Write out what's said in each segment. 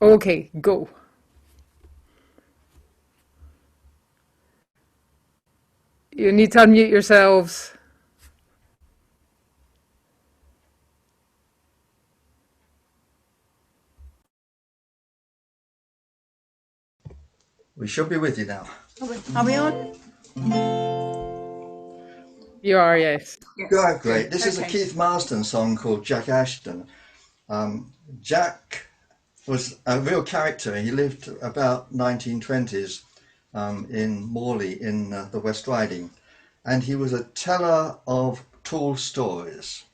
Okay, go. You need to unmute yourselves. We should be with you now. Are we on? You are, yes. Yes. Great. This is a Keith Marsden song called Jack Ashton. Jack was a real character. He lived about 1920s in Morley in the West Riding, and he was a teller of tall stories.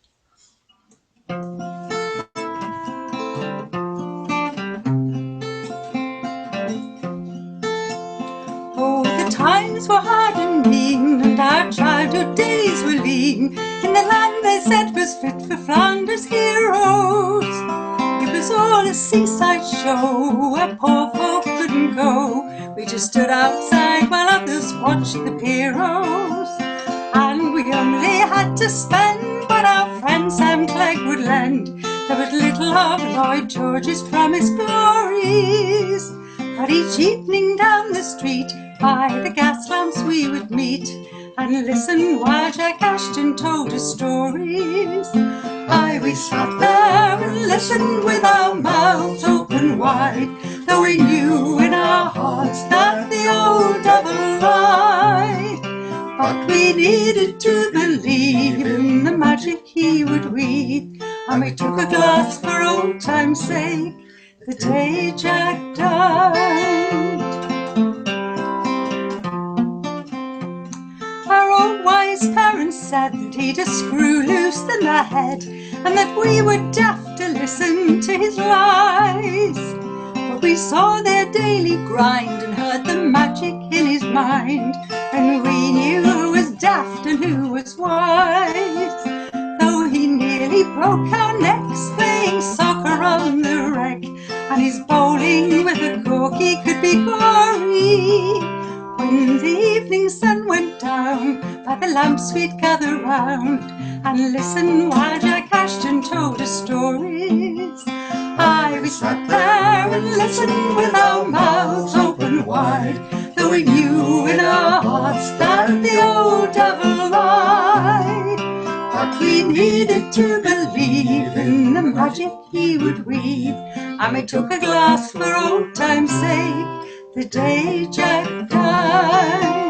Times were hard and mean, and our childhood days were lean, in the land they said was fit for Flanders heroes. It was all a seaside show, where poor folk couldn't go. We just stood outside while others watched the heroes, and we only had to spend what our friend Sam Clegg would lend. There was little of Lloyd George's promised glories, but each evening down the street by the gas lamps we would meet and listen while Jack Ashton told us stories. Aye, we sat there and listened with our mouths open wide, though we knew in our hearts that the old devil lied. But we needed to believe in the magic he would weave, and we took a glass for old time's sake the day Jack died. Our old wise parents said that he'd a screw loose in the head, and that we were deaf to listen to his lies. But we saw their daily grind and heard the magic in his mind, and we knew who was daft and who was wise. Though he nearly broke our necks playing soccer on the wreck, and his bowling with a corky could be glory. When the evening sun went down, by the lamps we'd gather round and listen while Jack Ashton told us stories. Aye, we sat there and listened with our mouths open wide, though we knew in our hearts that the old devil lied. But we needed to believe in the magic he would weave, and we took a glass for old time's sake the day Jack died.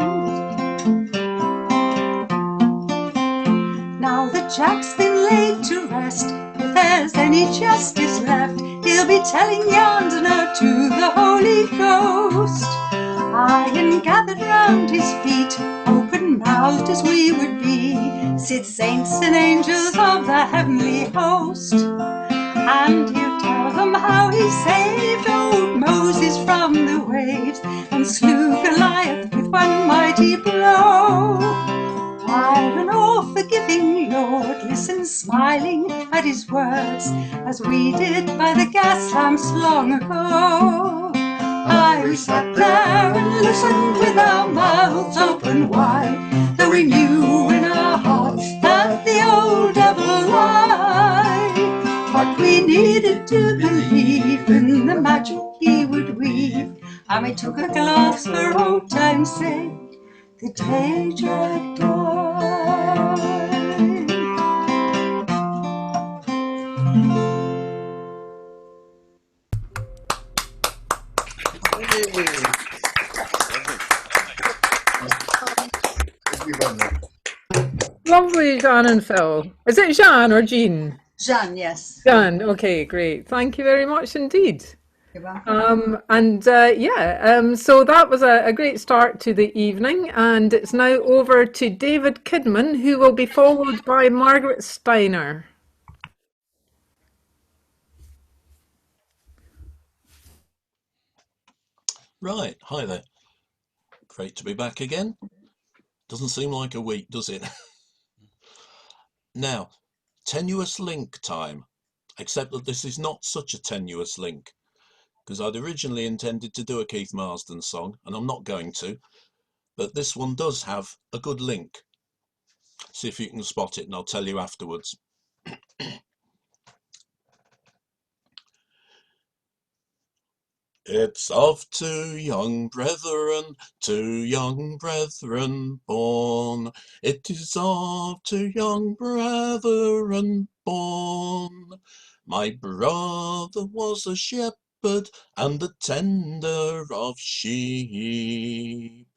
Now that Jack's been laid to rest, if there's any justice left, he'll be telling yarns now to the Holy Ghost. Aye, and gathered round his feet, open-mouthed as we would be, sit saints and angels of the heavenly host. And he'll tell them how he saved old Moses from the waves and slew Goliath with one mighty blow, while an all-forgiving Lord listened smiling at his words, as we did by the gas lamps long ago. Aye, we sat there and listened with our mouths open wide, though we knew in our hearts that the old devil lied. But we needed to believe in the magic he would weave, and we took a glass for old time's sake the day Jack died. Lovely, Jeanne and Phil. Is it Jeanne or Jean? Jeanne, yes. Jeanne, okay, great. Thank you very much indeed. You're welcome. So that was a great start to the evening, and it's now over to David Kidman, who will be followed by Margaret Steiner. Right, hi there. Great to be back again. Doesn't seem like a week, does it? Now, tenuous link time, except that this is not such a tenuous link, because I'd originally intended to do a Keith Marsden song, and I'm not going to, but this one does have a good link. See if you can spot it, and I'll tell you afterwards. It's of two young brethren born. It is of two young brethren born. My brother was a shepherd and a tender of sheep,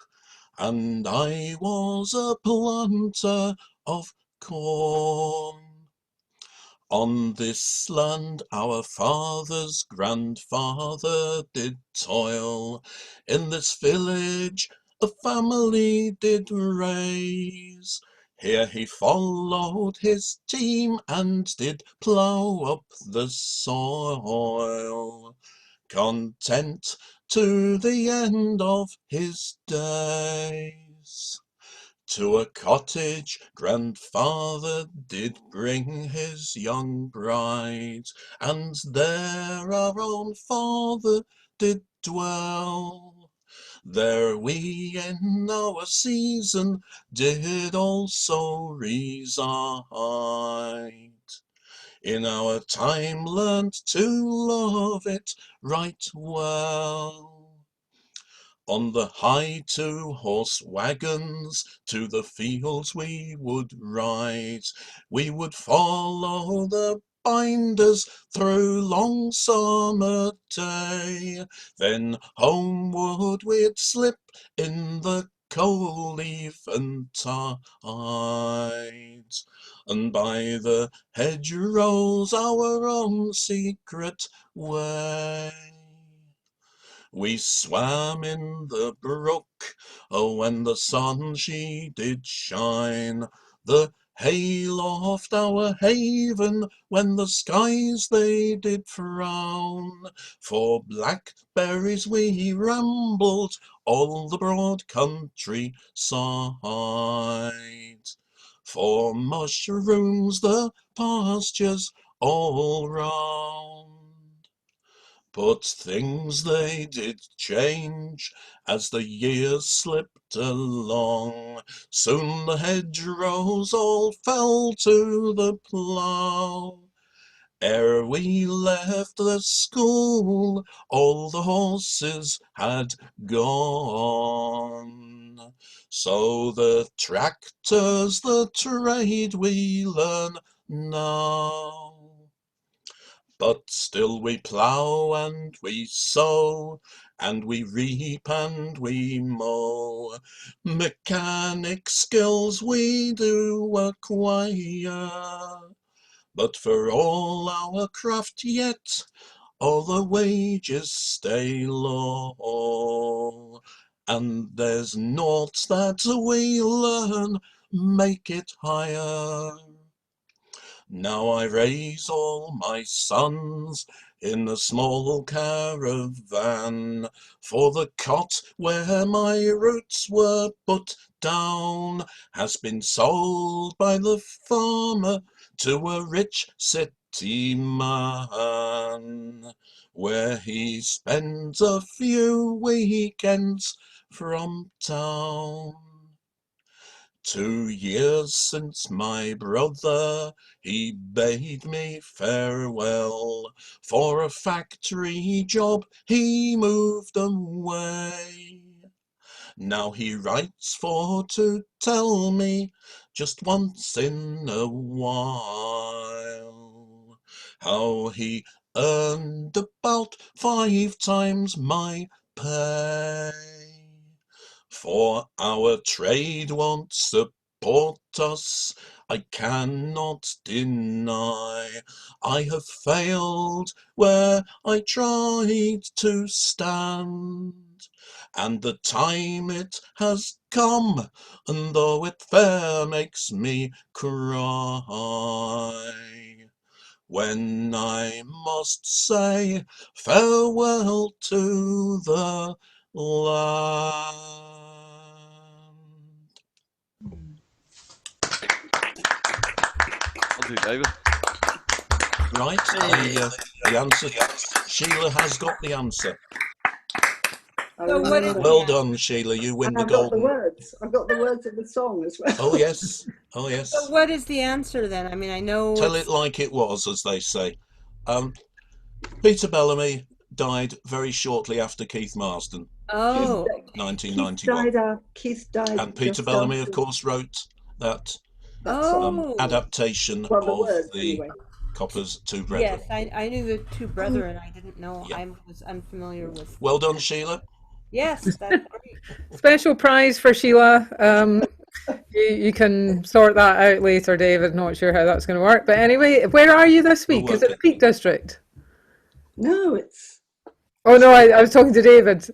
and I was a planter of corn. On this land our father's grandfather did toil, in this village a family did raise. Here he followed his team and did plough up the soil, content to the end of his days. To a cottage grandfather did bring his young bride, and there our own father did dwell. There we in our season did also reside. In our time learnt to love it right well. On the high 2-horse wagons to the fields we would ride. We would follow the binders through long summer day. Then homeward we'd slip in the cold eventide, and by the hedgerows our own secret way. We swam in the brook, oh, when the sun she did shine. The hayloft our haven, when the skies they did frown. For blackberries we rambled all the broad country side. For mushrooms the pastures all round. But things they did change as the years slipped along. Soon the hedgerows all fell to the plough. Ere we left the school, all the horses had gone. So the tractor's the trade we learn now. But still we plough and we sow, and we reap and we mow. Mechanic skills we do acquire, but for all our craft yet, all the wages stay low. And there's naught that we learn make it higher. Now I raise all my sons in a small caravan, for the cot where my roots were put down has been sold by the farmer to a rich city man, where he spends a few weekends from town. 2 years since my brother, he bade me farewell. For a factory job he moved away. Now he writes for to tell me just once in a while how he earned about 5 times my pay. For our trade won't support us, I cannot deny. I have failed where I tried to stand, and the time it has come, and though it fair makes me cry, when I must say farewell to the land. I'll do David. Right, the answer. Sheila has got the answer. So what is Well done, Sheila. You win the I've got the golden. words. I've got the words of the song as well. Oh yes, oh yes. So what is the answer then? I mean, I know Tell it like it was, as they say. Peter Bellamy died very shortly after Keith Marsden, Oh, in 1991. Keith died. And Peter just Bellamy, after of course, wrote that that song. oh, adaptation Well, the of words the anyway. Copper's Two Brethren. yes, I knew the two brethren. I didn't know. Yeah. I was unfamiliar with. Well done, Sheila. Yes, that's great. Special prize for Sheila. You can sort that out later, David. Not sure how that's going to work. But anyway, where are you this We'll week? Is work it the Peak District? No, it's Oh, no, I was talking to David.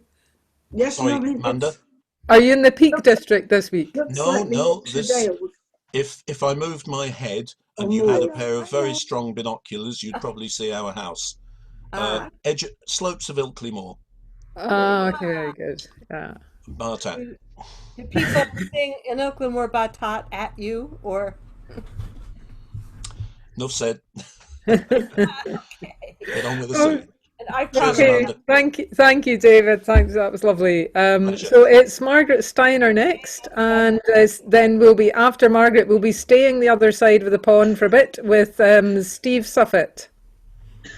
yes. Sorry, no, I mean, Amanda. Are you in the Peak District this week? looks No, like the no, Yorkshire this- Dales. If I moved my head and Oh, you had a no. pair of very strong binoculars, you'd probably see our house. Ah, Slopes of Ilkley Moor, Oh, okay, very good. Yeah. Bartat. do people sing in Oakland more batat at you or? Enough said. Okay. Get on with the singing. And I Cheers, promise. Amanda. Thank you, David. Thanks, that was lovely. Pleasure. So it's Margaret Steiner next, and then we'll be after Margaret. We'll be staying the other side of the pond for a bit with Steve Suffet.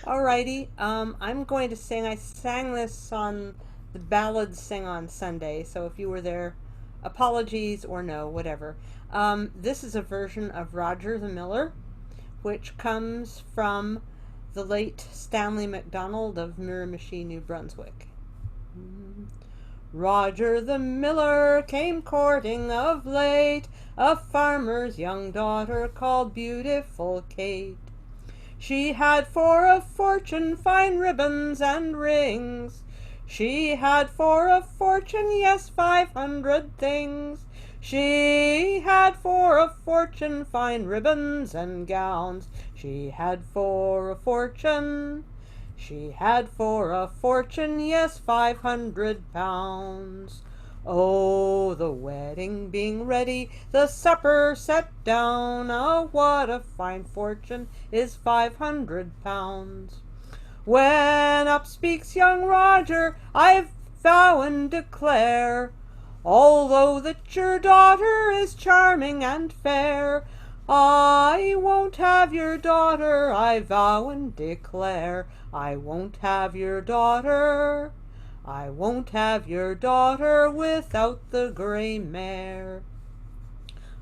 Alrighty, I'm going to sing. I sang this on the Ballad Sing on Sunday, so if you were there, apologies or no, whatever. This is a version of Roger the Miller, which comes from the late Stanley MacDonald of Miramichi, New Brunswick. Roger the Miller came courting of late a farmer's young daughter called Beautiful Kate. She had for a fortune fine ribbons and rings. She had for a fortune, yes, 500 things. She had for a fortune fine ribbons and gowns. She had for a fortune, yes, 500 pounds. Oh, the wedding being ready, the supper set down. Oh, what a fine fortune is 500 pounds. When up speaks young Roger, I vow and declare, although that your daughter is charming and fair, I won't have your daughter, I vow and declare. I won't have your daughter, I won't have your daughter without the grey mare.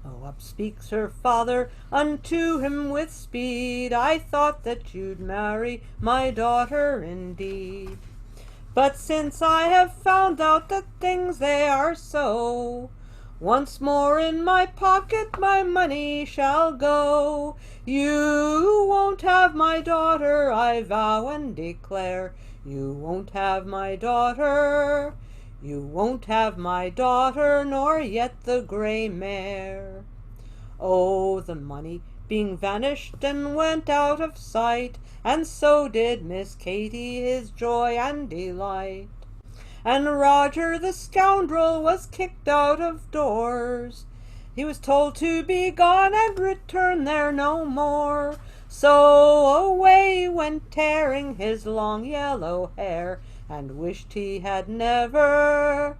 Oh, up speaks her father unto him with speed, I thought that you'd marry my daughter indeed. But since I have found out that things they are so, once more in my pocket my money shall go. You won't have my daughter, I vow and declare. You won't have my daughter, you won't have my daughter, nor yet the grey mare. Oh, the money being vanished and went out of sight, and so did Miss Katy, his joy and delight. And Roger the scoundrel was kicked out of doors. He was told to be gone and return there no more. So away went tearing his long yellow hair, and wished he had never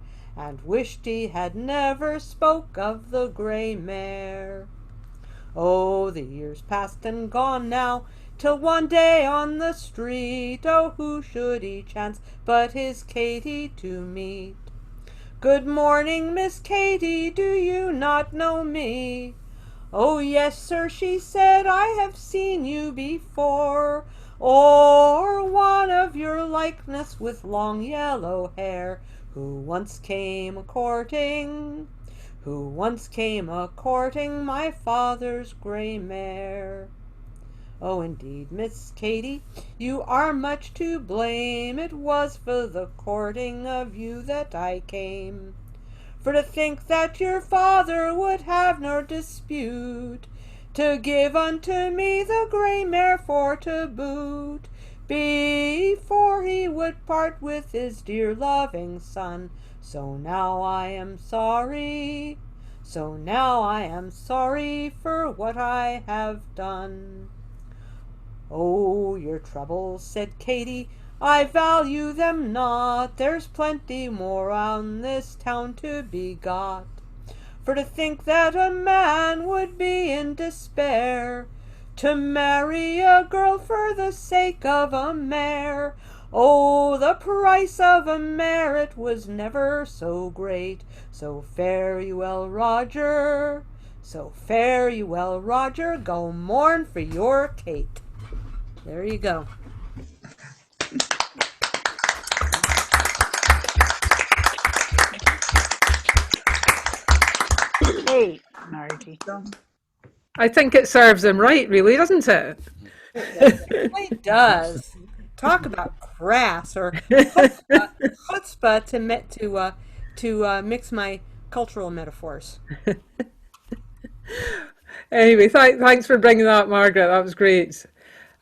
spoke of the grey mare. Oh, the years past and gone now, till one day on the street, oh, who should he chance but his Katy to meet? Good morning, Miss Katy, do you not know me? Oh, yes, sir, she said, I have seen you before, or one of your likeness with long yellow hair, who once came a-courting my father's grey mare. Oh, indeed, Miss Katy, you are much to blame. It was for the courting of you that I came. For to think that your father would have no dispute, to give unto me the grey mare for to boot, before he would part with his dear loving son. So now I am sorry for what I have done. Oh, your troubles, said Katy, I value them not. There's plenty more on this town to be got. For to think that a man would be in despair to marry a girl for the sake of a mare. Oh, Oh, the price of a merit was never so great. So fare you well, Roger. So fare you well, Roger. Go mourn for your Kate. There you go. Hey, Margie. I think it serves him right, really, doesn't it? It does. Talk about crass or chutzpah to mix my cultural metaphors. Anyway, thanks for bringing that, Margaret. That was great.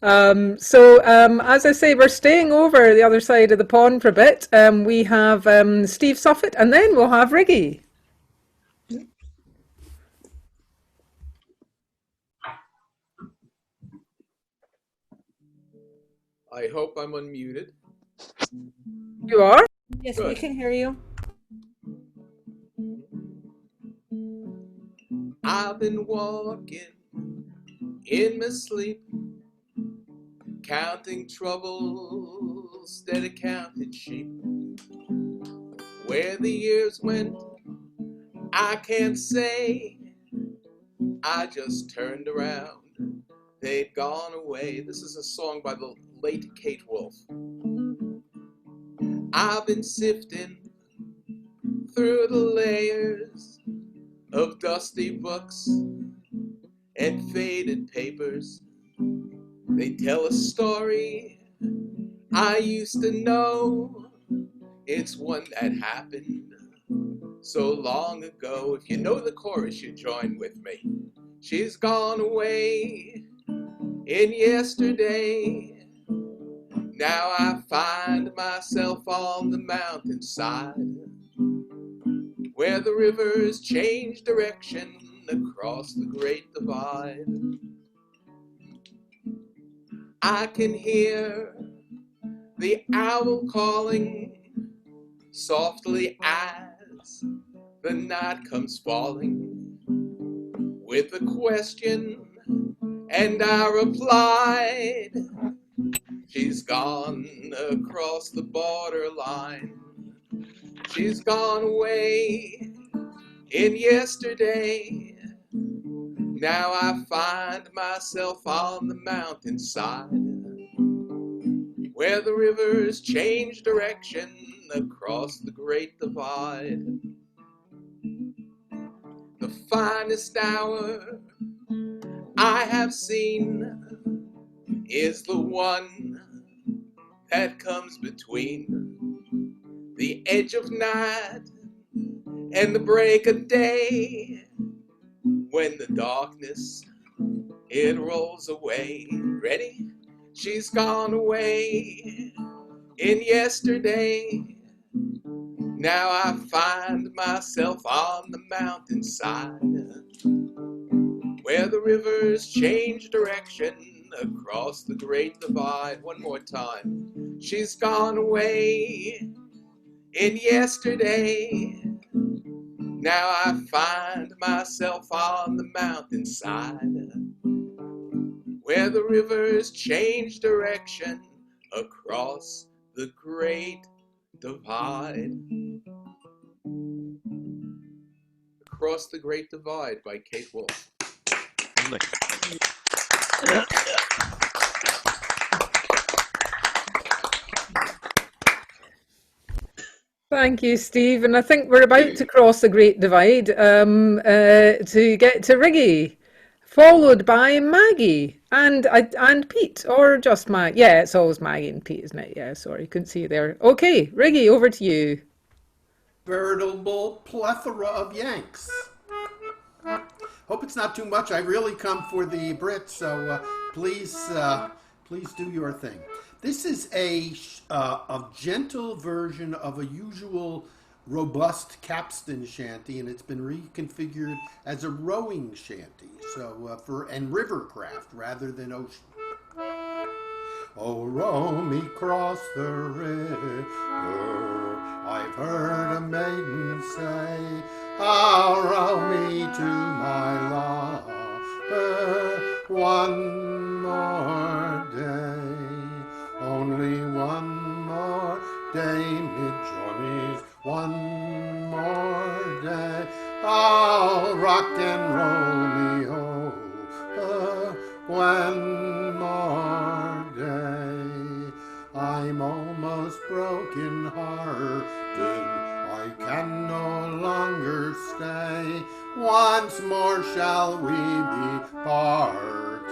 As I say, we're staying over the other side of the pond for a bit. We have Steve Suffet, and then we'll have Riggy. I hope I'm unmuted. You are? Yes, Good. we can hear you. I've been walking in my sleep, counting troubles instead of counting sheep. Where the years went, I can't say. I just turned around, they'd gone away. This is a song by the late Kate Wolf. I've been sifting through the layers of dusty books and faded papers. They tell a story I used to know. It's one that happened so long ago. If you know the chorus, you join with me. She's gone away in yesterday. Now I find myself on the mountainside, where the rivers change direction across the great divide. I can hear the owl calling softly as the night comes falling with a question, and I replied, she's gone across the borderline. She's gone away in yesterday. Now I find myself on the mountainside, where the rivers change direction across the great divide. The finest hour I have seen is the one that comes between the edge of night and the break of day, when the darkness, it rolls away. Ready? She's gone away in yesterday. Now I find myself on the mountainside, where the rivers change direction across the great divide. One more time. She's gone away in yesterday. Now I find myself on the mountainside, where the rivers change direction across the great divide. Across the Great Divide by Kate Wolf. Thank you, Steve. And I think we're about to cross the Great Divide to get to Riggy, followed by Maggie and Pete, or just Maggie. Yeah, it's always Maggie and Pete, isn't it? Yeah, sorry, couldn't see you there. Okay, Riggy, over to you. Veritable plethora of Yanks. Hope it's not too much. I really come for the Brits, so please do your thing. This is a gentle version of a usual robust capstan shanty, and it's been reconfigured as a rowing shanty. So and rivercraft rather than ocean. Oh, row me across the river, I've heard a maiden say, oh, row me to my lover one more day, only one more day, mid-Johnny's one more day. I'll rock and roll me over one more day. I'm almost broken hearted, I can no longer stay. Once more shall we be parted,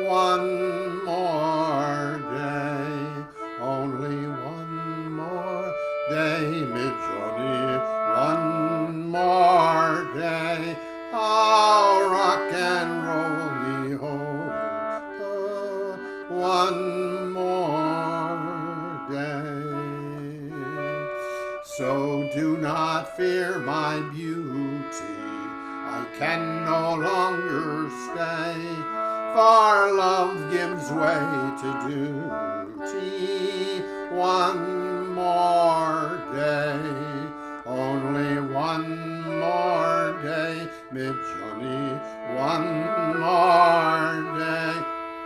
one more day, only one more day, mid-Johnny, one more day. I'll rock and roll me home, one more day. So do not fear my beauty, I can no longer stay, for love gives way to duty. One more day, only one more day, mid-Johnny, one more day.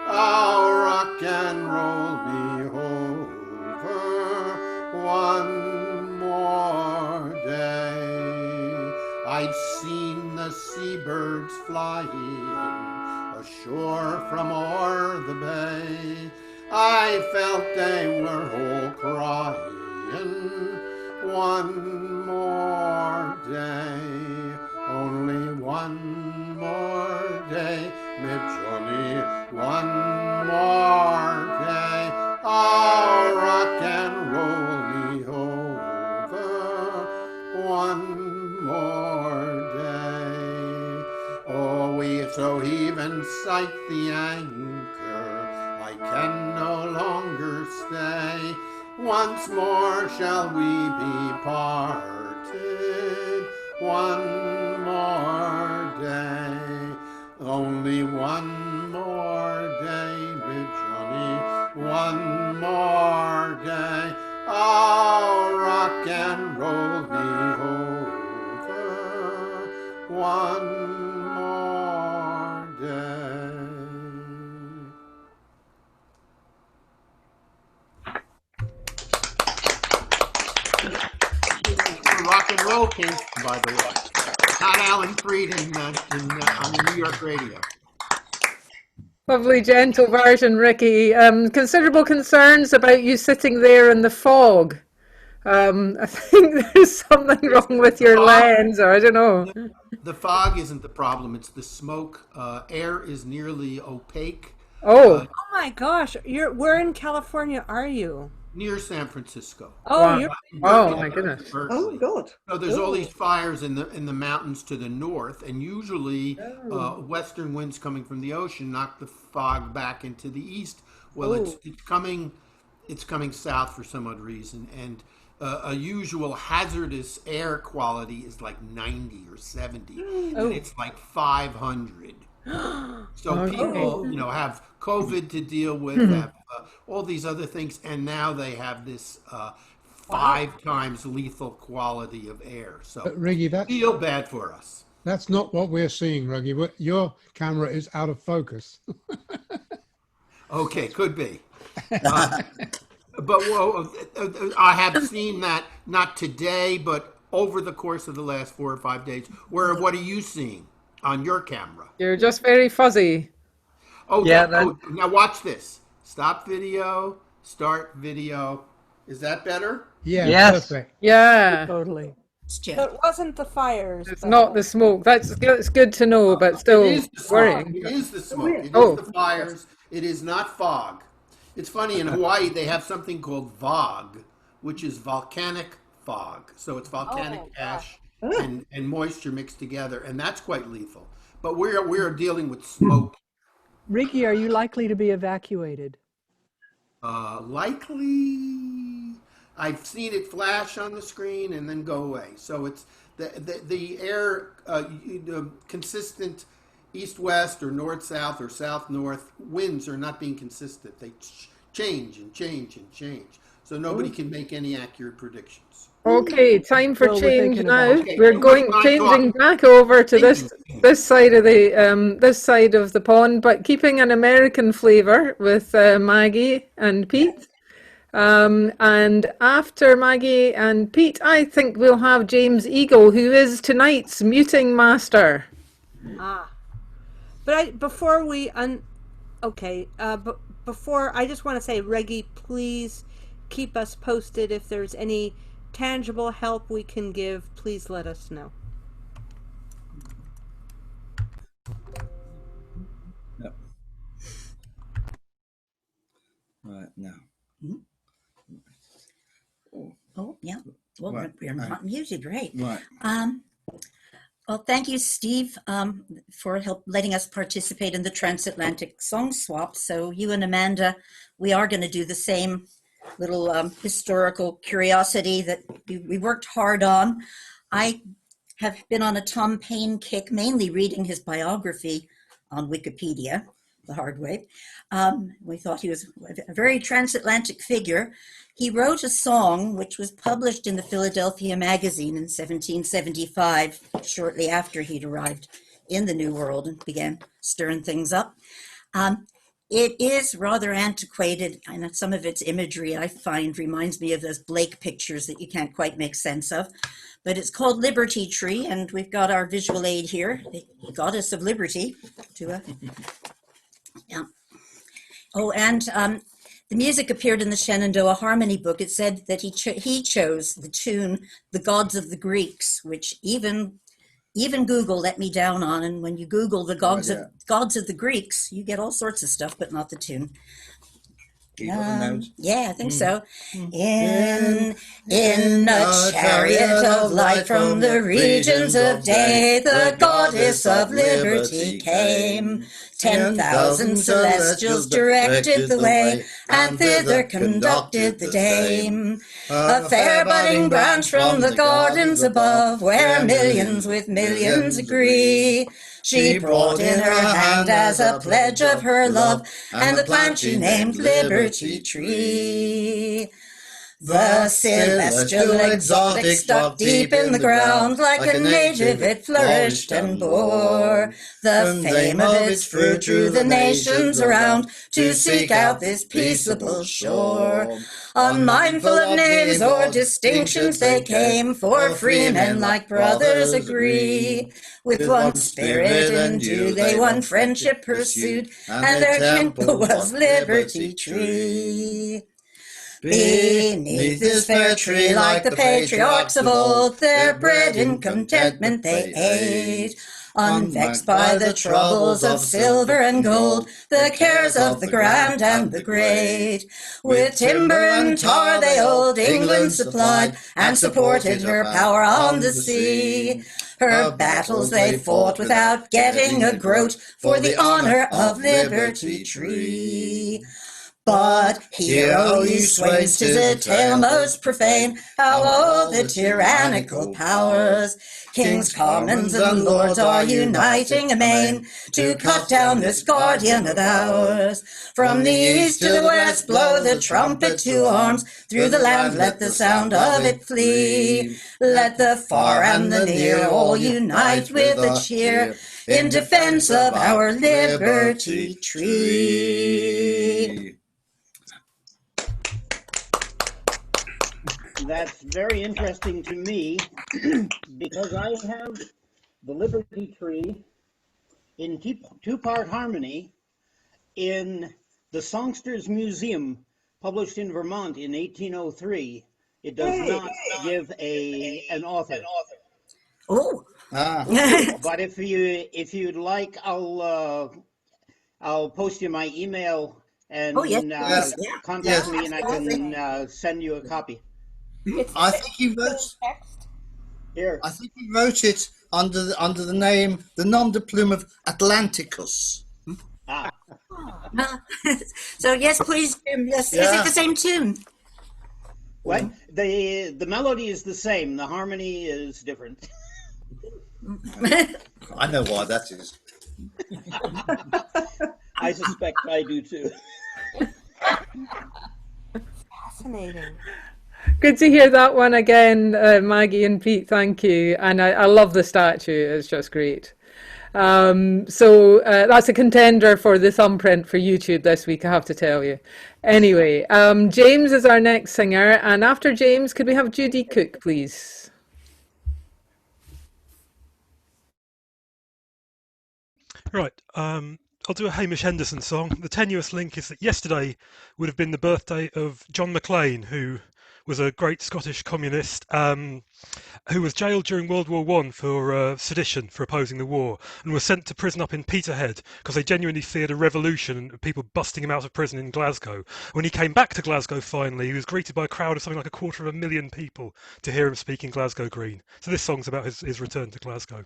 I'll rock and roll me over one more day. I've seen the seabirds flying ashore from o'er the bay. I felt they were all crying, one more day, only one more day, mid-Johnny, one more day. I'll rock and roll me over one more day. Oh, we so heave and sight the anchor, I can no longer stay. Once more shall we be parted, one more day, only one more day, mid-Johnny, one more day. I'll rock and roll me over one more day. Rock and roll king, by the way. Not Alan Freed on the New York radio. Lovely, gentle version, Ricky. Considerable concerns about you sitting there in the fog. I think there's something wrong with your lens, or I don't know. The fog isn't the problem, it's the smoke. Air is nearly opaque. Oh. Oh my gosh, where in California are you? Near San Francisco. Oh, wow. Oh my goodness. Oh God. So there's all these fires in the mountains to the north, and usually western winds coming from the ocean knock the fog back into the east. Well, it's coming south for some odd reason, and a usual hazardous air quality is like 90 or 70, and it's like 500. So people, have COVID to deal with, have all these other things, and now they have this 5 times lethal quality of air. So Riggy, feel bad for us. That's not what we're seeing, Riggy. Your camera is out of focus. Okay, could be. But I have seen that, not today, but over the course of the last 4 or 5 days. What are you seeing on your camera? You're just very fuzzy. Oh, yeah. Now watch this. Stop video, start video. Is that better? Yeah, yes. Perfect. Yeah. Totally. So it wasn't the fires. It's not the smoke. That's good to know, but still worrying. It is the smoke. It is the fires. It is not fog. It's funny, in Hawaii, they have something called VOG, which is volcanic fog. So it's volcanic ash and moisture mixed together, and that's quite lethal. But we're dealing with smoke. Riggy, are you likely to be evacuated? Likely. I've seen it flash on the screen and then go away. So it's the air, consistent east-west or north-south or south-north winds are not being consistent. They change and change and change. So nobody can make any accurate predictions. Okay, time for change now. We're changing back over to this side of the pond, but keeping an American flavour with Maggie and Pete. And after Maggie and Pete, I think we'll have James Eagle, who is tonight's muting master. But before we before I just want to say, Riggy, please keep us posted. If there's any tangible help we can give, please let us know. Yep. Right now. Oh, yeah. Well, Right. we're not muted, right? Right. Well, thank you, Steve, for letting us participate in the transatlantic song swap. So you and Amanda, we are going to do the same little historical curiosity that we worked hard on. I have been on a Tom Paine kick, mainly reading his biography on Wikipedia, the hard way. We thought he was a very transatlantic figure. He wrote a song which was published in the Philadelphia Magazine in 1775, shortly after he'd arrived in the New World and began stirring things up. It is rather antiquated, and some of its imagery I find reminds me of those Blake pictures that you can't quite make sense of. But it's called Liberty Tree, and we've got our visual aid here, the goddess of liberty. Yeah. Oh, and the music appeared in the Shenandoah Harmony book. It said that he chose the tune "The Gods of the Greeks," which even Google let me down on. And when you Google the gods of the Greeks, you get all sorts of stuff, but not the tune. Yeah, I think so. In a chariot of light from the regions of day, the goddess of liberty came. 10,000 celestials directed the way, and thither conducted the dame. A fair budding branch from the gardens above, where millions with millions agree. She brought in her hand as a pledge of her love, and the plant she named Liberty Tree. The celestial exotic stuck deep in the ground, like a native it flourished and bore the fame of its fruit through the nations around, to seek out this peaceable shore. Unmindful of names or distinctions they came, for free men like brothers agree. With one spirit in view they one friendship pursued, and their temple was Liberty Tree. Beneath this fair tree, like the patriarchs of old, their bread in contentment they ate. Unvexed by the troubles of silver and gold, the cares of the grand and the great. With timber and tar they old England supplied, and supported her power on the sea. Her battles they fought without getting a groat, for the honor of Liberty Tree. But hear, O you swains, 'tis a tale most profane, how all the tyrannical powers, kings, commons, and lords, are uniting amain to cut down this guardian of ours. From the east to the west blow the trumpet to arms, through the land let the sound of it flee. Let the far and the near all unite with a cheer in defense of our Liberty Tree. That's very interesting to me because I have the Liberty Tree in two-part harmony in the Songsters Museum, published in Vermont in 1803. It does not give an author. Oh. But if you'd like, I'll post you my email and contact me, and I can send you a copy. I think he wrote. Here. I think he wrote it under the name, the nom de plume of Atlanticus. So yes, please. Yes, is it the same tune? What? The melody is the same. The harmony is different. I know why that is. I suspect I do too. Fascinating. Good to hear that one again, Maggie and Pete. Thank you. And I love the statue. It's just great. So that's a contender for the thumbprint for YouTube this week, I have to tell you. Anyway, James is our next singer, and after James, could we have Judy Cook, please? Right, I'll do a Hamish Henderson song. The tenuous link is that yesterday would have been the birthday of John Maclean, who was a great Scottish communist who was jailed during World War I for sedition, for opposing the war, and was sent to prison up in Peterhead because they genuinely feared a revolution and people busting him out of prison in Glasgow. When he came back to Glasgow finally, he was greeted by a crowd of something like 250,000 people to hear him speak in Glasgow Green. So this song's about his return to Glasgow.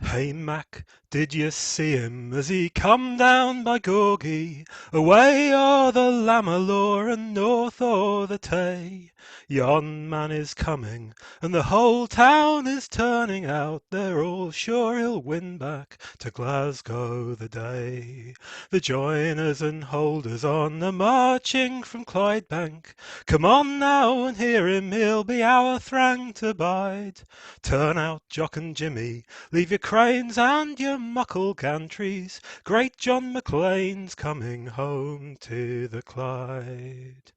Hey Mac, did you see him as he come down by Gorgie, away o'er the Lammerlaw and north o'er the Tay? Yon man is coming, and the whole town is turning out. They're all sure he'll win back to Glasgow the day. The joiners and holders on are marching from Clydebank. Come on now and hear him, he'll be our thrang to bide. Turn out Jock and Jimmy, leave your cranes and your muckle gantries. Great John Maclean's coming home to the Clyde.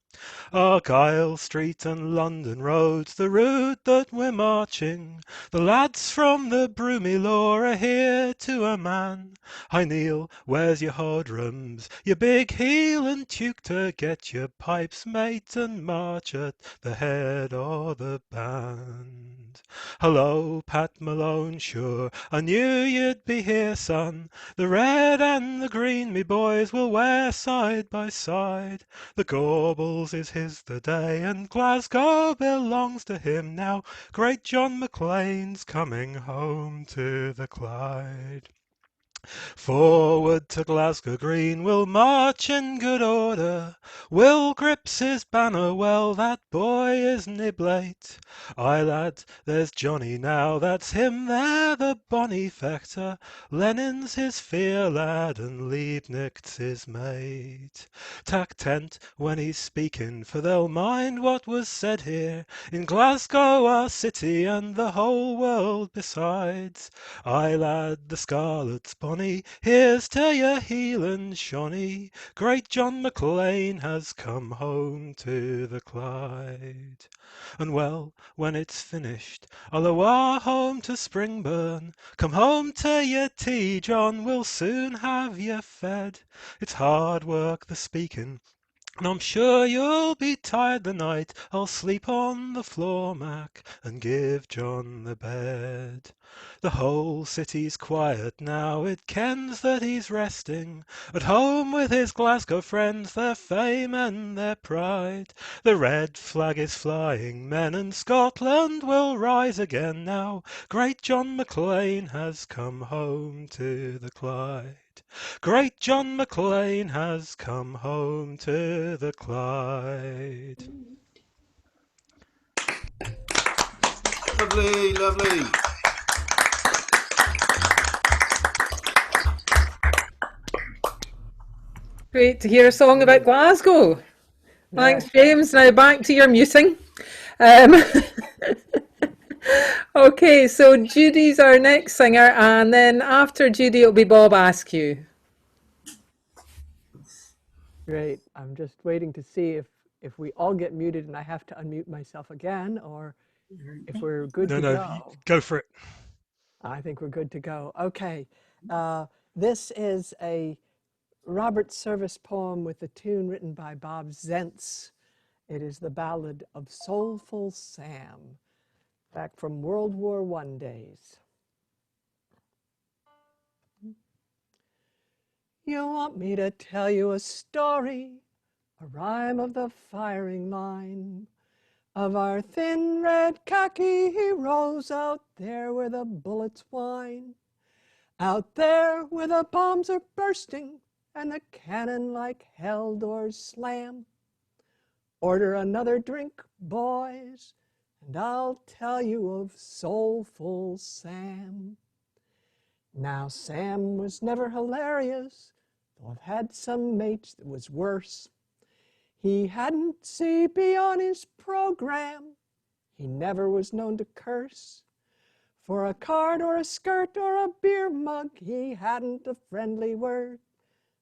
Argyle Street and London roads, the route that we're marching. The lads from the Broomy Law are here to a man. Hi Neil, where's your hodrums, your big heel and tuke to get your pipes, mate, and march at the head o' the band. Hello, Pat Malone, sure, I knew you'd be here, son. The red and the green, me boys, will wear side by side. The Gorbals is his the day, and Glasgow belongs to him now. Great John Maclean's coming home to the Clyde. Forward to Glasgow Green we'll march in good order. Will grips his banner well, that boy is niblate. Aye lad, there's Johnny now, that's him there, the bonny fechter. Lenin's his fear lad, and Liebknecht's his mate. Tak tent when he's speaking, for they'll mind what was said here in Glasgow our city, and the whole world besides. Aye lad, the Scarlet's bonny, here's to your heel and shonny. Great John Maclean has come home to the Clyde. And well, when it's finished, I'll awa home to Springburn. Come home to your tea, John, we'll soon have you fed. It's hard work the speaking, and I'm sure you'll be tired the night. I'll sleep on the floor, Mac, and give John the bed. The whole city's quiet now, it kens that he's resting at home with his Glasgow friends, their fame and their pride. The red flag is flying, men, and Scotland will rise again now. Great John Maclean has come home to the Clyde. Great John Maclean has come home to the Clyde. Lovely, lovely. Great to hear a song about Glasgow. Thanks, James. Now back to your musing. Okay, so Judy's our next singer, and then after Judy it'll be Bob Askew. Great. I'm just waiting to see if we all get muted and I have to unmute myself again, or if we're good to go. No, go for it. I think we're good to go. Okay. This is a Robert Service poem with a tune written by Bob Zentz. It is the ballad of Soulful Sam, back from World War I days. You want me to tell you a story, a rhyme of the firing line, of our thin red khaki heroes out there where the bullets whine, out there where the bombs are bursting and the cannon like hell doors slam. Order another drink, boys, and I'll tell you of Soulful Sam. Now, Sam was never hilarious, though I've had some mates that was worse. He hadn't CB on his program. He never was known to curse. For a card or a skirt or a beer mug, he hadn't a friendly word.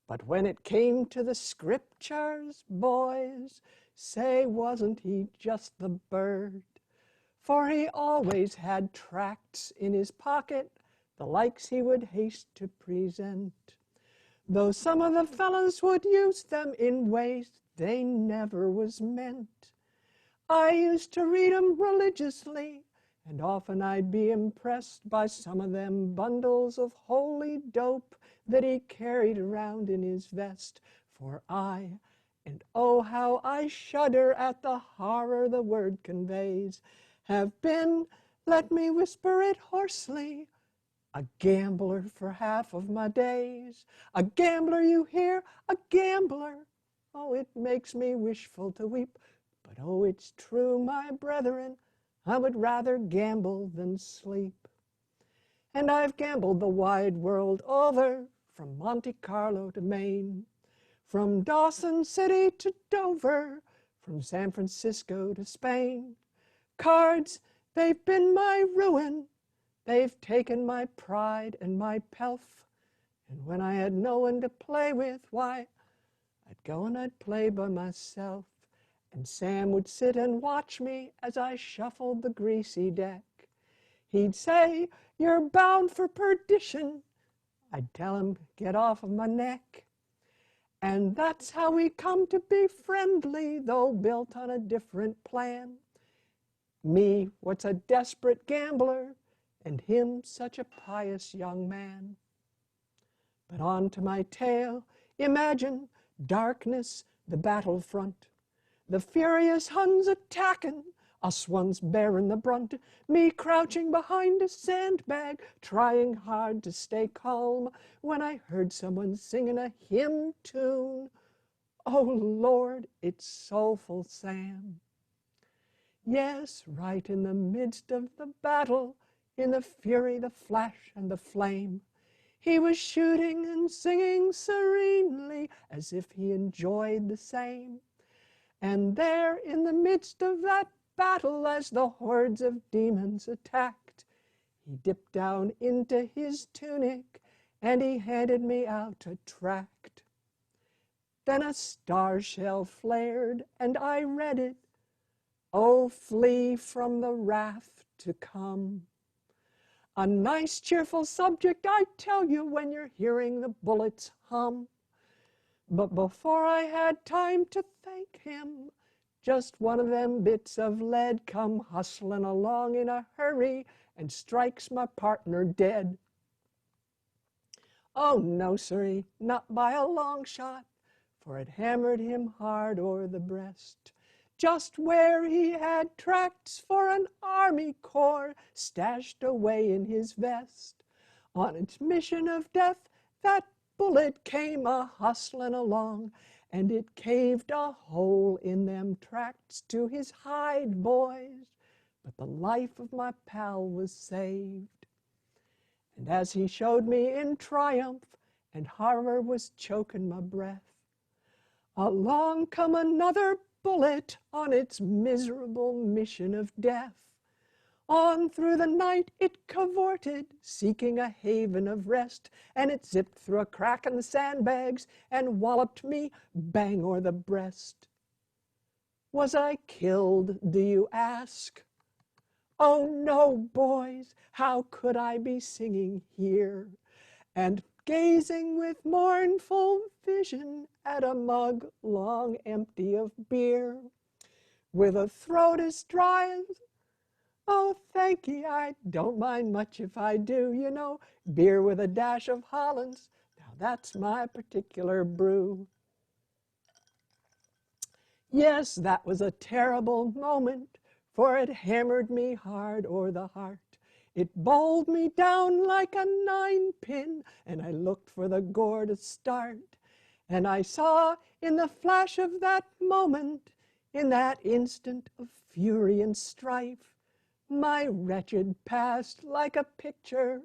But when it came to the scriptures, boys, say, wasn't he just the bird? For he always had tracts in his pocket, the likes he would haste to present. Though some of the fellows would use them in ways they never was meant. I used to read 'em religiously, and often I'd be impressed by some of them bundles of holy dope that he carried around in his vest. For I, and oh how I shudder at the horror the word conveys, have been, let me whisper it hoarsely, a gambler for half of my days. A gambler, you hear, a gambler. Oh, it makes me wishful to weep, but oh, it's true, my brethren, I would rather gamble than sleep. And I've gambled the wide world over, from Monte Carlo to Maine, from Dawson City to Dover, from San Francisco to Spain. Cards, they've been my ruin. They've taken my pride and my pelf. And when I had no one to play with, why, I'd go and I'd play by myself. And Sam would sit and watch me as I shuffled the greasy deck. He'd say, "You're bound for perdition." I'd tell him, "Get off of my neck." And that's how we come to be friendly, though built on a different plan. Me, what's a desperate gambler, and him such a pious young man. But on to my tale. Imagine darkness, the battlefront, the furious Huns attacking, us ones bearing the brunt, me crouching behind a sandbag, trying hard to stay calm, when I heard someone singing a hymn tune. Oh Lord, it's Soulful Sam. Yes, right in the midst of the battle, in the fury, the flash, and the flame, he was shooting and singing serenely as if he enjoyed the same. And there in the midst of that battle, as the hordes of demons attacked, he dipped down into his tunic and he handed me out a tract. Then a star shell flared and I read it. Oh, flee from the wrath to come. A nice cheerful subject, I tell you, when you're hearing the bullets hum. But before I had time to thank him, just one of them bits of lead come hustling along in a hurry and strikes my partner dead. Oh no, sirree, not by a long shot, for it hammered him hard o'er the breast, just where he had tracts for an army corps stashed away in his vest. On its mission of death, that bullet came a-hustling along, and it caved a hole in them tracts to his hide, boys. But the life of my pal was saved. And as he showed me in triumph, and horror was choking my breath, along come another bullet on its miserable mission of death. On through the night it cavorted, seeking a haven of rest, and it zipped through a crack in the sandbags and walloped me bang o'er the breast. Was I killed, do you ask? Oh no, boys, how could I be singing here and gazing with mournful vision at a mug long empty of beer, with a throat as dry as, oh, thank ye, I don't mind much if I do, you know, beer with a dash of Hollands, now that's my particular brew. Yes, that was a terrible moment, for it hammered me hard o'er the heart. It bowled me down like a 9-pin, and I looked for the gore to start. And I saw in the flash of that moment, in that instant of fury and strife, my wretched past like a picture,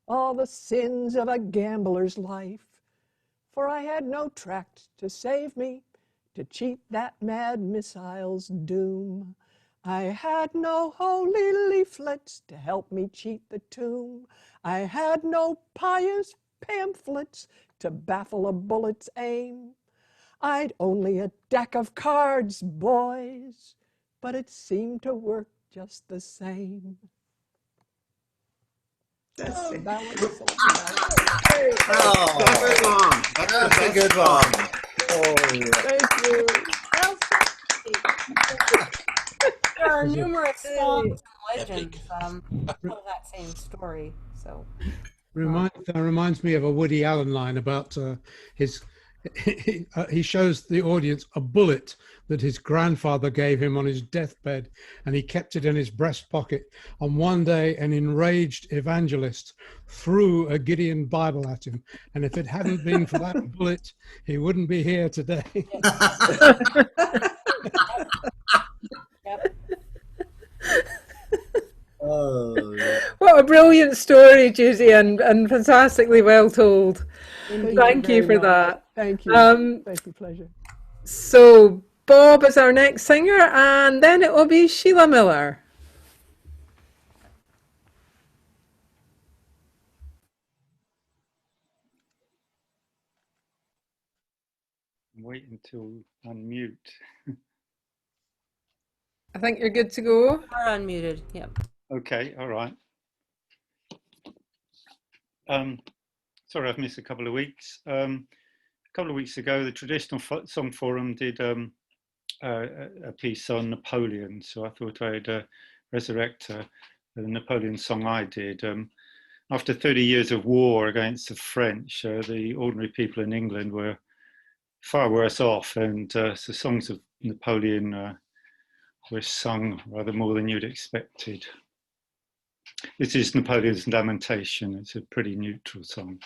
all the sins of a gambler's life. For I had no tract to save me, to cheat that mad missile's doom. I had no holy leaflets to help me cheat the tomb. I had no pious pamphlets to baffle a bullet's aim. I'd only a deck of cards, boys, but it seemed to work just the same. That's it. Ballad, Soulful Ballad. Oh, that's a good one. Oh, Thank you. There are Was it- numerous songs and Epic. legends tell that same story. So That reminds me of a Woody Allen line about his. He shows the audience a bullet that his grandfather gave him on his deathbed, and he kept it in his breast pocket. And one day, an enraged evangelist threw a Gideon Bible at him, and if it hadn't been for that bullet, he wouldn't be here today. yep. oh, yeah. What a brilliant story, Judy, and fantastically well told. Indeed, Thank you very for much. that. Thank you. Thank you, pleasure. So Bob is our next singer, and then it will be Sheila Miller. Wait until unmute. I think you're good to go. Are unmuted. Yep. Okay, all right. Sorry, I've missed a couple of weeks. A couple of weeks ago, the Traditional Song Forum did a piece on Napoleon, so I thought I'd resurrect the Napoleon song I did. After 30 years of war against the French, the ordinary people in England were far worse off, and the songs of Napoleon were sung rather more than you'd expected. This is Napoleon's Lamentation. It's a pretty neutral song.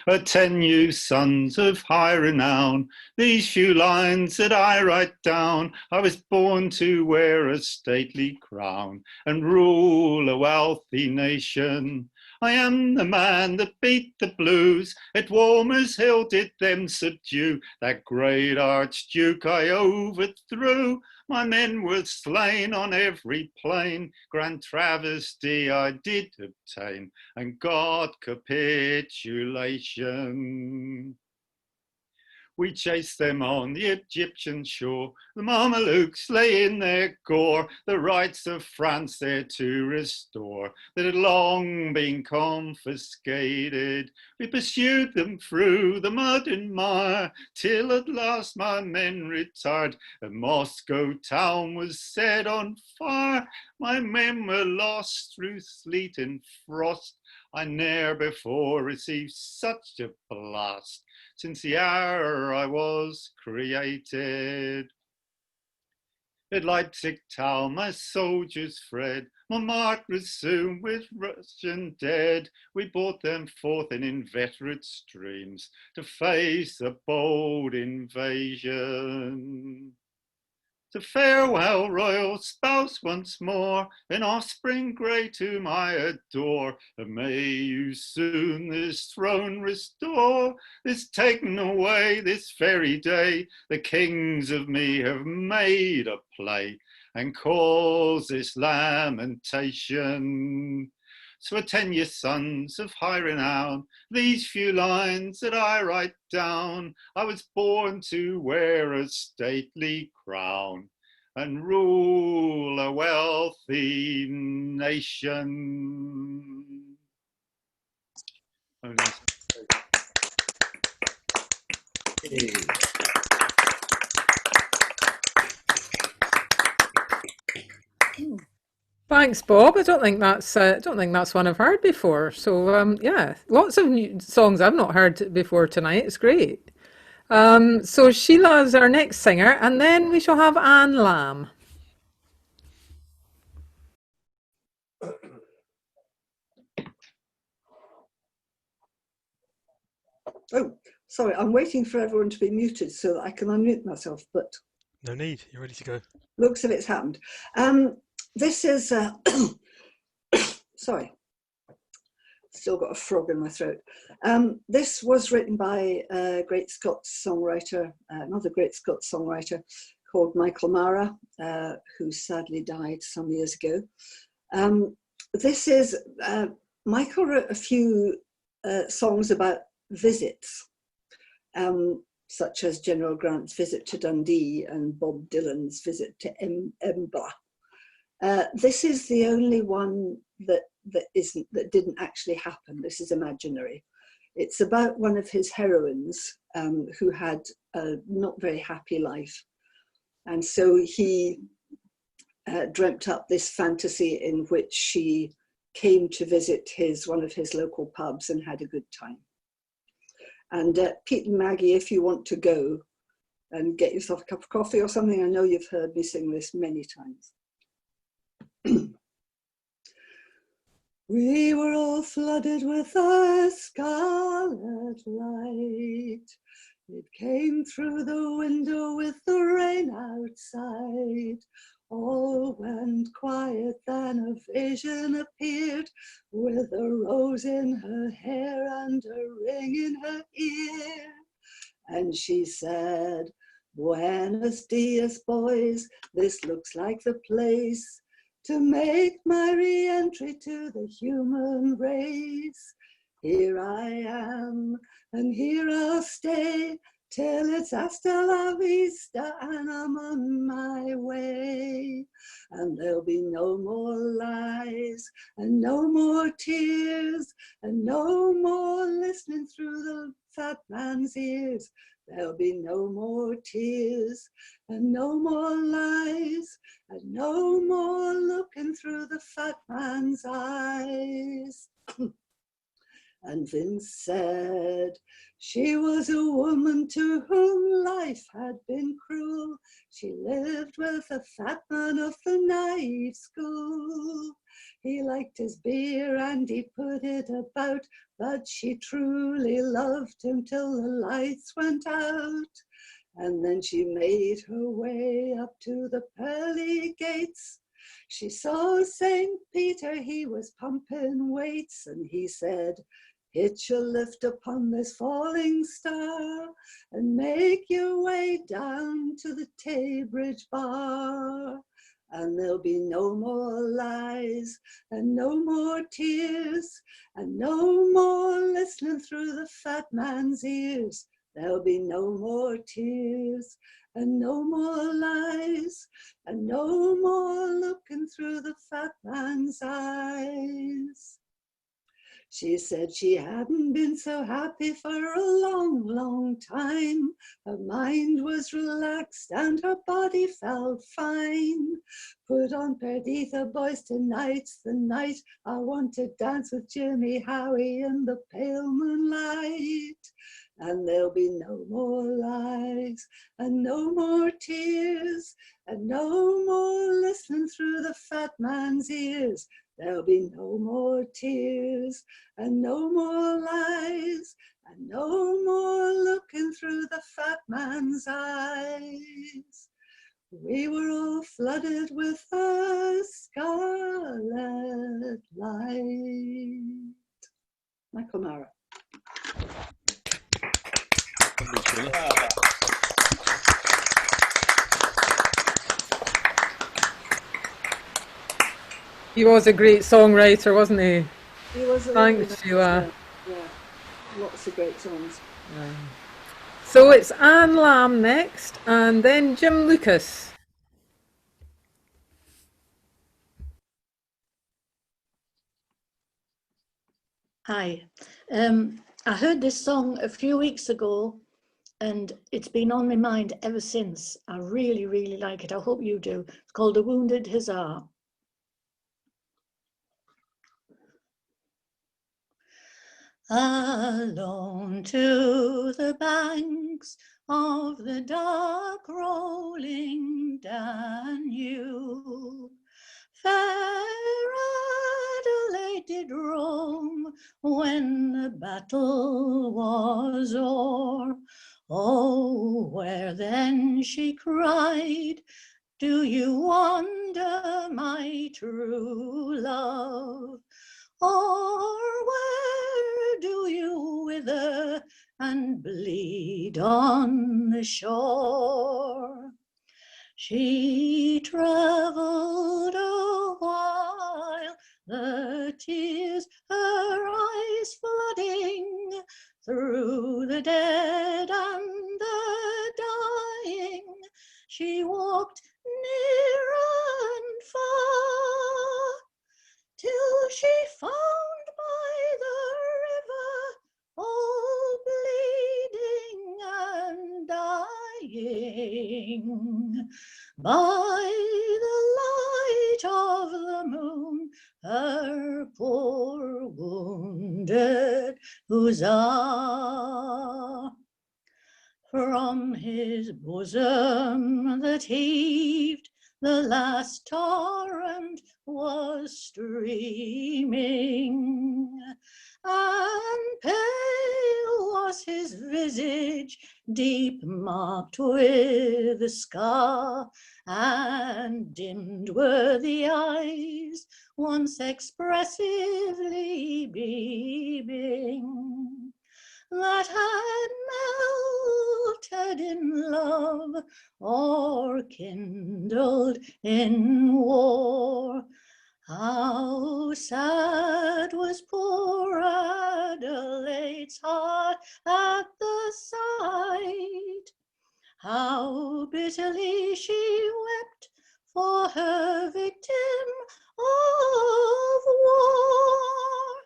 10 you sons of high renown, these few lines that I write down. I was born to wear a stately crown and rule a wealthy nation. I am the man that beat the blues, at Walmer's Hill did them subdue. That great Archduke I overthrew. My men were slain on every plain, grand travesty I did obtain, and got capitulation. We chased them on the Egyptian shore, the Mamelukes lay in their gore, the rights of France there to restore, that had long been confiscated. We pursued them through the mud and mire, till at last my men retired, and Moscow town was set on fire. My men were lost through sleet and frost, I ne'er before received such a blast, since the hour I was created. At Leipzig town my soldiers fled, Montmartre was soon with Russian dead. We brought them forth in inveterate streams, to face the bold invasion. To farewell, royal spouse, once more, an offspring great whom I adore, and may you soon this throne restore. This taken away this very day, the kings of me have made a play, and calls this lamentation. So attend ye sons of high renown, these few lines that I write down. I was born to wear a stately crown and rule a wealthy nation. Thanks, Bob. I don't think that's one I've heard before. So yeah, lots of new songs I've not heard before tonight. It's great. So Sheila is our next singer, and then we shall have Anne Lamb. Oh, sorry, I'm waiting for everyone to be muted so that I can unmute myself, but No need. You're ready to go. looks as if it's happened. This is, sorry, still got a frog in my throat. This was written by a great Scots songwriter, another great Scots songwriter called Michael Marra, who sadly died some years ago. This is, Michael wrote a few songs about visits, such as General Grant's visit to Dundee and Bob Dylan's visit to Edinburgh. This is the only one that didn't actually happen. This is imaginary. It's about one of his heroines who had a not very happy life. And so he dreamt up this fantasy in which she came to visit one of his local pubs and had a good time. And Pete and Maggie, if you want to go and get yourself a cup of coffee or something, I know you've heard me sing this many times. We were all flooded with a scarlet light. It came through the window with the rain outside. All went quiet, then a vision appeared with a rose in her hair and a ring in her ear. And she said, "Buenos dias, boys, this looks like the place to make my re-entry to the human race. Here I am, and here I'll stay, till it's hasta la vista and I'm on my way. And there'll be no more lies and no more tears and no more listening through the fat man's ears. There'll be no more tears and no more lies and no more looking through the fat man's eyes." And Vince said, "She was a woman to whom life had been cruel. She lived with a fat man of the night school. He liked his beer and he put it about, but she truly loved him till the lights went out. And then she made her way up to the pearly gates. She saw St. Peter, he was pumping weights, and he said, 'Hitch a lift upon this falling star and make your way down to the Taybridge bar. And there'll be no more lies and no more tears and no more listening through the fat man's ears. There'll be no more tears and no more lies and no more looking through the fat man's eyes.'" She said she hadn't been so happy for a long, long time. Her mind was relaxed and her body felt fine. "Put on Perdita, boys, tonight's the night. I want to dance with Jimmy Howie in the pale moonlight. And there'll be no more lies and no more tears and no more listening through the fat man's ears. There'll be no more tears and no more lies and no more looking through the fat man's eyes. We were all flooded with a scarlet light." Michael Marra. He was a great songwriter, wasn't he? He was a Thanks, Sheila. Yeah, lots of great songs. So it's Anne Lamb next, and then Jim Lucas. Hi. I heard this song a few weeks ago and it's been on my mind ever since. I really, really like it. I hope you do. It's called The Wounded Hussar. Alone to the banks of the dark rolling Danube, fair Adelaide did roam when the battle was o'er. Oh, where then, she cried, do you wander, my true love? Or where do you wither and bleed on the shore? She travelled a while, the tears her eyes flooding, through the dead and the dying. She walked near and far, till she found by the river, all bleeding and dying. By the light of the moon, her poor wounded Hussar, from his bosom that heaved, the last torrent was streaming, and pale was his visage, deep marked with the scar, and dimmed were the eyes, once expressively beaming, that had melted in love or kindled in war. How sad was poor Adelaide's heart at the sight, how bitterly she wept for her victim of war.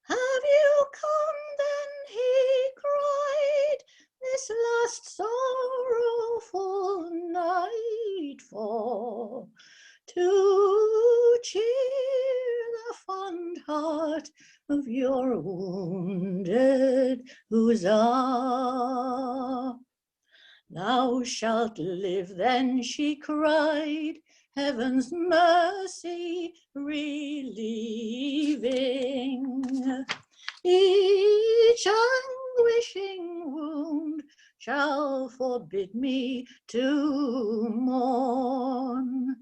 Have you come then, he cried, this last sorrowful night for, to cheer the fond heart of your wounded Hussar? Thou shalt live then, she cried, heaven's mercy relieving. Each anguishing wound shall forbid me to mourn.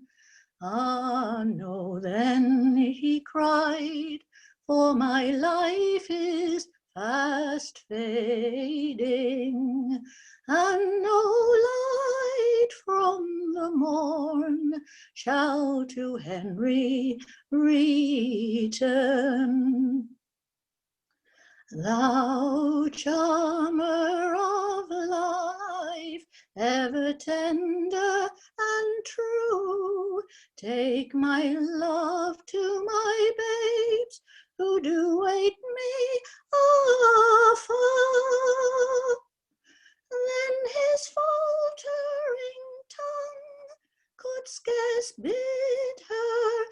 Ah, no, then, he cried, for my life is fast fading, and no light from the morn shall to Henry return. Thou charmer of life, ever tender and true, take my love to my babes who do wait me afar. Then his faltering tongue could scarce bid her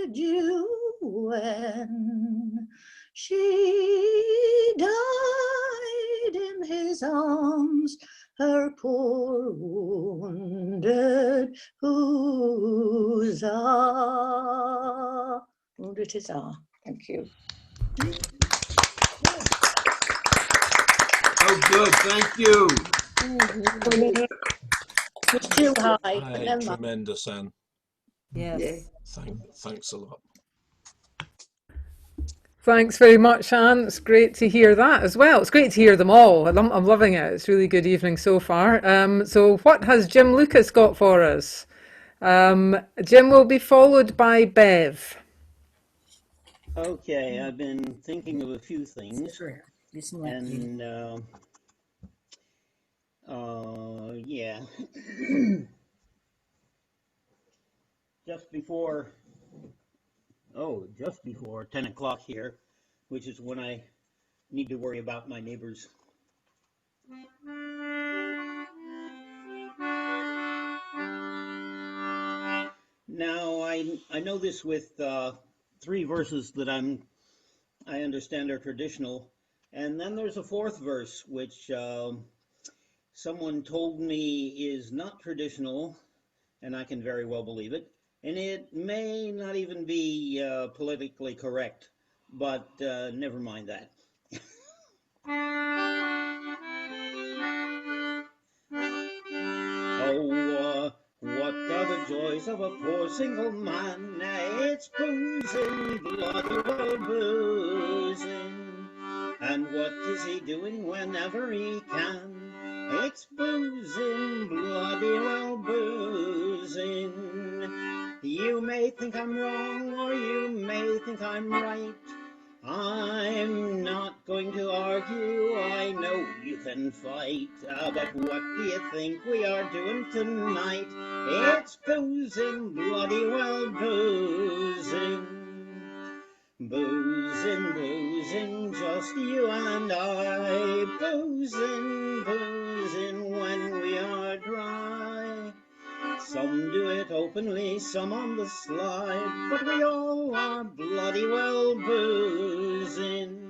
adieu when she died in his arms, her poor wounded Hussar. Wounded Hussar. Thank you. Oh, good. Thank you. It's too high. Hey, tremendous, Anne. Yes. Thanks a lot. Thanks very much, Anne. It's great to hear that as well. It's great to hear them all. I'm loving it. It's a really good evening so far. So what has Jim Lucas got for us? Jim will be followed by Bev. Okay, I've been thinking of a few things, and yeah, just before 10 o'clock here, which is when I need to worry about my neighbors. Now, I know this with 3 verses that I understand are traditional, and then there's a 4th verse which someone told me is not traditional, and I can very well believe it, and it may not even be politically correct, but never mind that. Oh, what are the joys of a poor single man? It's boozing, bloody well boozing. And what is he doing whenever he can? It's boozing, bloody well boozing. You may think I'm wrong, or you may think I'm right. I'm not going to argue, I know you can fight. But what do you think we are doing tonight? It's boozing, bloody well boozing. Boozing, boozing, just you and I. Boozing, boozing when we are dry. Some do it openly, some on the sly, but we all are bloody well boozing.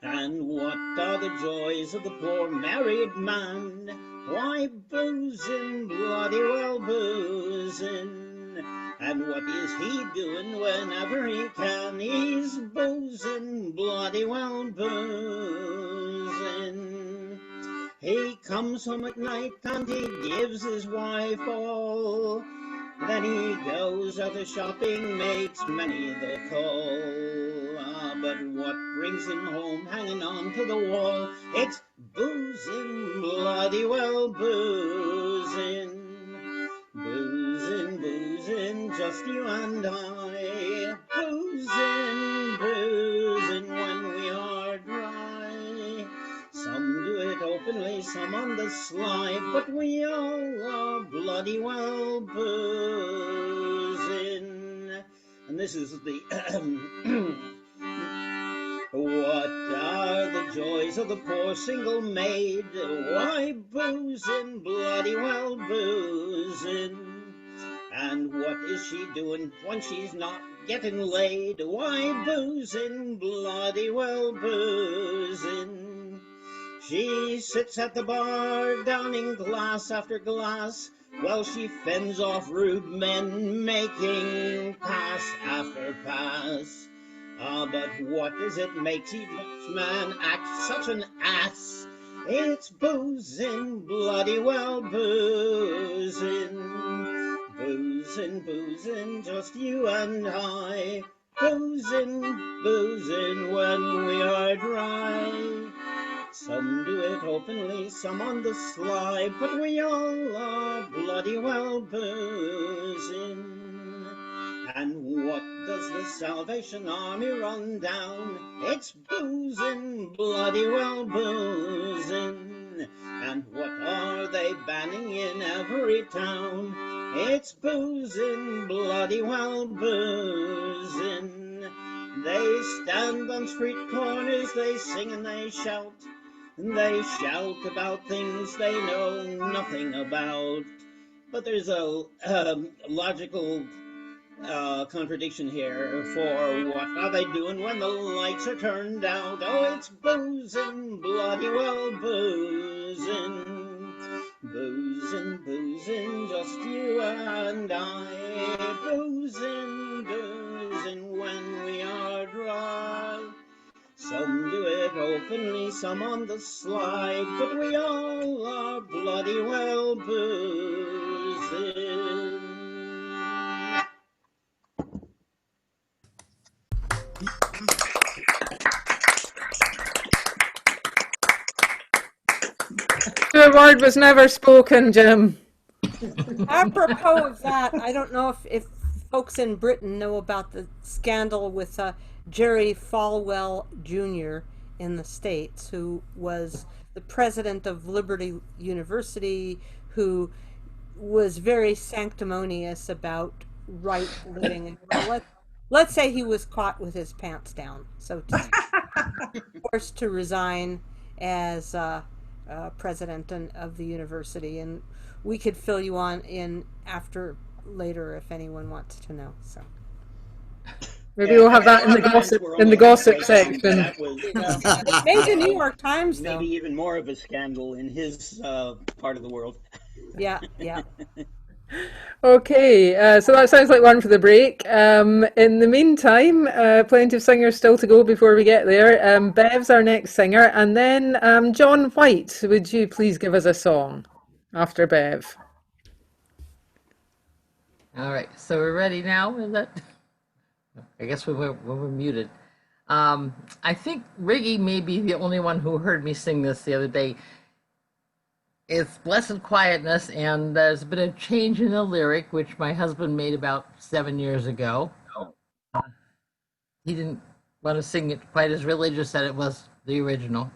And what are the joys of the poor married man? Why, boozing, bloody well boozing. And what is he doing whenever he can? He's boozing, bloody well boozing. He comes home at night and he gives his wife all. Then he goes out a shopping, makes many the call. But what brings him home hanging on to the wall? It's boozing, bloody well boozing. Boozing, boozing, just you and I. Boozing, boozing when we are dry. Some do it openly, some on the sly, but we all are bloody well boozing. And this is the what are the joys of the poor single maid? Why, boozing, bloody well boozing. And what is she doing when she's not getting laid? Why, boozing, bloody well boozing. She sits at the bar, downing glass after glass, while she fends off rude men, making pass after pass. But what is it makes each man act such an ass? It's boozing, bloody well boozing. Boozing, boozing, just you and I. Boozing, boozing when we are dry. Some do it openly, some on the sly, but we all are bloody well boozing. And what does the Salvation Army run down? It's boozing, bloody well boozing. And what are they banning in every town? It's boozing, bloody well boozing. They stand on street corners, they sing and they shout. They shout about things they know nothing about. But there's a logical contradiction here, for what are they doing when the lights are turned out? Oh, it's boozing, bloody well boozing. Boozing, boozing, just you and I. Boozing, boozing when we are dry. Some do it openly, some on the sly, but we all are bloody well boozing. The word was never spoken, Jim. Apropos of that, I don't know if folks in Britain know about the scandal with Jerry Falwell Jr. in the States, who was the president of Liberty University, who was very sanctimonious about right living. And well, let's say he was caught with his pants down, so to speak, forced to resign as president of the university. And we could fill you in later if anyone wants to know. So maybe we'll have that in the gossip section. That was, it made the New York Times, though. Maybe even more of a scandal in his part of the world. Yeah, yeah. Okay, so that sounds like one for the break. In the meantime, plenty of singers still to go before we get there. Bev's our next singer, and then John White, would you please give us a song after Bev? All right, so we're ready now. Is that? I guess we're muted. I think Riggy may be the only one who heard me sing this the other day. It's Blessed Quietness, and there's a bit of change in the lyric, which my husband made about 7 years ago. He didn't want to sing it quite as religious as it was the original.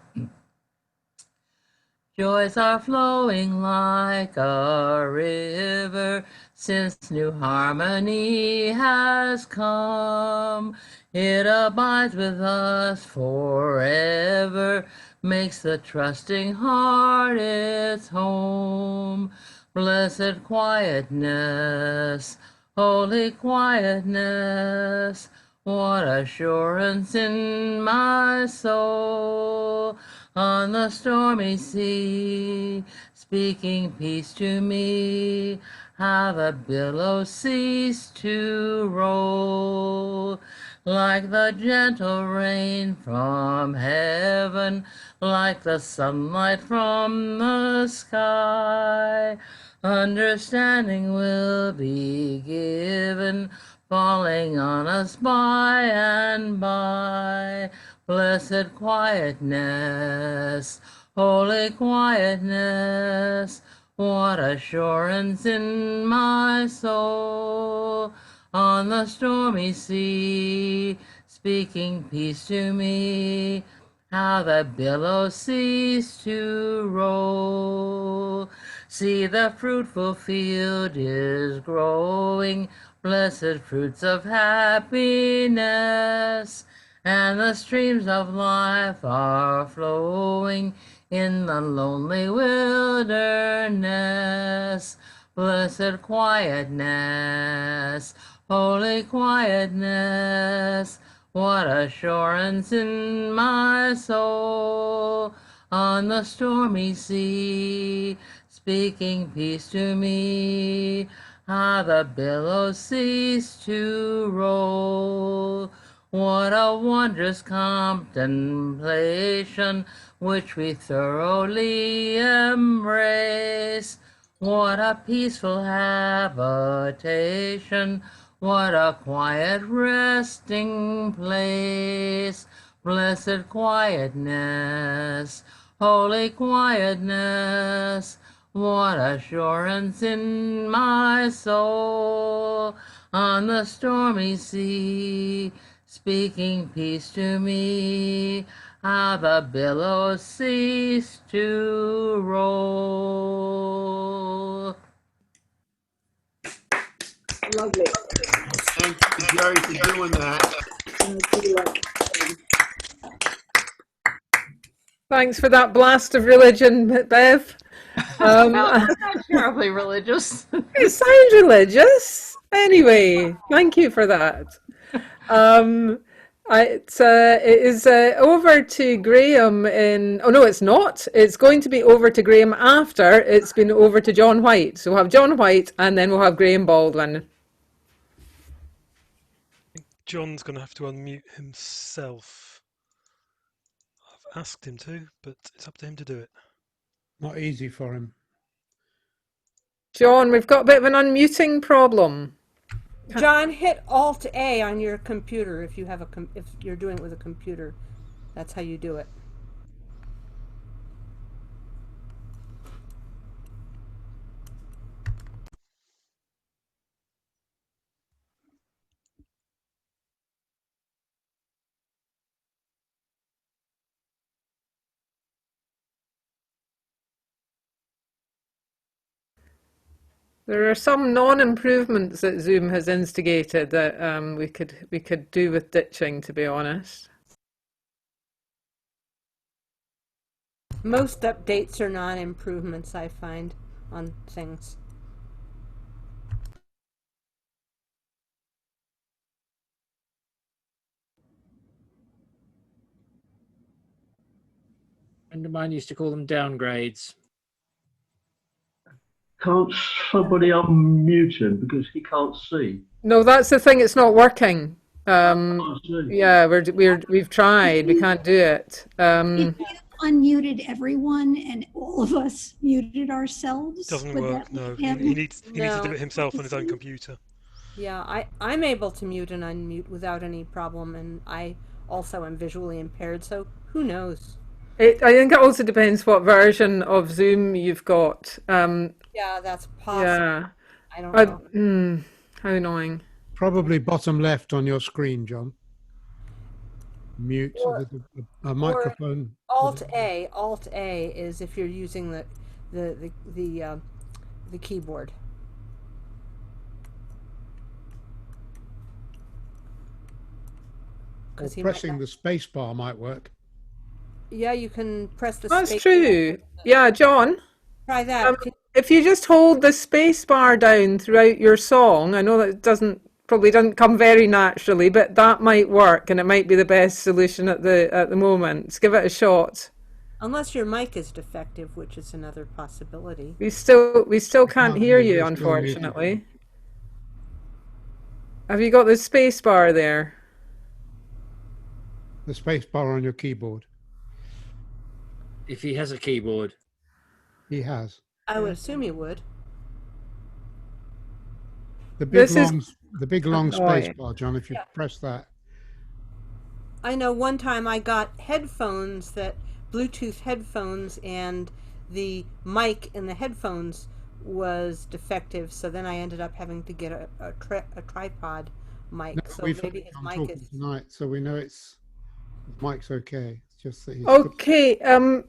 Joys are flowing like a river since new harmony has come. It abides with us forever, makes the trusting heart its home. Blessed quietness, holy quietness, what assurance in my soul. On the stormy sea, speaking peace to me, how the billows cease to roll. Like the gentle rain from heaven, like the sunlight from the sky, understanding will be given, falling on us by and by. Blessed quietness, holy quietness, what assurance in my soul. On the stormy sea, speaking peace to me, how the billows cease to roll. See, the fruitful field is growing, blessed fruits of happiness, and the streams of life are flowing in the lonely wilderness. Blessed quietness, holy quietness, what assurance in my soul. On the stormy sea, speaking peace to me, how the billows cease to roll. What a wondrous contemplation which we thoroughly embrace. What a peaceful habitation, what a quiet resting place. Blessed quietness, holy quietness, what assurance in my soul. On the stormy sea, speaking peace to me, how the billows cease to roll. Lovely. Thank you, Jerry, for doing that. Thanks for that blast of religion, Bev. Well, it's not terribly religious. It sounds religious. Anyway, thank you for that. It is over to Graham in... Oh, no, it's not. It's going to be over to Graham after it's been over to John White. So we'll have John White and then we'll have Graham Baldwin. John's going to have to unmute himself. I've asked him to, but it's up to him to do it. Not easy for him. John, we've got a bit of an unmuting problem. John, hit Alt A on your computer if you have if you're doing it with a computer. That's how you do it. There are some non-improvements that Zoom has instigated that we could do with ditching, to be honest. Most updates are non-improvements, I find, on things. A friend of mine used to call them downgrades. Can't somebody unmute him because he can't see? No, that's the thing. It's not working. Yeah, we've tried. We can't do it. If you unmuted everyone and all of us muted ourselves, Doesn't work. No, he needs to do it himself on his own computer. Yeah, I'm able to mute and unmute without any problem, and I also am visually impaired, so who knows? I think it also depends what version of Zoom you've got. Yeah, that's possible. Yeah. I don't know. How annoying. Probably bottom left on your screen, John. Mute with a microphone. Alt A is if you're using the keyboard. Or pressing the space bar might work. Yeah, you can press the That's space true. Yeah, John. Try that. If you just hold the space bar down throughout your song, I know that it probably doesn't come very naturally, but that might work, and it might be the best solution at the moment. Let's give it a shot. Unless your mic is defective, which is another possibility. We still can't hear you, unfortunately. Have you got the space bar there? The space bar on your keyboard. If he has a keyboard. He has. I would assume he would. The big long space bar, John, if you press that. I know one time I got Bluetooth headphones, and the mic in the headphones was defective, so then I ended up having to get a tripod mic. No, so we've maybe his I'm mic talking is tonight, so we know his mic's okay. It's just that he's Okay,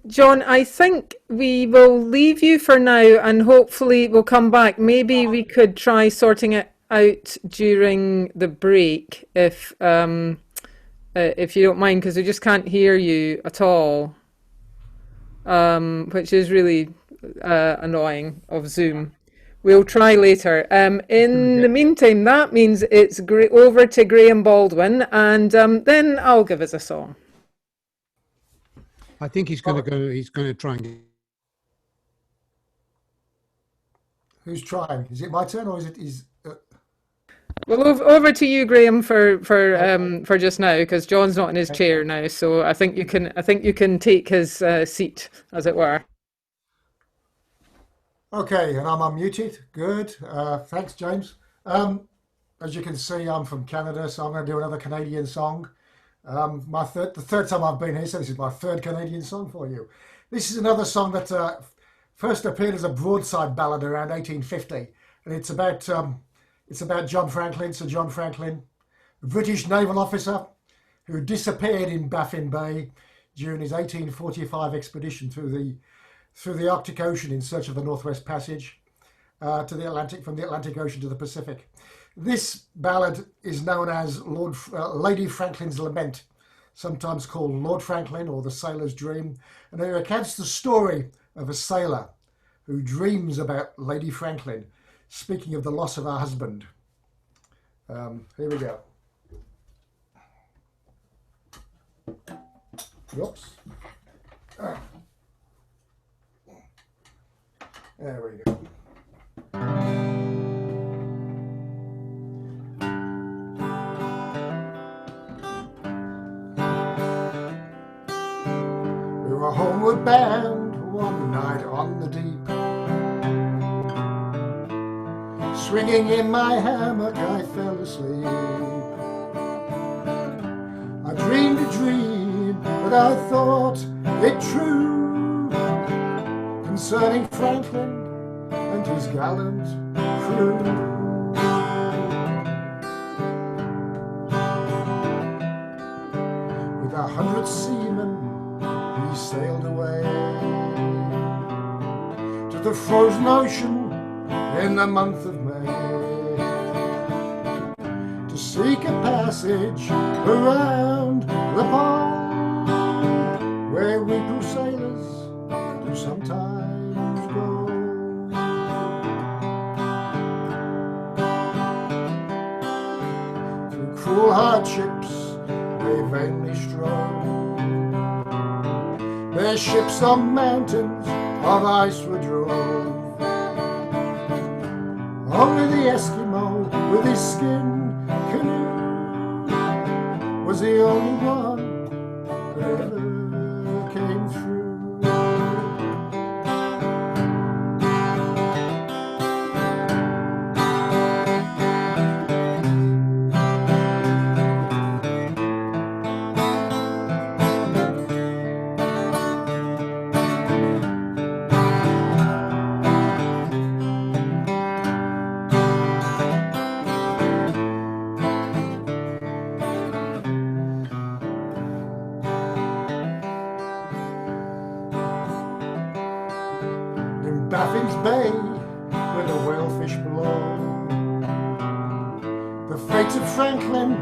John, I think we will leave you for now, and hopefully we'll come back. Maybe we could try sorting it out during the break, if you don't mind, because we just can't hear you at all, which is really annoying of Zoom. We'll try later. In the meantime, that means it's over to Graham Baldwin, and then I'll give us a song. I think he's going to go. He's going to try and get. Who's trying? Is it my turn or is it? Well, over to you, Graham, for just now, because John's not in his chair now. So I think you can take his seat, as it were. Okay, and I'm unmuted. Good. Thanks, James. As you can see, I'm from Canada, so I'm going to do another Canadian song. The third time I've been here, so this is my third Canadian song for you. This is another song that first appeared as a broadside ballad around 1850, and it's about John Franklin, Sir John Franklin, a British naval officer who disappeared in Baffin Bay during his 1845 expedition through the Arctic Ocean in search of the Northwest Passage to the Atlantic, from the Atlantic Ocean to the Pacific. This ballad is known as Lady Franklin's Lament, sometimes called Lord Franklin or the Sailor's Dream, and it recounts the story of a sailor who dreams about Lady Franklin, speaking of the loss of her husband. Here we go. Whoops. There we go. We were homeward bound one night on the deep. Swinging in my hammock, I fell asleep. I dreamed a dream, but I thought it true, concerning Franklin and his gallant crew. With 100 seamen, he sailed away to the frozen ocean in the month of May, to seek a passage around the pole, where we poor sailors do sometimes go. Through cruel hardships they vainly strove, their ships on mountains of ice were drove. Only the Eskimo with his skin canoe was the only one that ever came through. fate of Franklin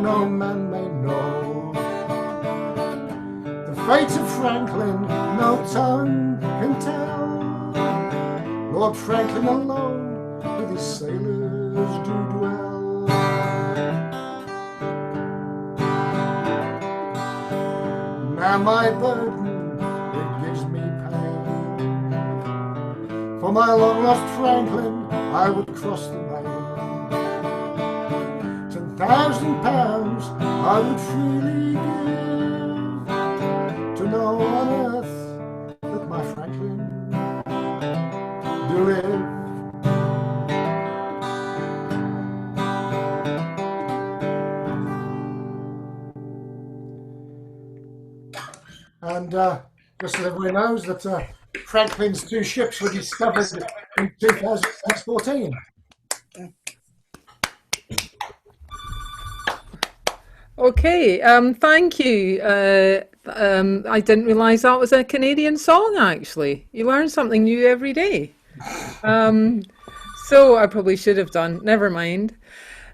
no man may know. The fate of Franklin no tongue can tell. Lord Franklin alone with his sailors do dwell. Now my burden, it gives me pain. For my long lost Franklin, I would cross the main. £10,000 I would freely give to know on earth that my Franklin do live. And just so everybody knows that Franklin's 2 ships were discovered in 2014. Okay, thank you. I didn't realise that was a Canadian song, actually. You learn something new every day. So I probably should have done. Never mind.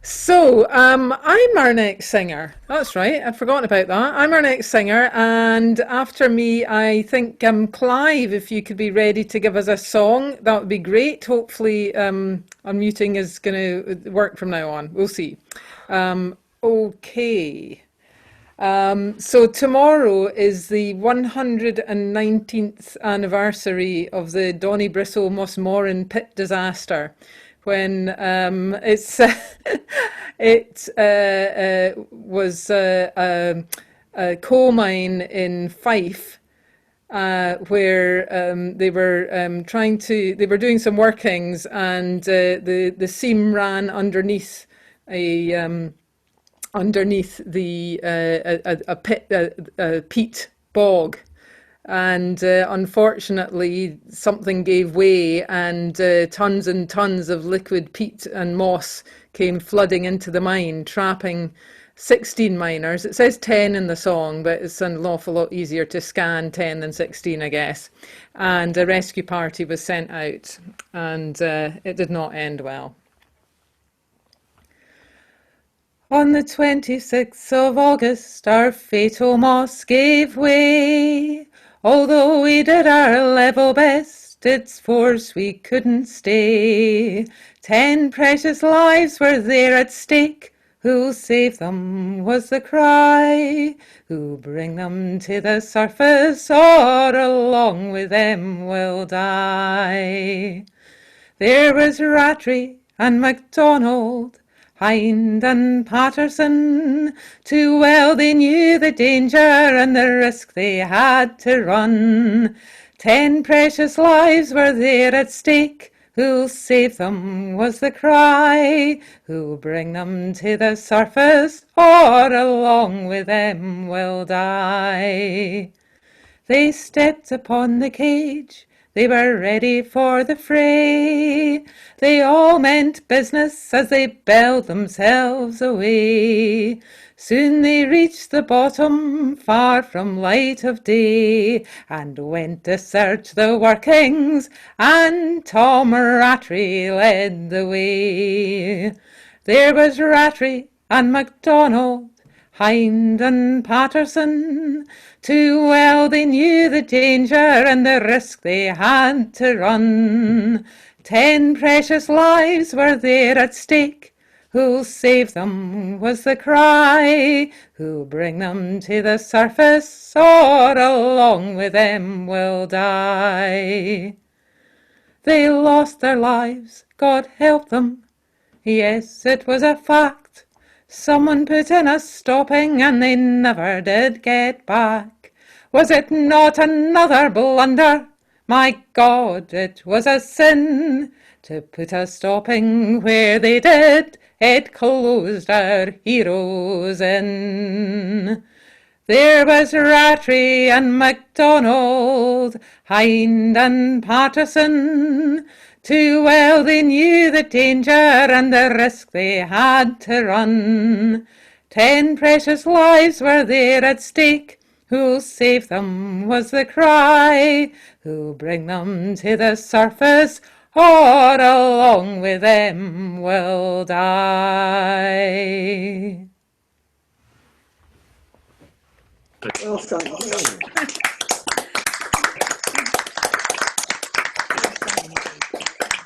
So I'm our next singer. That's right. I'd forgotten about that. I'm our next singer. And after me, I think Clive, if you could be ready to give us a song, that would be great. Hopefully unmuting is going to work from now on. We'll see. Okay. So tomorrow is the 119th anniversary of the Donnybristle Mossmoran pit disaster, when it was a coal mine in Fife, where they were doing some workings, and the seam ran underneath a peat bog, and unfortunately something gave way, and tons and tons of liquid peat and moss came flooding into the mine, trapping 16 miners. It says 10 in the song, but it's an awful lot easier to scan 10 than 16, I guess. And a rescue party was sent out, and it did not end well. On the 26th of August, our fatal moss gave way. Although we did our level best, its force we couldn't stay. 10 precious lives were there at stake. Who'll save them was the cry. Who'll bring them to the surface, or along with them will die. There was Rattray and MacDonald, Hind and Patterson. Too well they knew the danger and the risk they had to run. 10 precious lives were there at stake. Who'll save them was the cry. Who'll bring them to the surface, or along with them will die. They stepped upon the cage. They were ready for the fray. They all meant business as they belled themselves away. Soon they reached the bottom, far from light of day, and went to search the workings, and Tom Rattray led the way. There was Rattray and MacDonald, Hind and Patterson. Too well they knew the danger and the risk they had to run. 10 precious lives were there at stake. Who'll save them was the cry. Who'll bring them to the surface, or along with them will die. They lost their lives, God help them. Yes, it was a fact. Someone put in a stopping and they never did get back. Was it not another blunder? My God, it was a sin to put a stopping where they did. It closed our heroes in. There was Rattray and MacDonald, Hind and Patterson. Too well they knew the danger and the risk they had to run. 10 precious lives were there at stake. Who'll save them was the cry. Who'll bring them to the surface, or along with them will die. Well, thank you.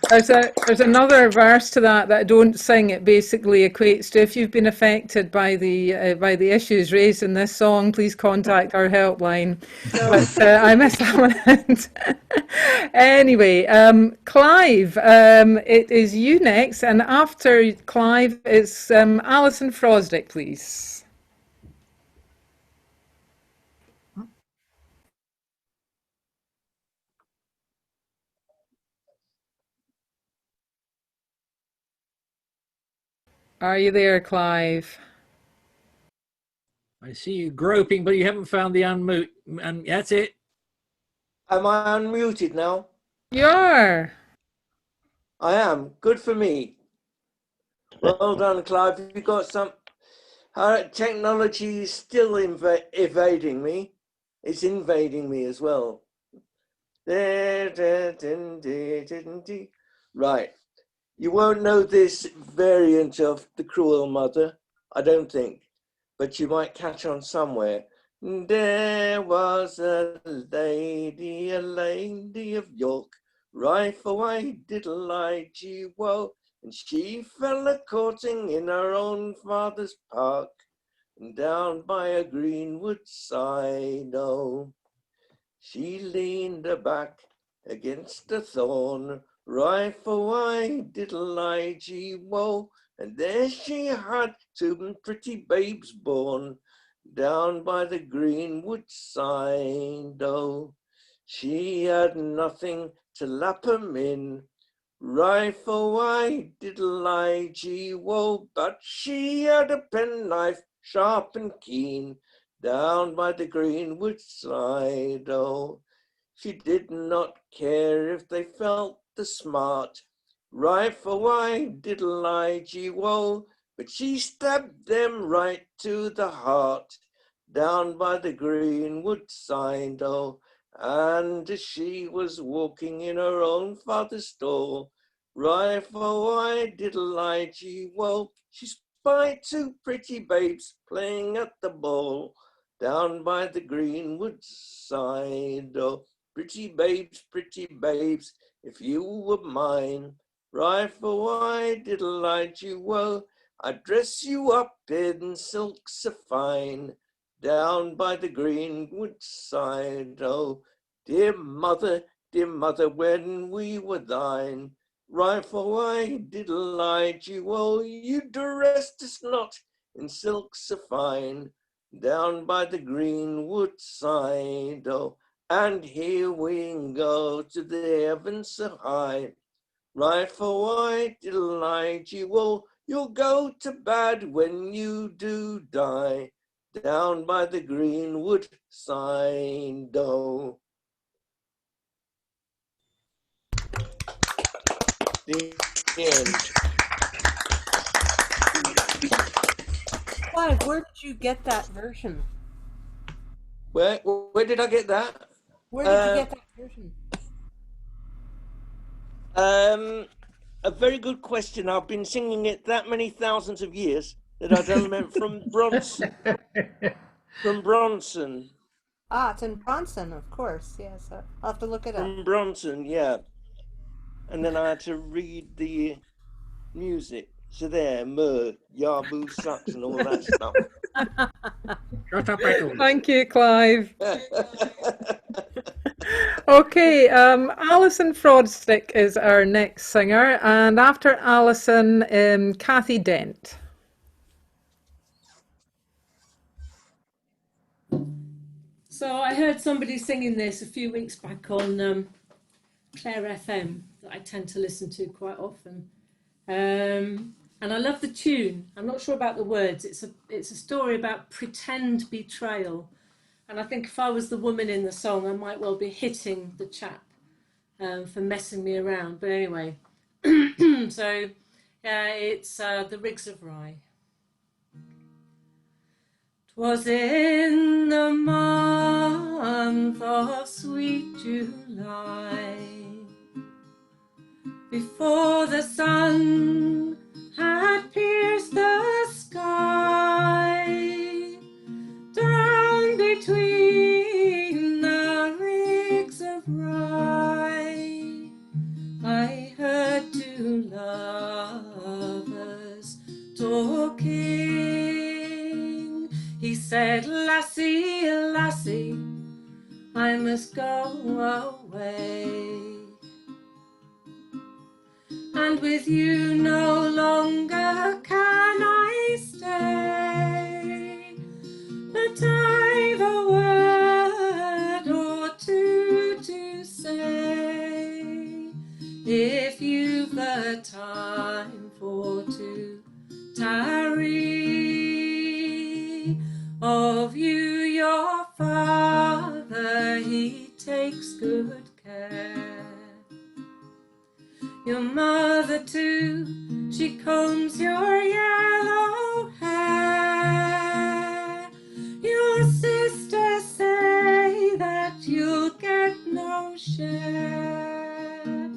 There's another verse to that I don't sing. It basically equates to, if you've been affected by the issues raised in this song, please contact our helpline. But I missed that one out. Anyway, Clive, it is you next, and after Clive, it's Alison Frosdick, please. Are you there, Clive? I see you groping, but you haven't found the unmute. And that's it. Am I unmuted now? You are. I am. Good for me. Well done, Clive. You got some. Technology is still evading me. It's invading me as well. Right. You won't know this variant of The Cruel Mother, I don't think, but you might catch on somewhere. There was a lady of York, right away diddle I gee woe, and she fell a courting in her own father's park, down by a greenwood side. Oh, she leaned her back against a thorn, right away diddle I gee woe, and there she had two pretty babes born, down by the greenwood side. Oh, she had nothing to lap 'em in, right away diddle I gee woe, but she had a penknife sharp and keen, down by the greenwood side. Oh, she did not care if they felt the smart, right away diddle I gee woe, but she stabbed them right to the heart, down by the greenwood side. Oh, and as she was walking in her own father's stall, right away diddle I gee woe, she spied two pretty babes playing at the ball, down by the greenwood side. Oh, pretty babes, if you were mine, right away diddle I gee woe, I'd dress you up in silk so fine, down by the greenwood side. Oh, dear mother, when we were thine, right away diddle I gee woe, you dressed us not in silk so fine, down by the greenwood side. Oh, and here we go to the heavens so high, right away diddle I gee woe, you'll go to bed when you do die, down by the greenwood side. Oh, the end. Clive, where did you get that version? Where did I get that? Where did you get that version? A very good question. I've been singing it that many thousands of years that I don't remember. From Bronson. From Bronson. Ah, it's in Bronson, of course. Yes, I'll have to look it up. From Bronson, yeah. And then I had to read the music. So there, Mur, Yaboo sucks and all that stuff. Thank you, Clive. Okay, Alison Frosdick is our next singer, and after Alison, Kathy Dent. So I heard somebody singing this a few weeks back on Clare FM that I tend to listen to quite often, and I love the tune. I'm not sure about the words. It's a story about pretend betrayal, and I think if I was the woman in the song, I might well be hitting the chap for messing me around. But anyway, so it's the Rigs of Rye. 'Twas in the month of sweet July, before the sun had pierced the sky, down between the ricks of rye, I heard two lovers talking. He said, "Lassie, lassie, I must go away, and with you no longer can I stay, but I've a word or two to say, if you've the time for to tarry. Of you your father he takes good care, your mother too, she combs your yellow hair, your sisters say that you'll get no share,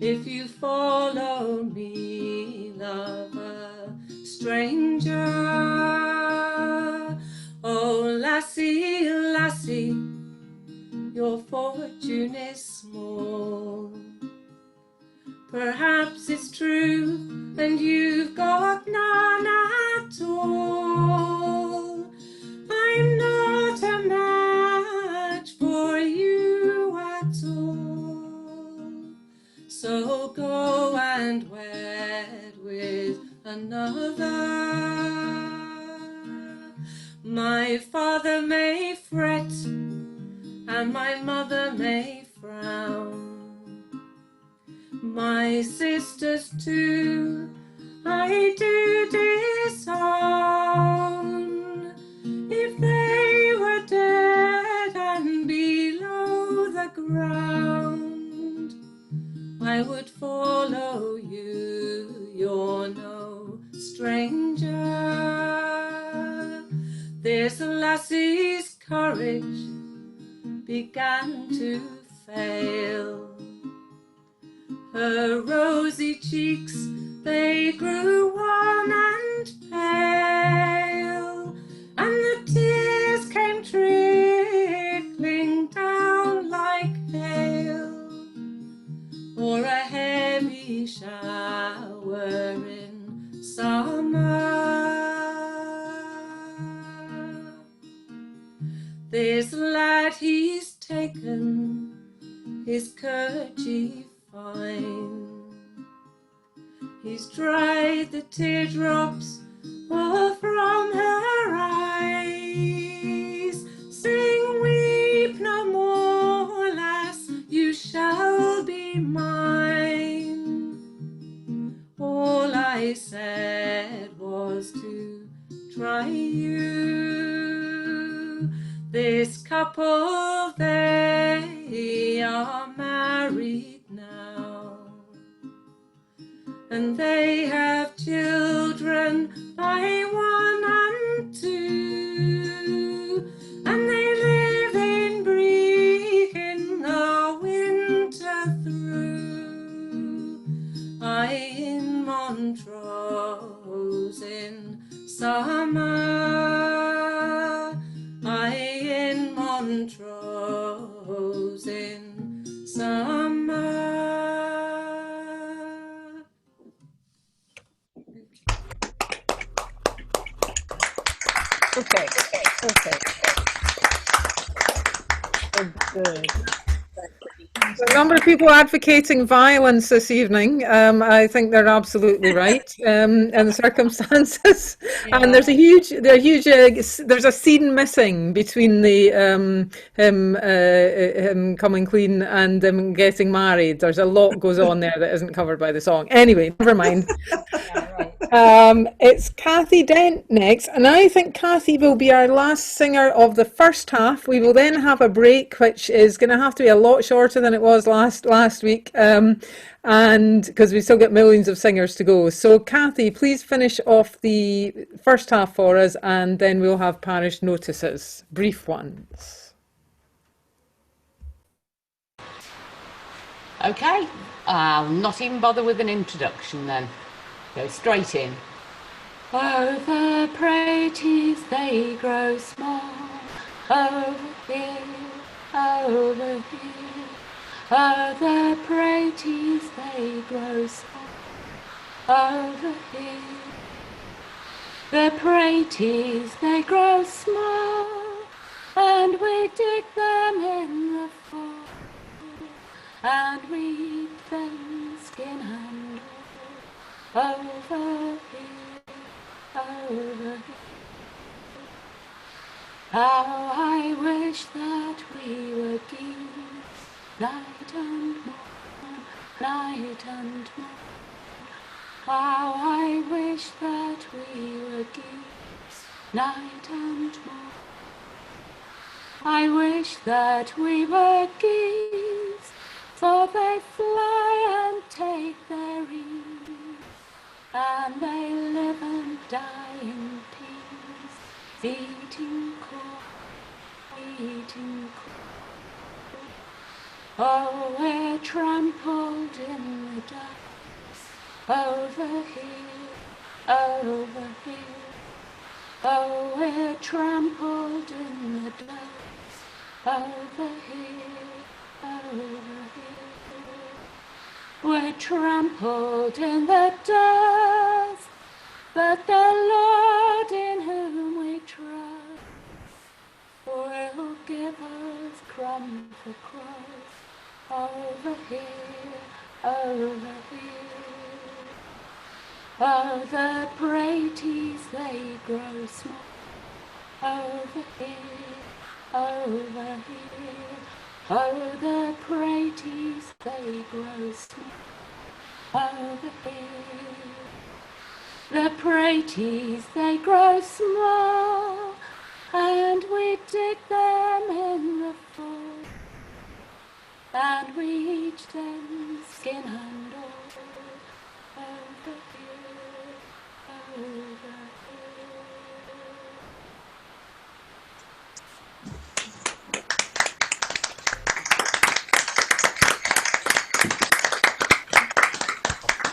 if you follow me, lover, stranger. Oh, lassie, lassie, your fortune is small. Perhaps it's true, and you've got none at all. I'm not a match for you at all. So go and wed with another. My father may fret, and my mother may frown, my sisters too I do disown. If they were dead and below the ground, I would follow you, you're no stranger. This lassie's courage began to fail, her rosy cheeks, they grew wan and pale, and the tears came trickling down like hail, or a heavy shower in summer. This lad, he's taken his kerchief fine, he's dried the teardrops all from her eyes. Sing, weep no more, lass, you shall be mine. All I said was to try you. This couple, they are married now, and they have children by one and two, and they live in Brechin the winter through. I in Montrose in summer, I in Montrose in summer. Okay. Good. A number of people advocating violence this evening. I think they're absolutely right in the circumstances. Yeah. And there's a huge there's a scene missing between the him coming clean and him getting married. There's a lot goes on there that isn't covered by the song. Anyway, never mind. It's Kathy Dent next, and I think Kathy will be our last singer of the first half. We will then have a break, which is going to have to be a lot shorter than it was last week, and because we still got millions of singers to go. So Kathy, please finish off the first half for us, and then we'll have parish notices, brief ones. Okay, I'll not even bother with an introduction then. Go straight in. Oh, the praties, they grow small, over here, over here. Oh, the praties, they grow small, over here. The praties, they grow small, and we dig them in the fall, and we eat them skin and all, over here, over here. How I wish that we were geese, night and morn, night and morn. How I wish that we were geese, night and morn. I wish that we were geese, for they fly and take their ease, and they live and die in peace, eating corn, eating corn. Oh, we're trampled in the dust, over here, over here. Oh, we're trampled in the dust, over here, over here. We're trampled in the dust, but the Lord in whom we trust will give us crumb for crust, over here, over here. Oh, the praties, they grow small, over here, over here. Oh, the praties, they grow small, over here. The praties, they grow small, and we dig them in the fall, and we eat them skin and all, over here, over here.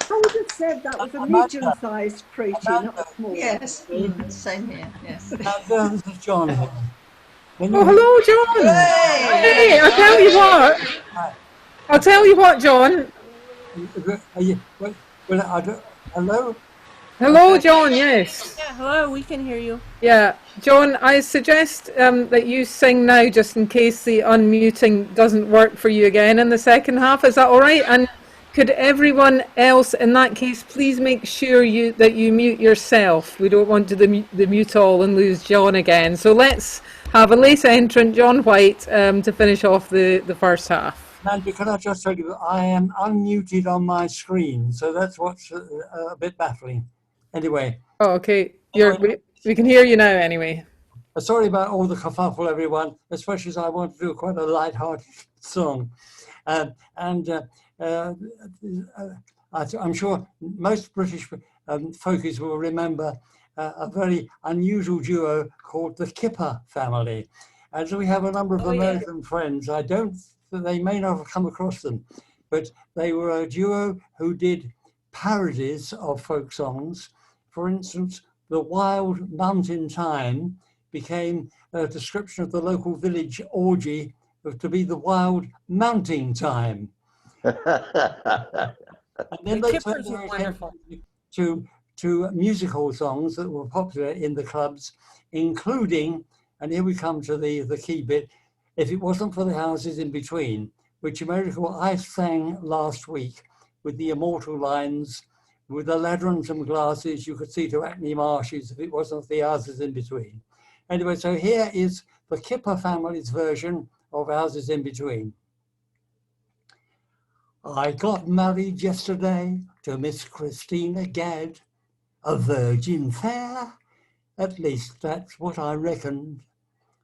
I would have said that was a medium-sized pratie, not a small. Yes, same here. Yes. This is John here. Oh, hello, John. Hey, I'll tell you what. I'll tell you what, John. Hello? Hello, John, yes. Yeah, hello, we can hear you. Yeah, John, I suggest that you sing now just in case the unmuting doesn't work for you again in the second half. Is that all right? And could everyone else in that case please make sure that you mute yourself? We don't want to the mute all and lose John again. So let's have a late entrant, John White, to finish off the first half. Mandy, can I just tell you, I am unmuted on my screen, so that's what's a bit baffling. Anyway. Oh, okay. We can hear you now anyway. Sorry about all the kerfuffle, everyone, especially as I want to do quite a light-hearted song. I'm sure most British folkies will remember a very unusual duo called the Kipper family. And so we have a number of American friends. They may not have come across them, but they were a duo who did parodies of folk songs. For instance, The Wild Mountain Time became a description of the local village orgy to be the wild mounting time. And then they turned their attention to musical songs that were popular in the clubs, including, and here we come to the key bit, If It Wasn't for the Houses in Between, which I sang last week with the immortal lines, with a ladder and some glasses, you could see to Hackney Marshes if it wasn't for the houses in between. Anyway, so here is the Kipper family's version of Houses in Between. I got married yesterday to Miss Christina Gadd, a virgin fair, at least that's what I reckoned,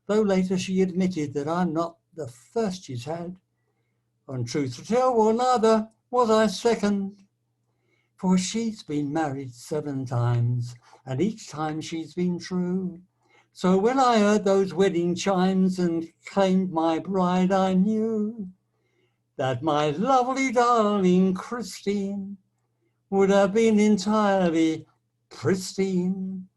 though later she admitted that I'm not the first she's had. And truth to tell, well, neither was I second. For she's been married 7 times, and each time she's been true. So when I heard those wedding chimes and claimed my bride, I knew that my lovely darling Christine would have been entirely pristine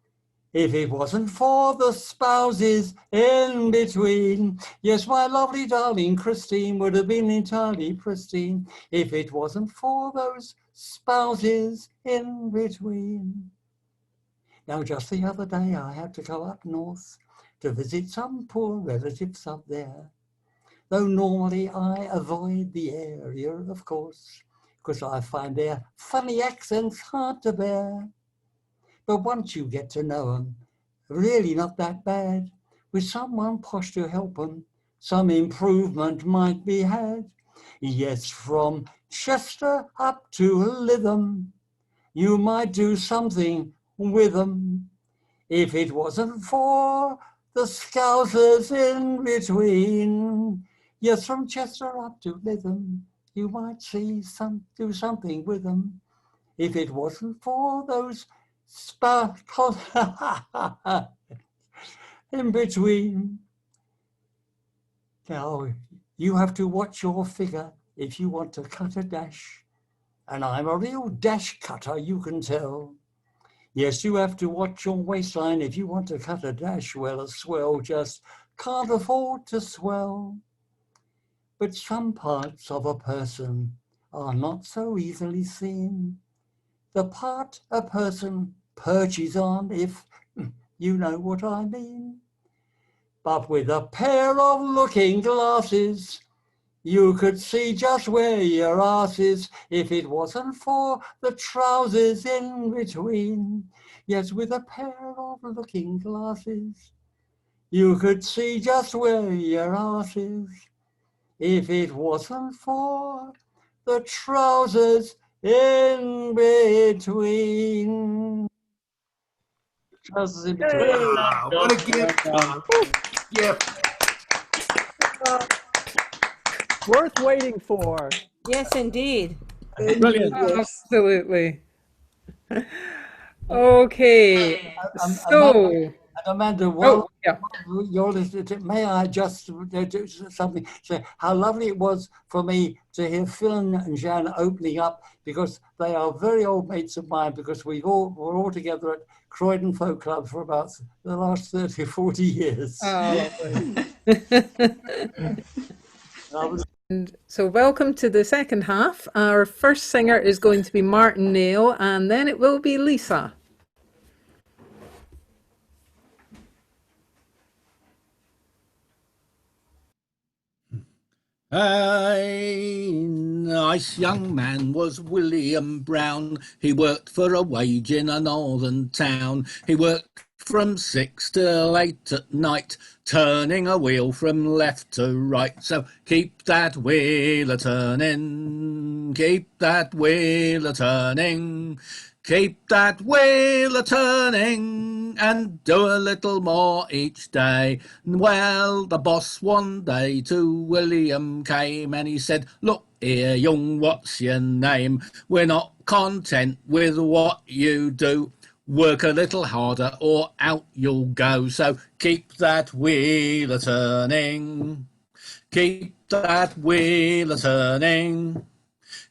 if it wasn't for the spouses in between. Yes, my lovely darling Christine would have been entirely pristine if it wasn't for those spouses in between. Now, just the other day, I had to go up north to visit some poor relatives up there. Though normally I avoid the area, of course, because I find their funny accents hard to bear. But once you get to know them, really not that bad. With someone posh to help them, some improvement might be had. Yes, from Chester up to Lytham, you might do something with them. If it wasn't for the Scousers in between. Yes, from Chester up to Lytham, you might do something with them. If it wasn't for those sparkles in between. Now, you have to watch your figure if you want to cut a dash. And I'm a real dash cutter, you can tell. Yes, you have to watch your waistline if you want to cut a dash. Well, a swell just can't afford to swell. But some parts of a person are not so easily seen. The part a person perches on, if you know what I mean. But with a pair of looking glasses, you could see just where your ass is if it wasn't for the trousers in between. Yes, with a pair of looking glasses, you could see just where your ass is if it wasn't for the trousers in between. Trousers in between. Wow, what a gift, Tom. Gift. Worth waiting for. Yes, indeed. Brilliant. Absolutely. Okay, so Amanda, while you're listening to, may I just do something? Say how lovely it was for me to hear Phil and Jeanne opening up, because they are very old mates of mine, because we're all together at Croydon Folk Club for about the last 30 or 40 years. And so welcome to the second half. Our first singer is going to be Martin Nail, and then it will be Lisa. A nice young man was William Brown. He worked for a wage in a northern town. He worked from 6 till 8 at night, turning a wheel from left to right. So keep that wheel a-turning, keep that wheel a-turning, keep that wheel a-turning, and do a little more each day. Well, the boss one day to William came, and he said, look here, young, what's your name? We're not content with what you do. Work a little harder or out you'll go. So keep that wheel a-turning, keep that wheel a-turning,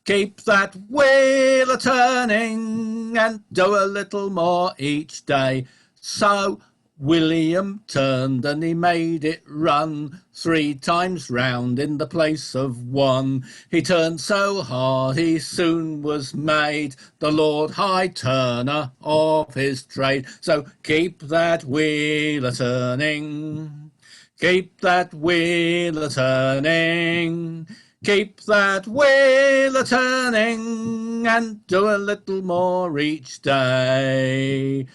keep that wheel a-turning, and do a little more each day. So William turned and he made it run 3 times round in the place of 1. He turned so hard he soon was made the Lord High Turner of his trade. So keep that wheel a-turning, keep that wheel a-turning, keep that wheel a-turning, and do a little more each day.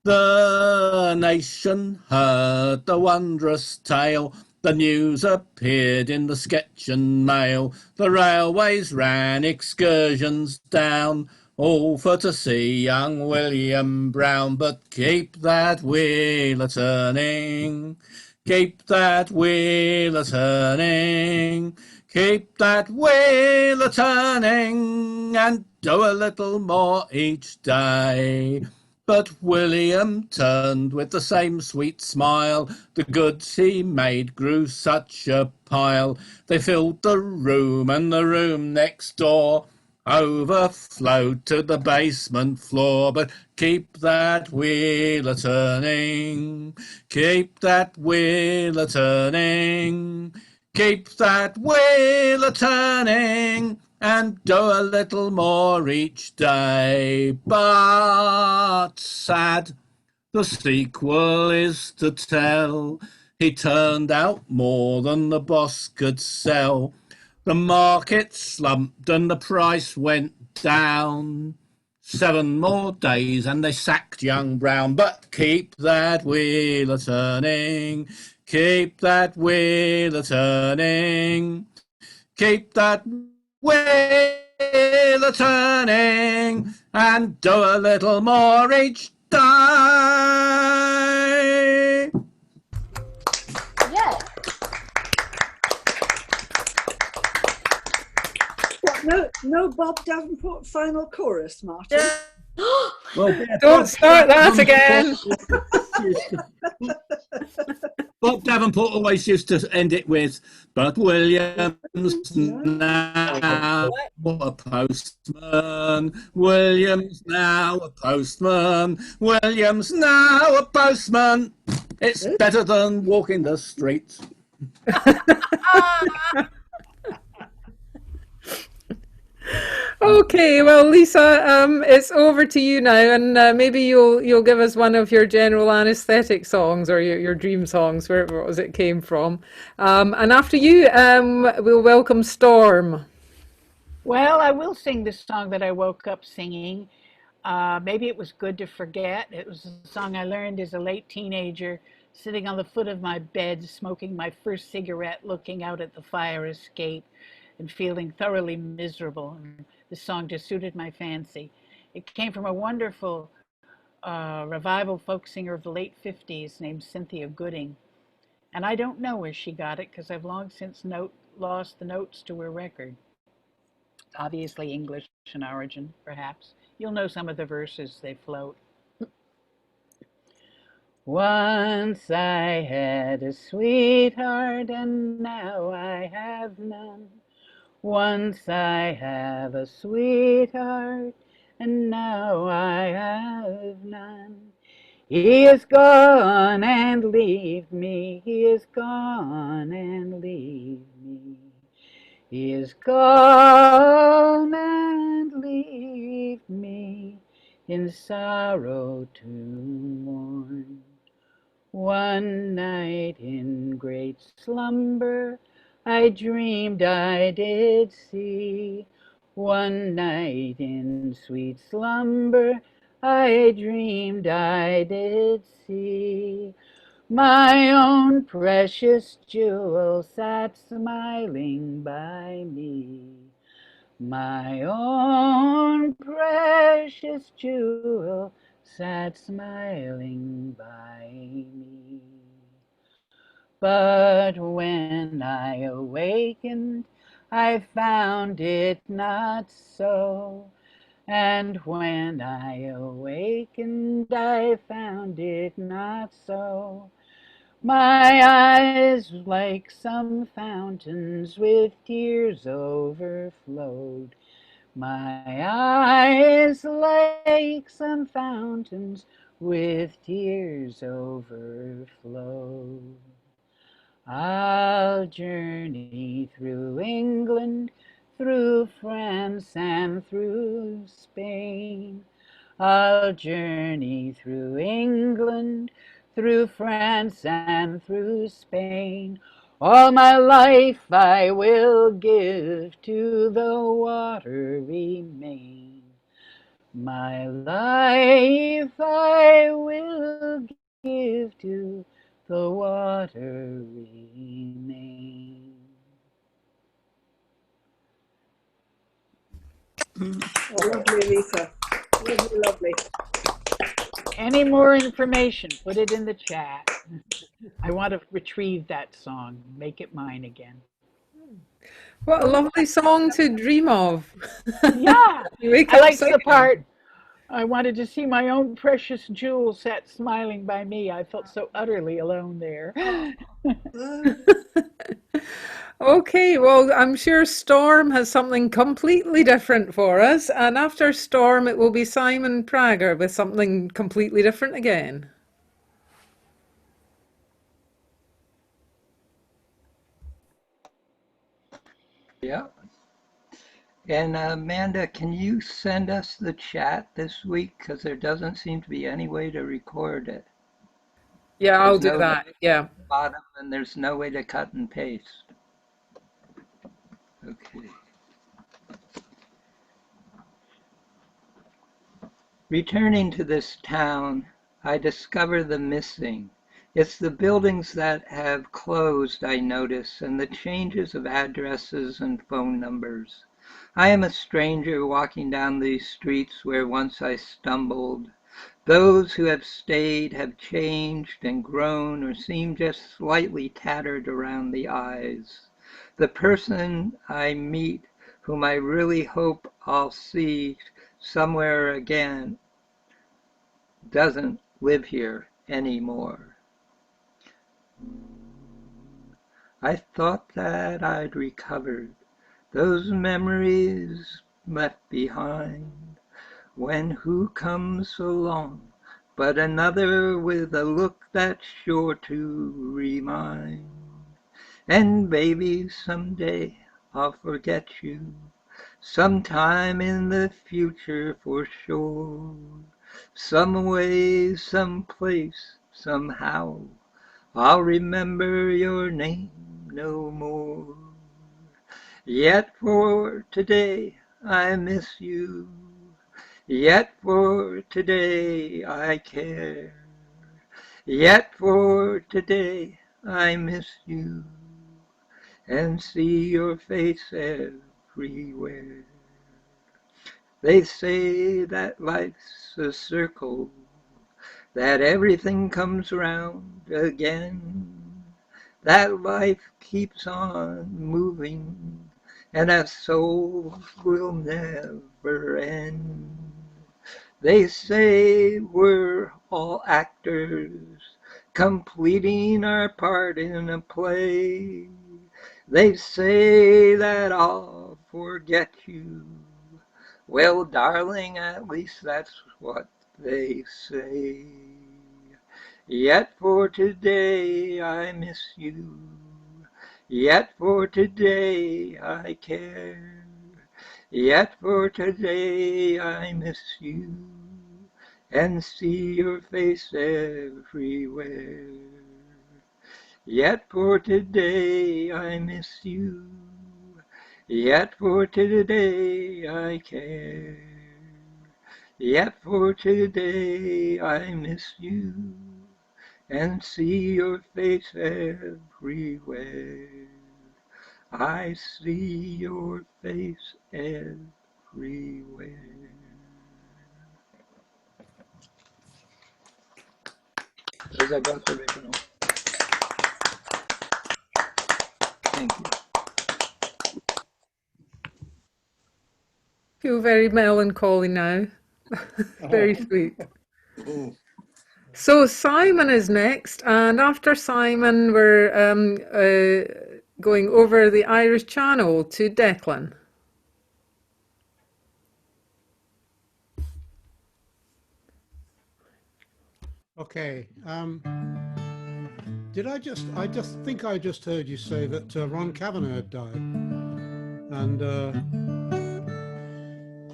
The nation heard the wondrous tale. The news appeared in the Sketch and Mail. The railways ran excursions down, all for to see young William Brown. But keep that wheel a-turning, keep that wheel a-turning, keep that wheel a-turning, and do a little more each day. But William turned with the same sweet smile. The goods he made grew such a pile. They filled the room, and the room next door overflowed to the basement floor. But keep that wheel a-turning, keep that wheel a-turning, keep that wheel a-turning, and do a little more each day. But sad, the sequel is to tell. He turned out more than the boss could sell. The market slumped and the price went down. 7 more days and they sacked young Brown. But keep that wheel a-turning, keep that wheel a-turning, keep that wheel a-turning, and do a little more each day. Yeah. What, no Bob Davenport final chorus, Martin? Well, Don't start that again. Bob Davenport always used to end it with, but William's now a postman, William's now a postman, William's now a postman. It's better than walking the streets. Okay, well, Lisa, it's over to you now, and maybe you'll give us one of your general anaesthetic songs or your dream songs, wherever it was it came from. And after you, we'll welcome Storm. Well, I will sing this song that I woke up singing. Maybe it was good to forget. It was a song I learned as a late teenager, sitting on the foot of my bed, smoking my first cigarette, looking out at the fire escape and feeling thoroughly miserable. And the song just suited my fancy. It came from a wonderful revival folk singer of the late 50s named Cynthia Gooding. And I don't know where she got it because I've long since lost the notes to her record. Obviously English in origin, perhaps. You'll know some of the verses, they float. Once I had a sweetheart and now I have none. Once I have a sweetheart and now I have none. He is gone and leave me, he is gone and leave me. He is gone and leave me in sorrow to mourn. One night in great slumber I dreamed I did see. One night in sweet slumber I dreamed I did see. My own precious jewel sat smiling by me. My own precious jewel sat smiling by me. But when I awakened, I found it not so. And when I awakened, I found it not so. My eyes, like some fountains with tears overflowed. My eyes, like some fountains with tears overflowed. I'll journey through England, through France and through Spain. I'll journey through England, through France and through Spain. All my life I will give to the watery main. My life I will give to the watery main. Lovely, Lisa. Lovely, lovely. Any more information, put it in the chat. I want to retrieve that song, make it mine again. What a lovely song to dream of. Yeah, You wake I up liked the singing. part I wanted to see my own precious jewel sat smiling by me. I felt so utterly alone there. Okay, well, I'm sure Storm has something completely different for us, and after Storm, it will be Simon Prager with something completely different again. Yeah. And Amanda, can you send us the chat this week? Because there doesn't seem to be any way to record it. Yeah, I'll There's do no note that. at Yeah. the bottom, and there's no way to cut and paste. Okay. Returning to this town, I discover the missing. It's the buildings that have closed, I notice, and the changes of addresses and phone numbers. I am a stranger walking down these streets where once I stumbled. Those who have stayed have changed and grown or seem just slightly tattered around the eyes. The person I meet, whom I really hope I'll see somewhere again, doesn't live here anymore. I thought that I'd recovered those memories left behind when who comes along but another with a look that's sure to remind. And baby, someday I'll forget you, sometime in the future for sure. Some way, some place, somehow, I'll remember your name no more. Yet for today I miss you. Yet for today I care. Yet for today I miss you and see your face everywhere. They say that life's a circle, that everything comes round again, that life keeps on moving, and that souls will never end. They say we're all actors, completing our part in a play. They say that I'll forget you. Well, darling, at least that's what they say. Yet for today I miss you. Yet for today I care. Yet for today I miss you and see your face everywhere. Yet for today I miss you. Yet for today I care. Yet for today I miss you and see your face everywhere. I see your face everywhere. Those are both original. Thank you. Feel very melancholy now. Very sweet. So Simon is next, and after Simon, we're going over the Irish Channel to Declan. Okay. I just think I just heard you say that Ron Kavanagh had died. And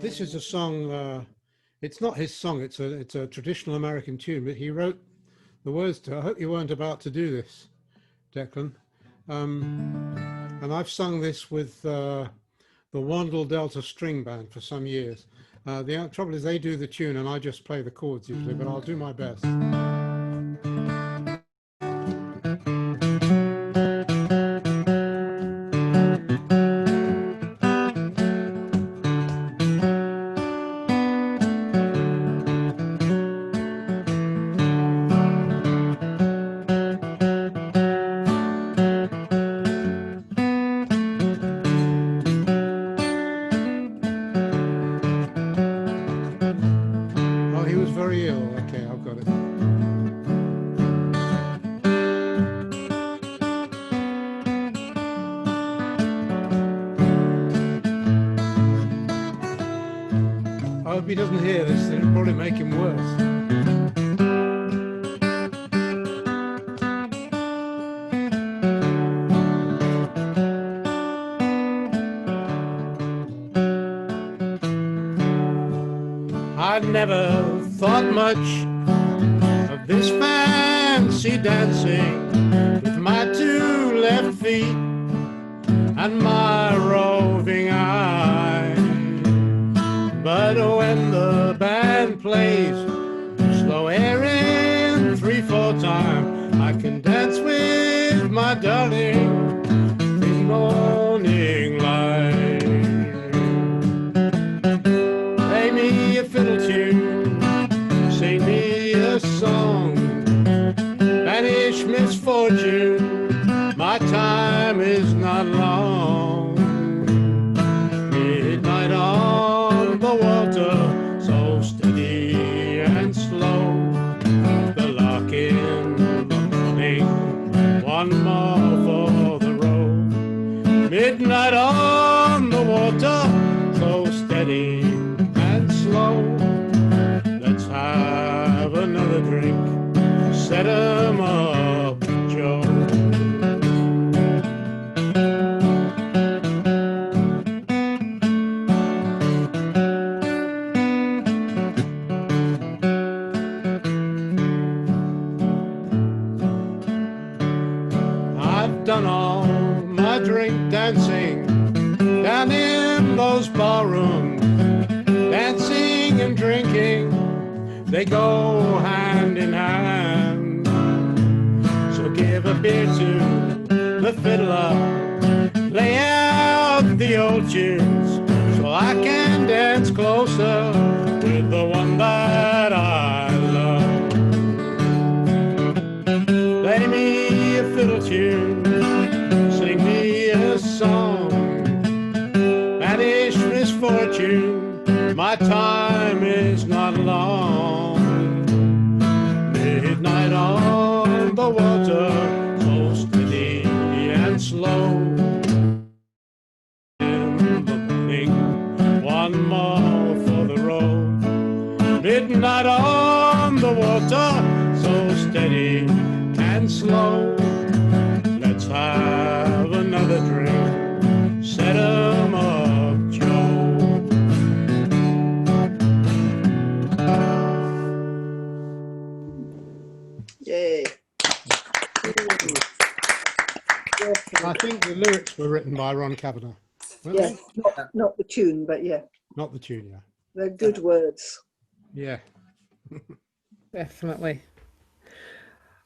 this is a song, it's not his song, it's a traditional American tune, but he wrote the words to it. I hope you weren't about to do this, Declan. And I've sung this with the Wandle Delta String Band for some years. The trouble is they do the tune and I just play the chords usually, but I'll do my best. I've got it. I hope he doesn't hear this, it'll probably make him worse. I'd never thought much of this fancy dancing with my two left feet and my roving eye. But when the band plays slow air in 3/4 time, I can dance with my darling in morning light. Play me a fiddle tune, sing me a song, banish misfortune, my time is not long. Midnight on the water, so steady and slow, the lark in the morning, one more for the road. Midnight on the water, so steady and slow, let's have another drink, set 'em up, Joe. I've done all my drink dancing down in those barrooms. Dancing and drinking, they go hand in hand. So give a beer to the fiddler, lay out the old tunes, so I can dance closer with the one that I love. Play me a fiddle tune, sing me a song, banish misfortune, my time is not long. Midnight on the water, so steady and slow. In the morning, one more for the road. Midnight on the water, so steady and slow. Let's have another drink, set 'em up, Joe. Yay. I think the lyrics were written by Ron Kavanagh. weren't Yeah, they? not the tune, but yeah, Not the tune, yeah. they're good words. Yeah. Definitely.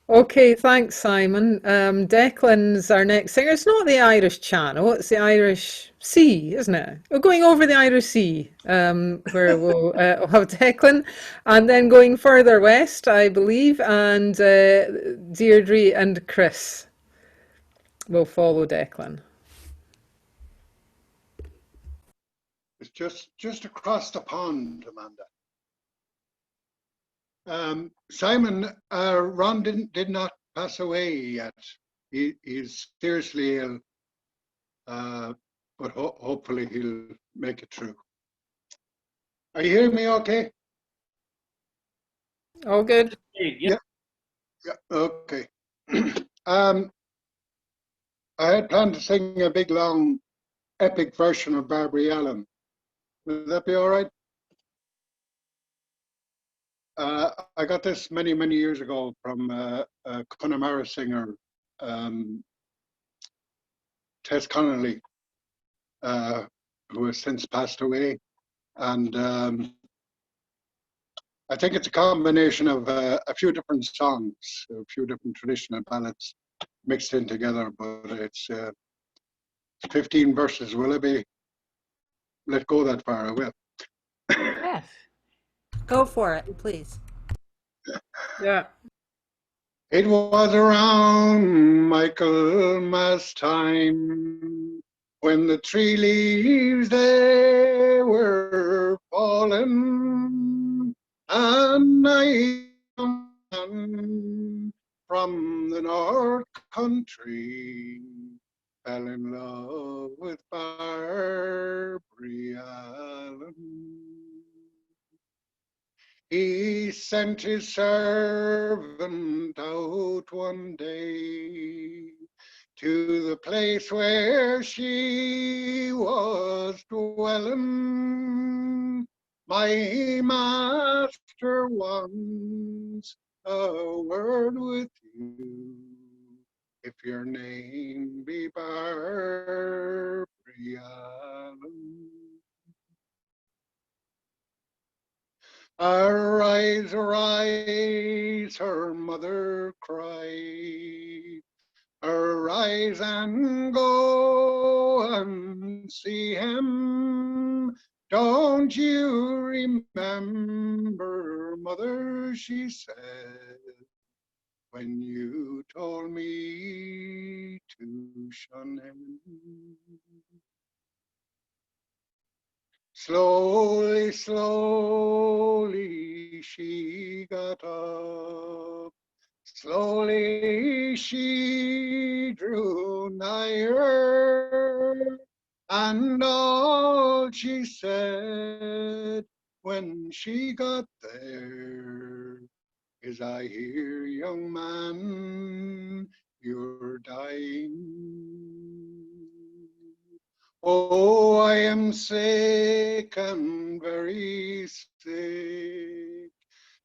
Okay, thanks, Simon. Declan's our next singer. It's not the Irish Channel, it's the Irish Sea, isn't it? We're going over the Irish Sea, where we'll have Declan, and then going further west, I believe, and Deirdre and Chris will follow Declan. It's just across the pond, Amanda. Simon, Ron did not pass away yet. He's seriously ill, but hopefully he'll make it through. Are you hearing me okay? All good? Yeah. Okay. I had planned to sing a big, long, epic version of Barbary Allen. Would that be all right? I got this many, many years ago from a Connemara singer, Tess Connolly, who has since passed away. And I think it's a combination of a few different songs, a few different traditional ballads mixed in together, but it's 15 verses. Will it be? Let go that far, I will. Yes. Go for it, please. Yeah. It was around Michaelmas time when the tree leaves they were fallen, and I man from the North Country fell in love with Barbary Allen. He sent his servant out one day to the place where she was dwelling. My master wants a word with you, if your name be Barbary Allen. Arise, arise, her mother cried. Arise and go and see him. Don't you remember, mother, she said, when you told me to shun him? Slowly, slowly she got up. Slowly she drew nigher, and all she said when she got there is, I hear, young man, you're dying. Oh, I am sick and very sick,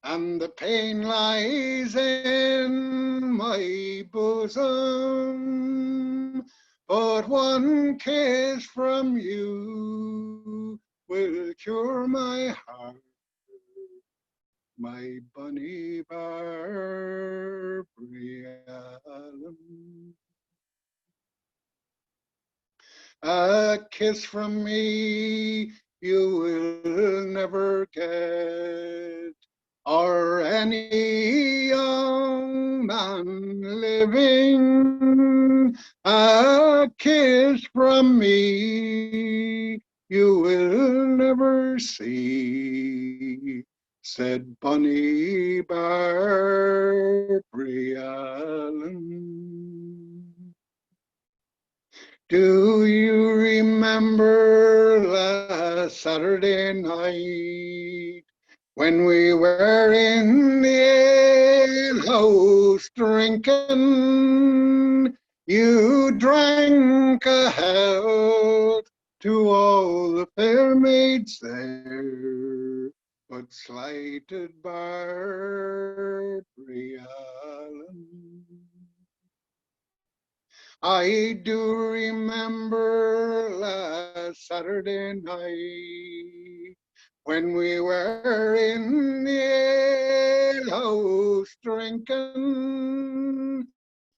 and the pain lies in my bosom. But one kiss from you will cure my heart, my bonny Barbary Allen. A kiss from me you will never get, or any young man living. A kiss from me you will never see, said bonny Barbary Allen. Do you remember last Saturday night when we were in the alehouse drinking? You drank a health to all the fair maids there, but slighted Barbary Allen. I do remember last Saturday night when we were in the alehouse drinking.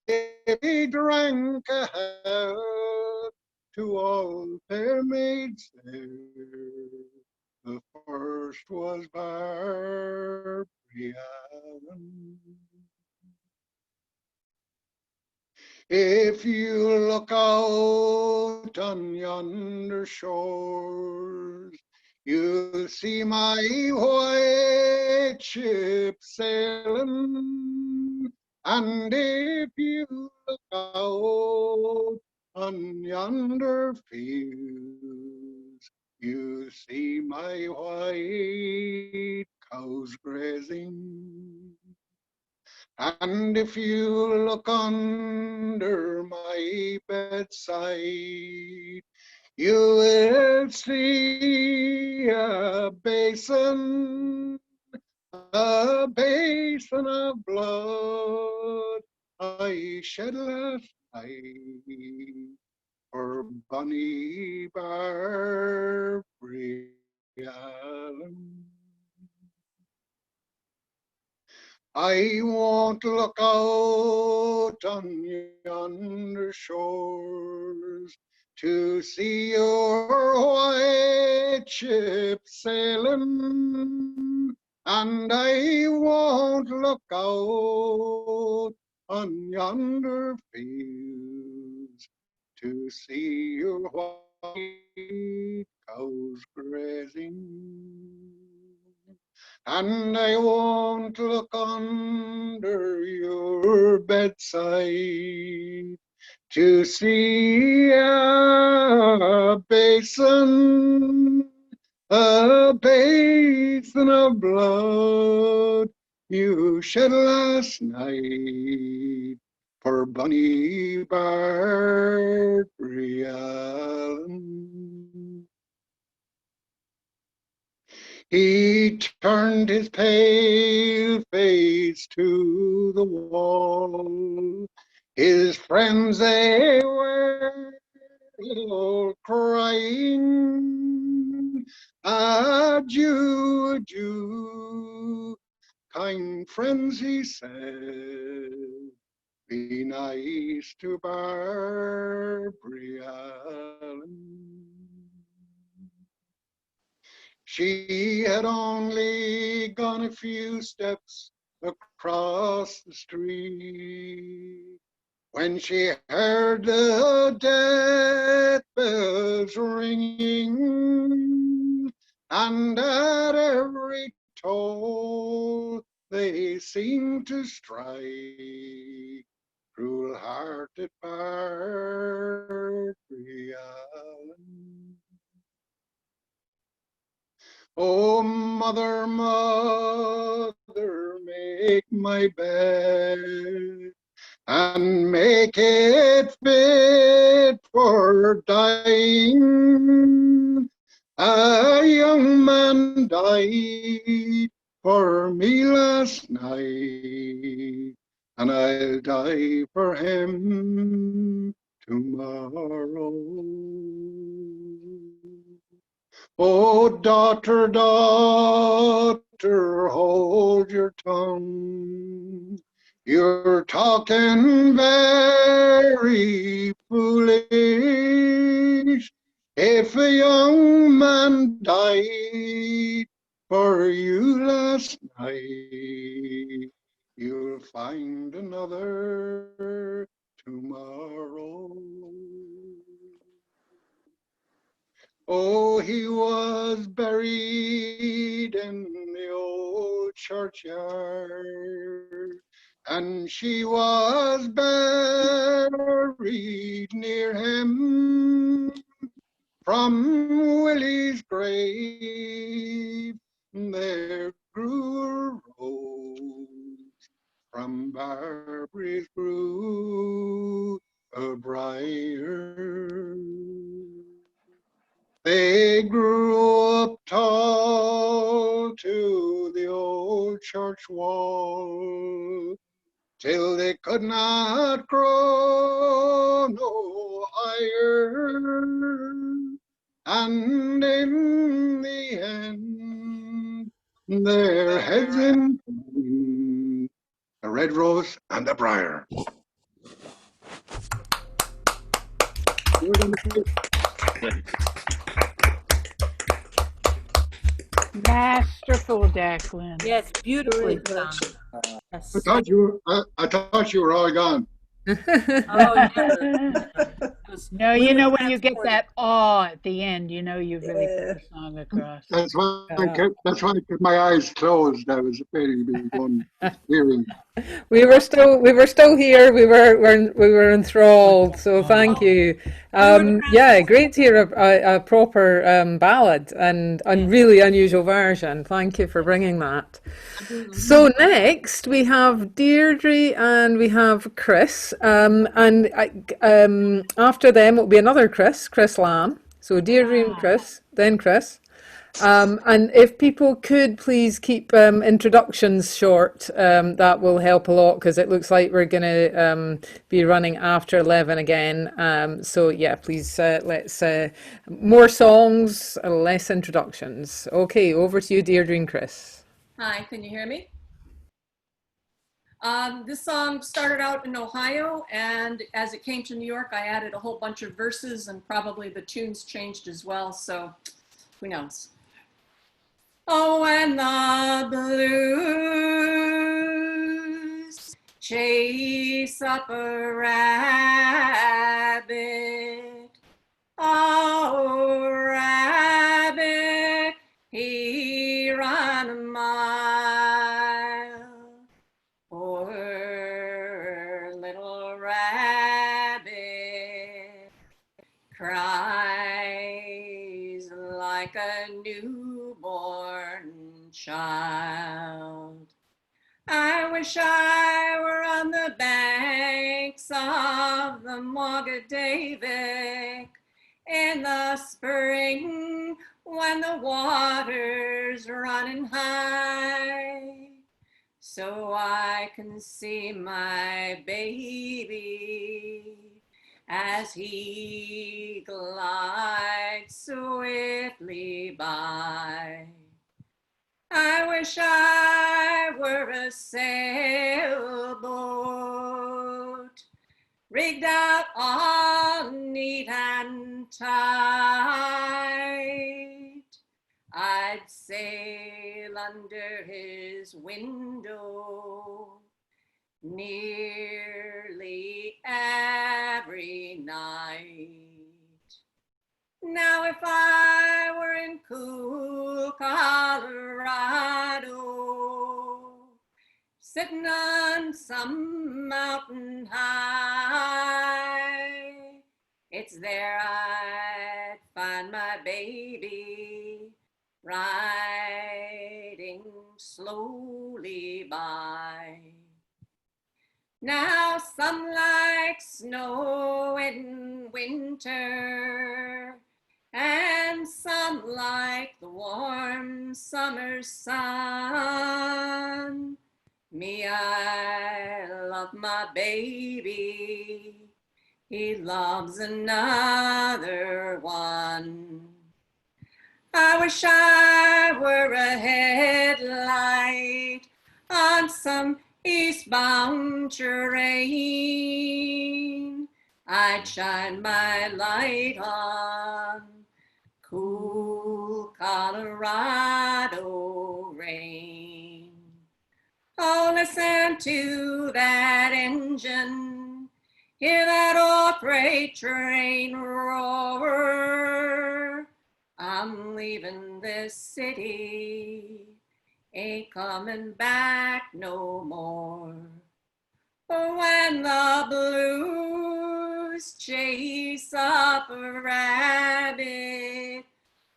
He drank a health to all fair maids there. The first was Barbary Allen. If you look out on yonder shores, you'll see my white ship sailing. And if you look out on yonder fields, you see my white cows grazing. And if you look under my bedside, you will see a basin of blood I shed last night for bonny Barbary Allen. I won't look out on yonder shores to see your white ship sailing, and I won't look out on yonder fields to see your white cows grazing. and I won't look under your bedside to see a basin of blood you shed last night for Bunny Barbary Allen. He turned his pale face to the wall. His friends, they were all crying, adieu, adieu. Kind friends, he said, be nice to Barbary Allen. She had only gone a few steps across the street when she heard the death bells ringing, and at every toll they seemed to strike cruel-hearted Barbary Allen. Oh, mother, mother, make my bed and make it fit for dying. A young man died for me last night, and I'll die for him tomorrow. Oh, daughter, daughter, hold your tongue. You're talking very foolish. If a young man died for you last night, you'll find another tomorrow. Oh, he was buried in the old churchyard, and she was buried near him. From Willie's grave there grew a rose, from Barbary's grew a briar. They grew up tall to the old church wall, till they could not grow no higher. And in the end, their heads in the red rose and the briar. Masterful, Declan. Yes, beautifully done. I thought you were all gone. No, you know when you get that awe at the end, you know you've really put the song across. That's why I kept my eyes closed. I was afraid of being one hearing. We were still here. We were enthralled. So thank you. Yeah, great to hear a proper ballad and really unusual version. Thank you for bringing that. So next we have Deirdre and we have Chris. And after them it'll be another Chris Lamb. So Deirdre and Chris, then Chris. And if people could please keep introductions short, that will help a lot because it looks like we're going to be running after 11 again. So yeah, please let's more songs, less introductions. Okay, over to you, Deirdre and Chris. Hi, can you hear me? This song started out in Ohio, and as it came to New York, I added a whole bunch of verses, and probably the tunes changed as well, so who knows? Oh, when the blues chase up a rabbit, oh, rabbit, he run amok. wish I were on the banks of the Mogadavik in the spring when the water's running high, so I can see my baby as he glides swiftly by. I wish I were a sailboat, rigged out all neat and tight. I'd sail under his window nearly every night. Now if I were in cool Colorado, sitting on some mountain high, it's there I'd find my baby riding slowly by. Now some like snow in winter, and some like the warm summer sun. Me, I love my baby, he loves another one. I wish I were a headlight on some eastbound train. I'd shine my light on cool Colorado rain. Oh, listen to that engine, hear that old freight train roar. I'm leaving this city, ain't coming back no more. When the blues chase up a rabbit,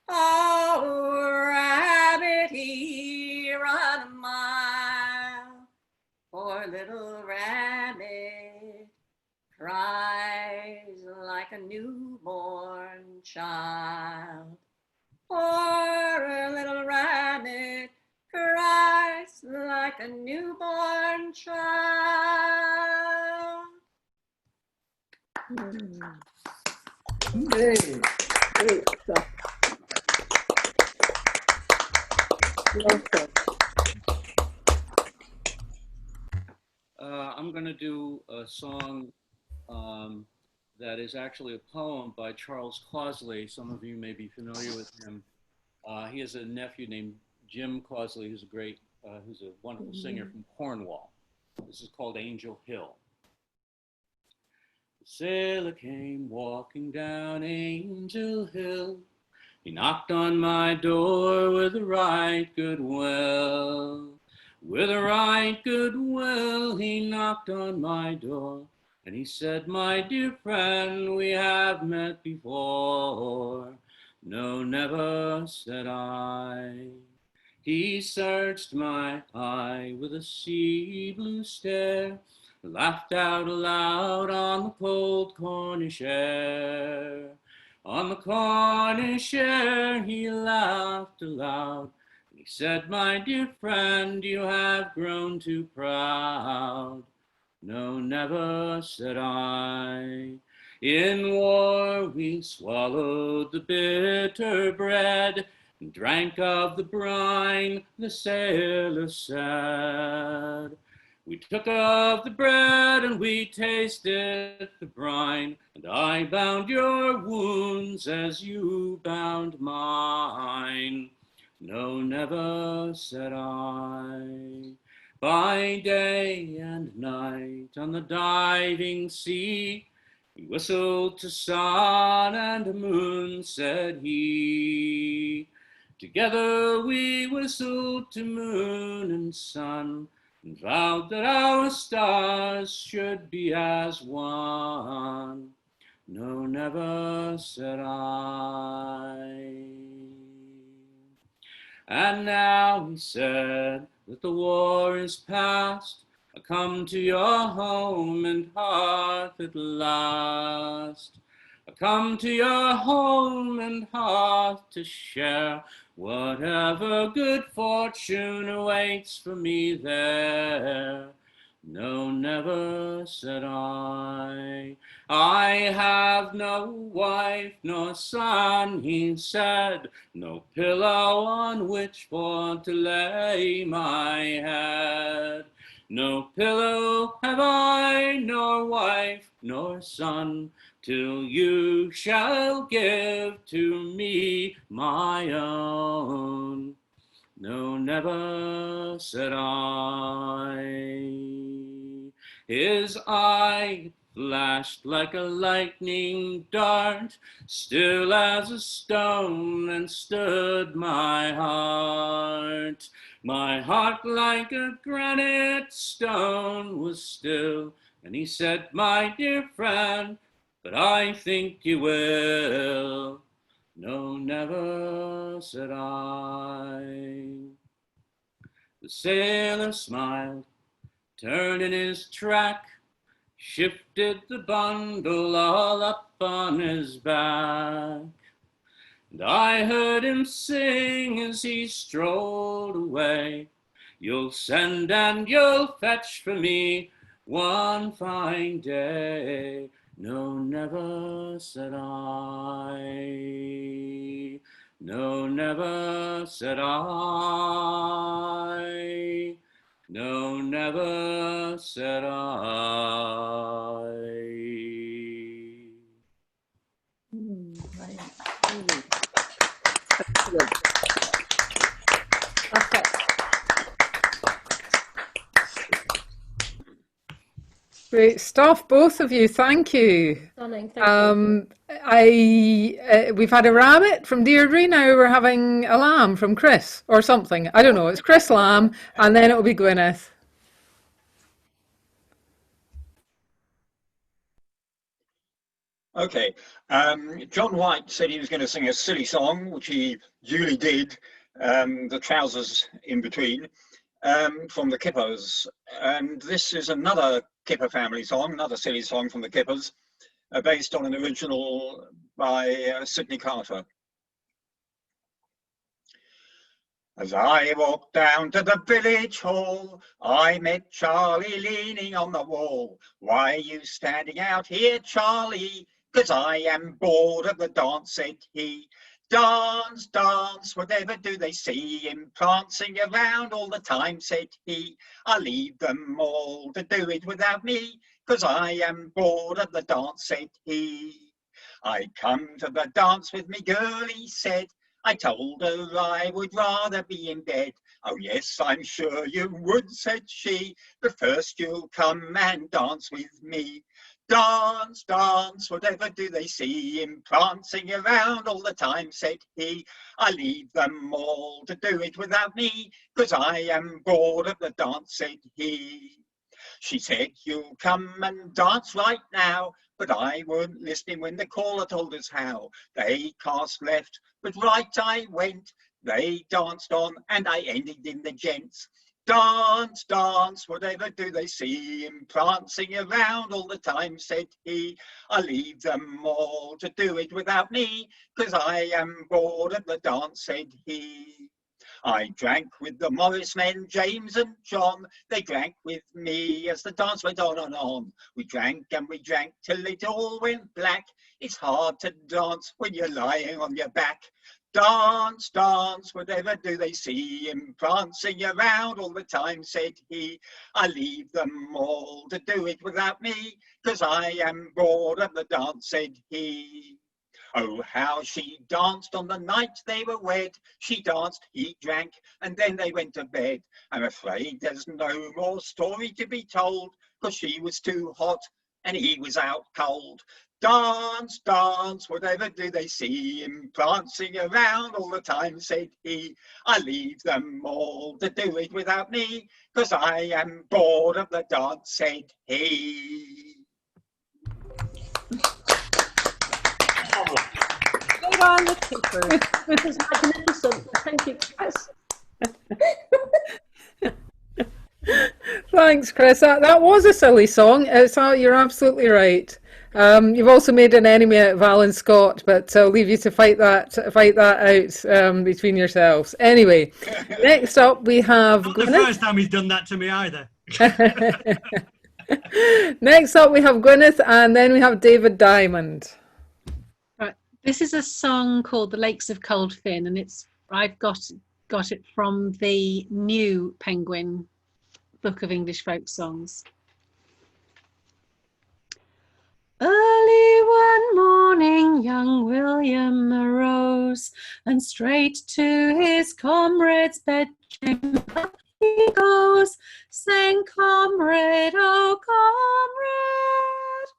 oh, rabbit, he run a mile. Poor little rabbit cries like a newborn child. Poor little rabbit cries like a newborn child. Great, great stuff. I'm going to do a song that is actually a poem by Charles Closley. Some of you may be familiar with him. He has a nephew named Jim Closley, who's a wonderful singer from Cornwall. This is called Angel Hill. The sailor came walking down Angel Hill. He knocked on my door with a right good will. With a right good will, he knocked on my door. And he said, my dear friend, we have met before. No, never, said I. He searched my eye with a sea blue stare, laughed out aloud on the cold Cornish air. On the Cornish air he laughed aloud. He said, my dear friend, you have grown too proud. No, never, said I. In war we swallowed the bitter bread, and drank of the brine, the sailor said. We took of the bread and we tasted the brine, and I bound your wounds as you bound mine. No, never, said I. By day and night on the diving sea, he whistled to sun and moon, said he. Together we whistled to moon and sun, and vowed that our stars should be as one. No, never, said I. And now he said that the war is past, come to your home and hearth at last. I come to your home and hearth to share whatever good fortune awaits for me there. No, never, said I have no wife nor son, he said, no pillow on which for to lay my head. No pillow have I, nor wife, nor son, till you shall give to me my own. No, never, said I. His eye flashed like a lightning dart, still as a stone, and stood my heart. My heart like a granite stone was still, and he said, my dear friend, but I think you will. No, never, said I. The sailor smiled, turned in his track, shifted the bundle all up on his back. And I heard him sing as he strolled away, you'll send and you'll fetch for me one fine day. No, never, said I. No, never, said I. No, never, said I. Right. Great stuff, both of you. Thank you. Stunning. Thank you. We've had a rabbit from Deirdre. Now we're having a lamb from Chris or something. I don't know. It's Chris Lamb, and then it'll be Gwyneth. Okay. John White said he was going to sing a silly song, which he duly did. The trousers in between. From the Kippers, and this is another Kipper family song, another silly song from the Kippers, based on an original by Sidney Carter. As I walked down to the village hall, I met Charlie leaning on the wall. Why are you standing out here, Charlie? 'Cause I am bored of the dance, said he. Dance, dance, whatever do they see him prancing around all the time, said he. I'll leave them all to do it without me, 'cause I am bored of the dance, said he. I come to the dance with me girl, he said. I told her I would rather be in bed. Oh yes, I'm sure you would, said she, but first you'll come and dance with me. Dance, dance, whatever do they see him prancing around all the time, said he. I leave them all to do it without me, 'cause I am bored of the dance, said he. She said, you'll come and dance right now, but I weren't listening when the caller told us how. They cast left, but right I went. They danced on, and I ended in the gents. Dance, dance, whatever do they see him prancing around all the time, said he. I leave them all to do it without me, 'cause I am bored of the dance, said he. I drank with the Morris men, James and John. They drank with me as the dance went on and on. We drank and we drank till it all went black. It's hard to dance when you're lying on your back. Dance, dance, whatever do they see him prancing around all the time, said he. I leave them all to do it without me, 'cause I am bored of the dance, said he. Oh, how she danced on the night they were wed. She danced, he drank, and then they went to bed. I'm afraid there's no more story to be told, 'cause she was too hot and he was out cold. Dance, dance, whatever do they see him prancing around all the time, said he. I leave them all to do it without me, 'cause I am bored of the dance, said he. Good on the Kippers. It was magnificent. Thank you, Chris. Thanks, Chris. That was a silly song. You're absolutely right. You've also made an enemy out of Alan Scott, but I'll leave you to fight that out between yourselves. Anyway, next up we have Not the Gwyneth. first time he's done that to me either. Next up we have Gwyneth, and then we have David Diamond. Right. This is a song called "The Lakes of Cold Fin," and I've got it from the new Penguin Book of English Folk Songs. Early one morning young William arose, and straight to his comrade's bedchamber he goes, saying, "Comrade, oh comrade,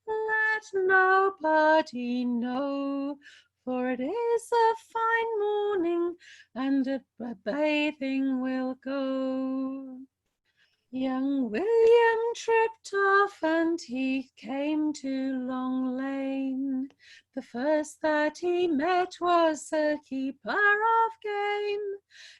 let nobody know, for it is a fine morning, and a bathing we'll go." Young William tripped off and he came to Long Lane. The first that he met was a keeper of game.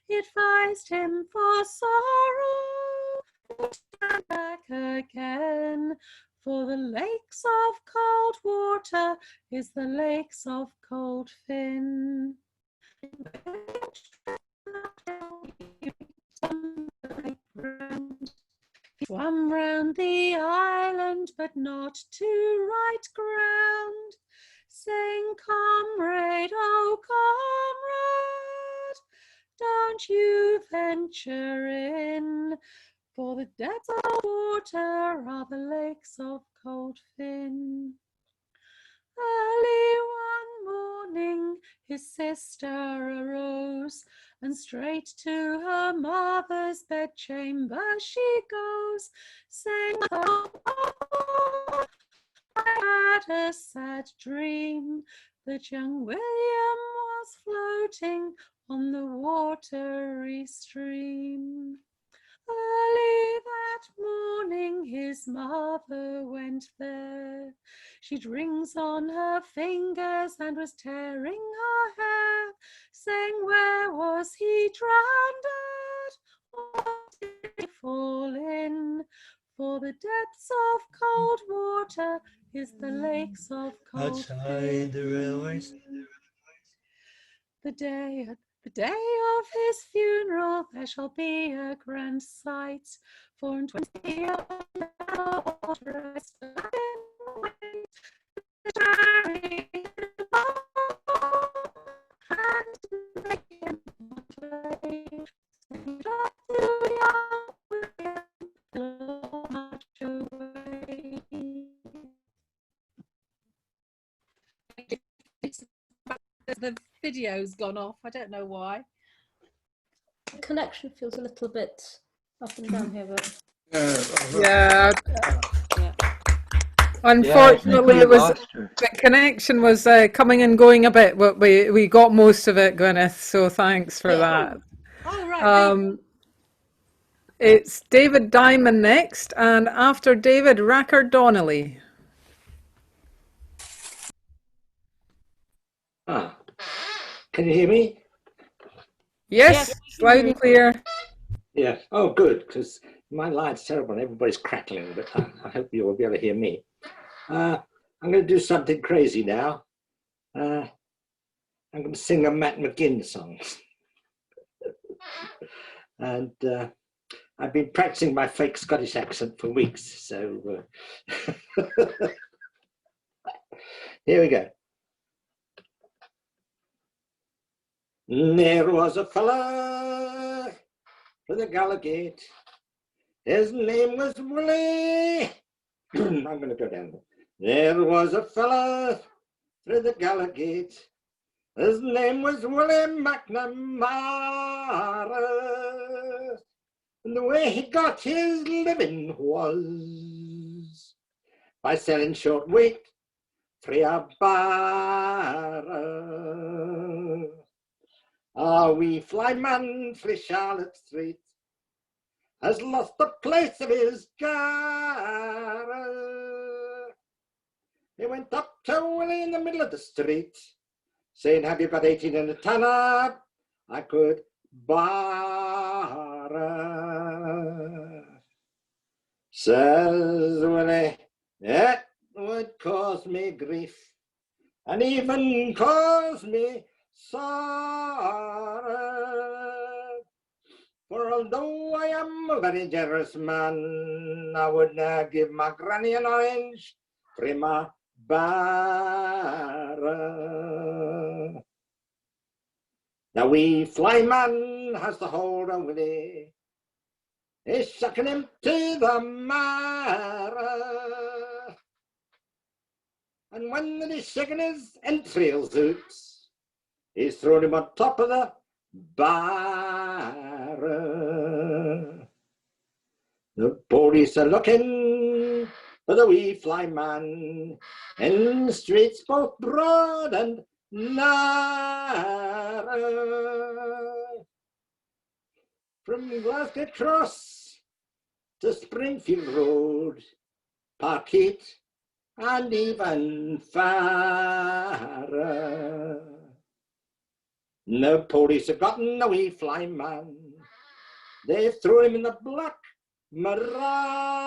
He advised him for sorrow to stand back again, for the lakes of cold water is the lakes of cold fin. He swam round the island, but not to right ground, saying, "Comrade, oh comrade, don't you venture in, for the depths of water are the lakes of cold fin." Early one morning his sister arose, and straight to her mother's bedchamber she goes, saying, "Oh, I had a sad dream that young William was floating on the watery stream." Early that morning his mother went there. She'd rings on her fingers and was tearing her hair, saying, "Where was he drowned? What did he fall in? For the depths of cold water is the lakes of cold Outside the railways. The day of his funeral there shall be a grand sight, 420 on the water I stood and wait to carry him and to make him play. Send off to young William, he'll march away. The video's gone off. I don't know why. The connection feels a little bit up and down here, but Yeah. Unfortunately, the connection was coming and going a bit, but we got most of it, Gwyneth. So thanks for that. Oh, right. It's David Diamond next, and after David, Racker Donnelly. Can you hear me? Yes, loud and clear. Yeah. Oh, good, because my line's terrible and everybody's crackling, but I hope you will be able to hear me. I'm going to do something crazy now. I'm going to sing a Matt McGinn song. And I've been practicing my fake Scottish accent for weeks, so here we go. There was a fella for the Gallagate. His name was Willie. I'm going to go down. There was a fella through the Gallagate. His name was Willie McNamara. And the way he got his living was by selling short weight for a bar. A wee flyman frae Charlotte Street has lost the place of his car. He went up to Willie in the middle of the street, saying, "Have you got 18 in the tanner? I could borrow." Says Willie, it would cause me grief, and even cause me sorrow. For although I am a very generous man, I would not give my granny an orange from my barra. Now wee flyman has the hold on Willie, he's sucking him to the Marra. And when he's shaking his entrails out, he's thrown him on top of the barra. The police are looking for the wee flyman in streets both broad and narrow. From Glasgow Cross to Springfield Road, Parkhead and even farther. No police have gotten the wee flyman. They've thrown him in the Black Maria.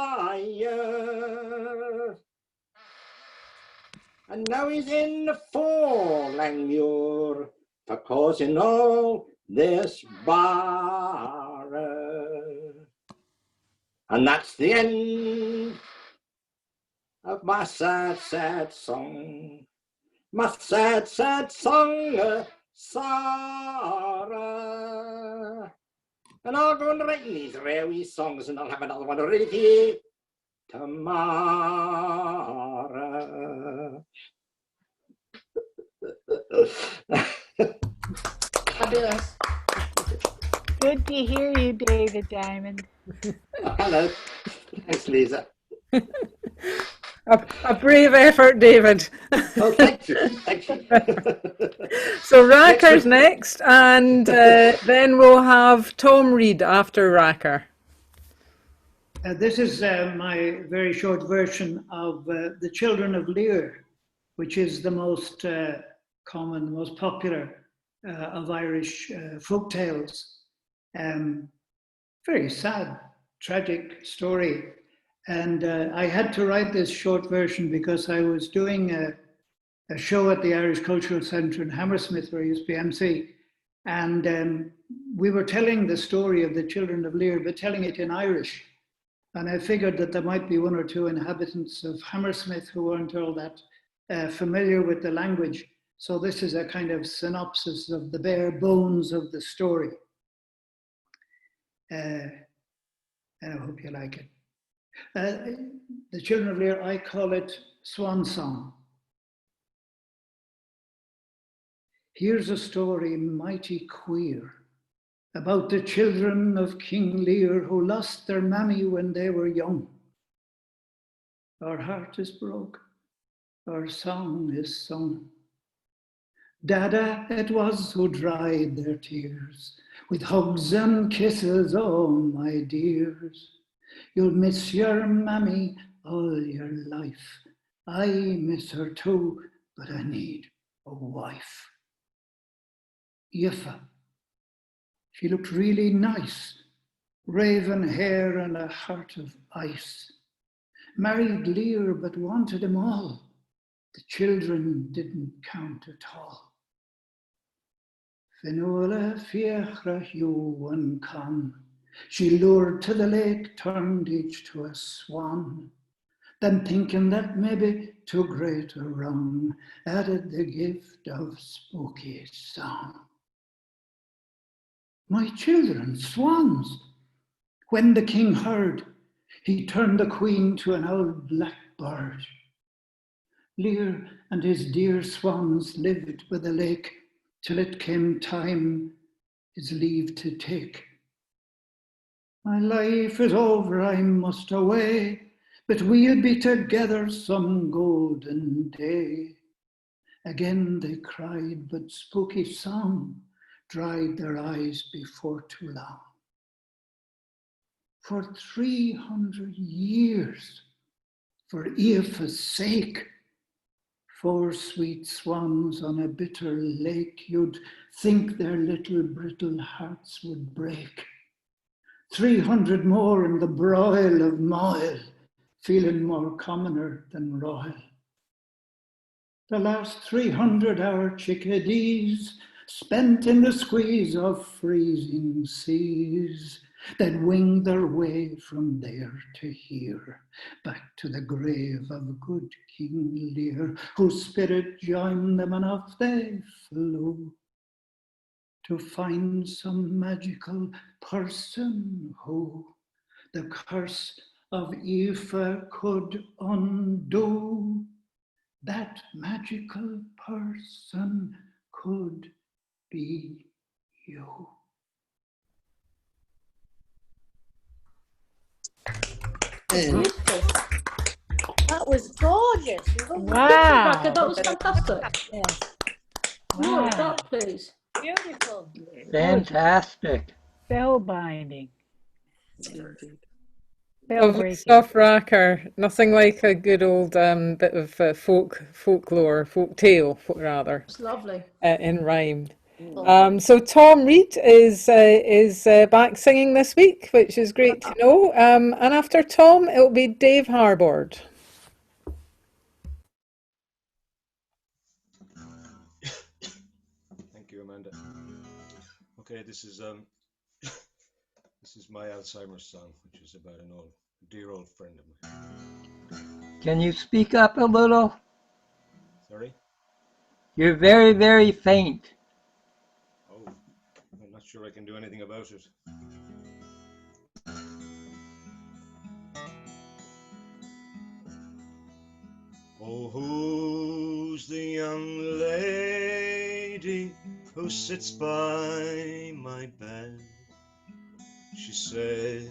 And now he's in the Langmuir for causing all this barra. And that's the end of my sad, sad song. My sad, sad song of sorrow. And I'll go and write these rare wee songs, and I'll have another one ready for you tomorrow. Fabulous. Good to hear you, David Diamond. Hello. Thanks, Lisa. A brave effort, David. Oh, thank you. Thank you. So Racker's next, and then we'll have Tom read after Racker. This is my very short version of The Children of Lear, which is the most common, the most popular of Irish folk tales. Very sad, tragic story. And I had to write this short version because I was doing a show at the Irish Cultural Centre in Hammersmith, where I used to be MC. And we were telling the story of the Children of Lear, but telling it in Irish. And I figured that there might be one or two inhabitants of Hammersmith who weren't all that familiar with the language. So this is a kind of synopsis of the bare bones of the story. And I hope you like it. The Children of Lear, I call it Swan Song. Here's a story mighty queer about the children of King Lear who lost their mammy when they were young. Our heart is broke, our song is sung. Dada it was who dried their tears with hugs and kisses, oh my dears. You'll miss your mammy all your life. I miss her too, but I need a wife. Yiffa. She looked really nice, raven hair and a heart of ice. Married Lear, but wanted them all. The children didn't count at all. Finola fiechra one con. She lured to the lake, turned each to a swan. Then thinking that maybe too great a wrong, added the gift of spooky song. My children, swans! When the king heard, he turned the queen to an old black bird. Lear and his dear swans lived by the lake till it came time his leave to take. My life is over, I must away, but we'll be together some golden day. Again they cried, but spooky song dried their eyes before too long. For 300 years, for Aoife's sake, 4 sweet swans on a bitter lake, you'd think their little brittle hearts would break. 300 more in the broil of moil, feeling more commoner than royal. The last 300 our chickadees spent in the squeeze of freezing seas. They'd winged their way from there to here, back to the grave of good King Lear, whose spirit joined them and off they flew to find some magical person who the curse of Aoife could undo. That magical person could be you. Beautiful. That was gorgeous. Wow. Rebecca, that was fantastic. Yes. More of Wow. that, please. Beautiful. Fantastic. Spellbinding. Lovely Spellbreaking. stuff, Racker. Nothing like a good old bit of folklore, folk tale, rather, It's lovely. in rhyme. So Tom Reed is back singing this week, which is great to know. And after Tom, it'll be Dave Harbord. Thank you, Amanda. Okay, this is this is my Alzheimer's song, which is about an dear old friend of mine. Can you speak up a little? Sorry? You're very, very faint. Oh, I'm not sure I can do anything about it. Oh, who's the young lady who sits by my bed? She says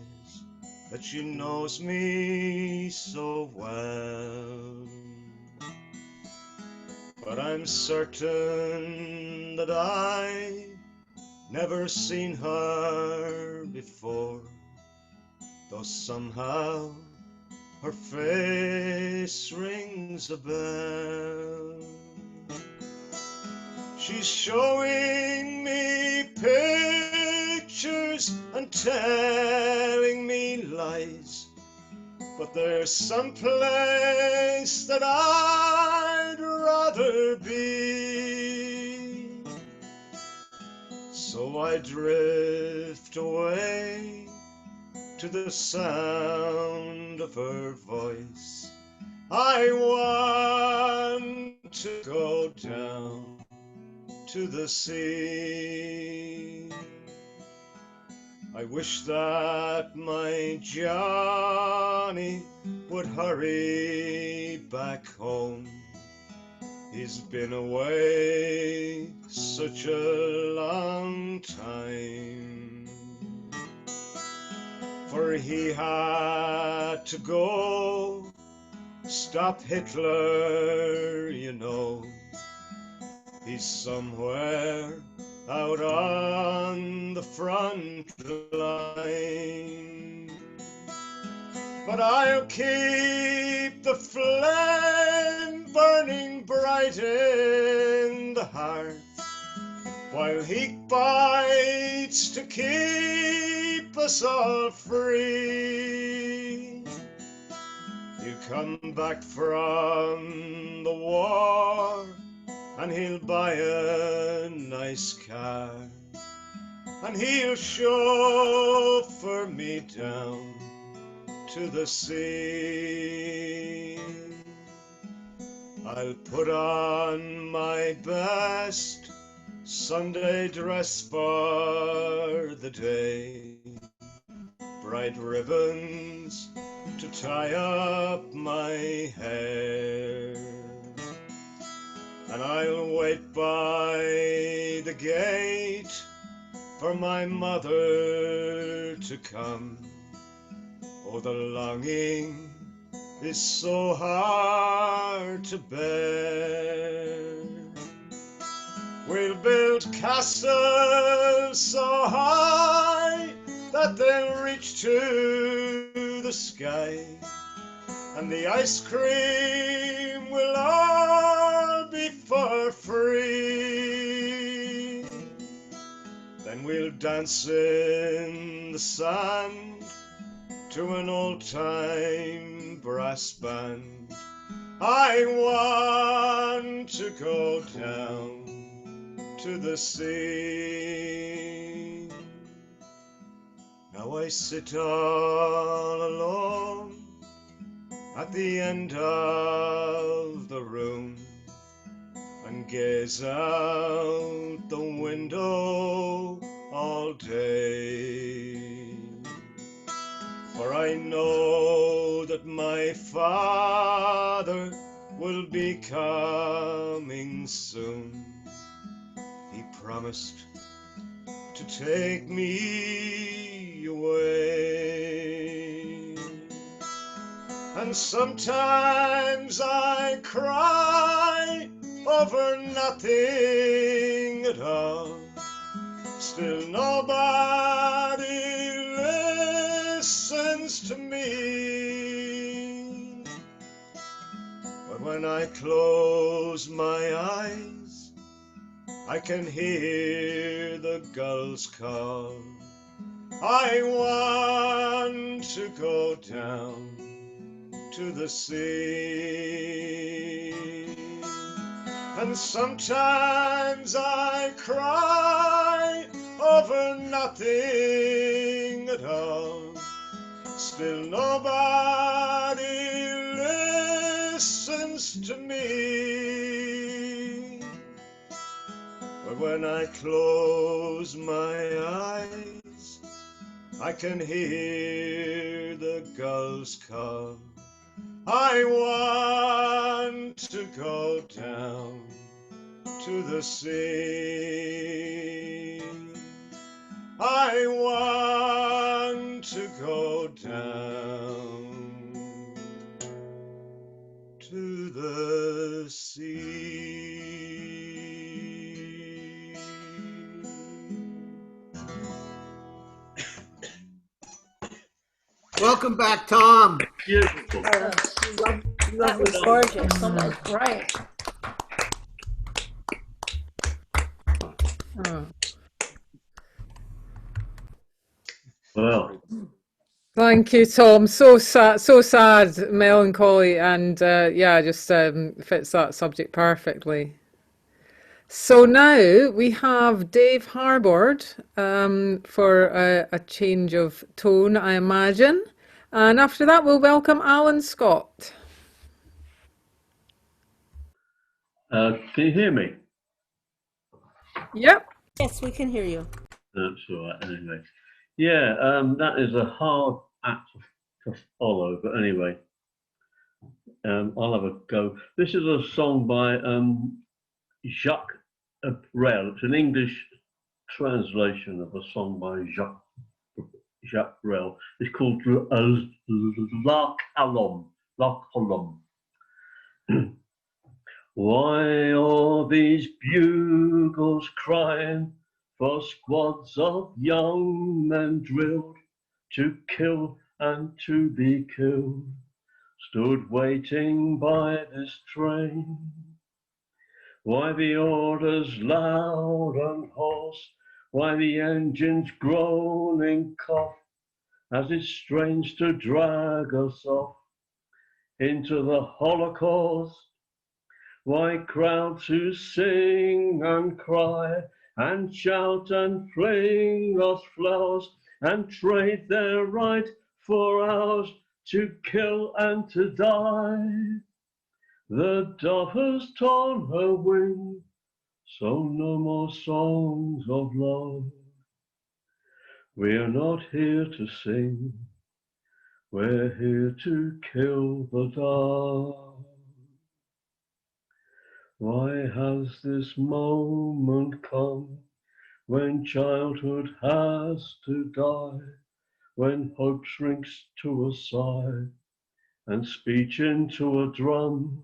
that she knows me so well, but I'm certain that I never seen her before, though somehow her face rings a bell. She's showing me pictures and telling me lies, but there's some place that I'd rather be. So I drift away to the sound of her voice. I want to go down to the sea. I wish that my Johnny would hurry back home. He's been away such a long time, for he had to go stop Hitler, you know. He's somewhere out on the front line, but I'll keep the flame burning bright in the hearth while he bites to keep us all free. You come back from the war and he'll buy a nice car, and he'll chauffeur me down to the sea. I'll put on my best Sunday dress for the day, bright ribbons to tie up my hair, and I'll wait by the gate for my mother to come. Oh, the longing is so hard to bear. We'll build castles so high that they'll reach to the sky, and the ice cream will all be for free. Then and we'll dance in the sand to an old-time brass band. I want to go down to the sea. Now I sit all alone at the end of the room and gaze out the window all day. For I know that my father will be coming soon. He promised to take me away. And sometimes I cry over nothing at all. Still nobody listens to me. But when I close my eyes, I can hear the gulls call. I want to go down to the sea. And sometimes I cry over nothing at all. Still nobody listens to me. But when I close my eyes, I can hear the gulls call. I want to go down to the sea. I want to go down to the sea. Welcome back, Tom. Beautiful. That was gorgeous. That was great. Well, Thank you, Tom. So sad, melancholy, and yeah, just fits that subject perfectly. So now we have Dave Harbord for a change of tone, I imagine. And after that, we'll welcome Alan Scott. can you hear me? Yep. Yes, we can hear you. That's all right, anyway. Yeah, that is a hard act to follow, but anyway, I'll have a go. This is a song by Jacques Brel. It's an English translation of a song by Jacques Brel. It's called La Colombe. Why are these bugles crying for squads of young men drilled to kill and to be killed? Stood waiting by this train. Why the orders loud and hoarse? Why the engines groaning cough as it strains to drag us off into the Holocaust? Why crowds who sing and cry and shout and fling us flowers and trade their right for ours to kill and to die? The dove has torn her wing, so no more songs of love. We are not here to sing, we're here to kill the dove. Why has this moment come when childhood has to die, when hope shrinks to a sigh and speech into a drum?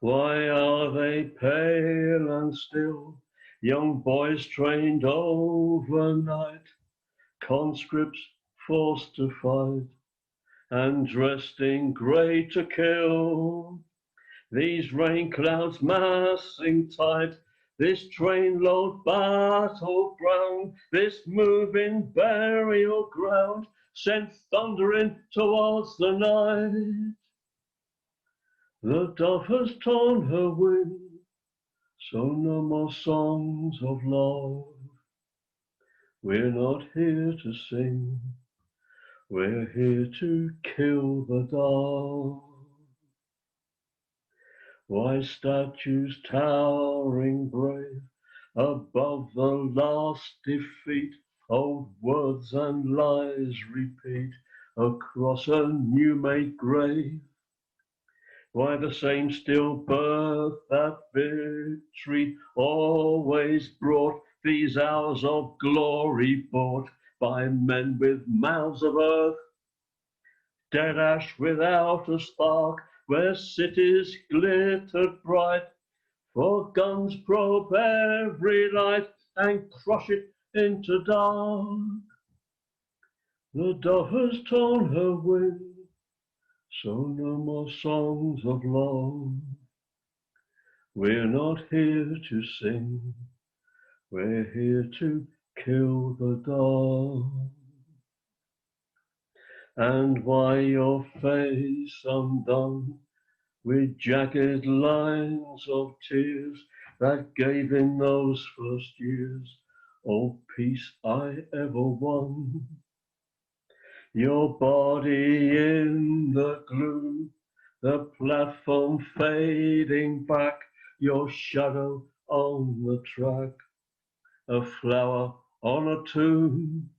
Why are they pale and still, young boys trained overnight, conscripts forced to fight and dressed in grey to kill? These rain clouds massing tight this trainload battleground, this moving burial ground, sent thundering towards the night. The dove has torn her wing, so no more songs of love. We're not here to sing, we're here to kill the dove. Why statues towering brave above the last defeat, old words and lies repeat across a new-made grave? Why the same stillbirth that victory always brought, these hours of glory bought by men with mouths of earth? Dead ash without a spark, where cities glittered bright, for guns probe every light and crush it into dark. The dove has torn her wing, so no more songs of love. We're not here to sing, we're here to kill the dove. And why your face undone with jagged lines of tears that gave in those first years all peace I ever won? Your body in the gloom, the platform fading back, your shadow on the track, a flower on a tomb.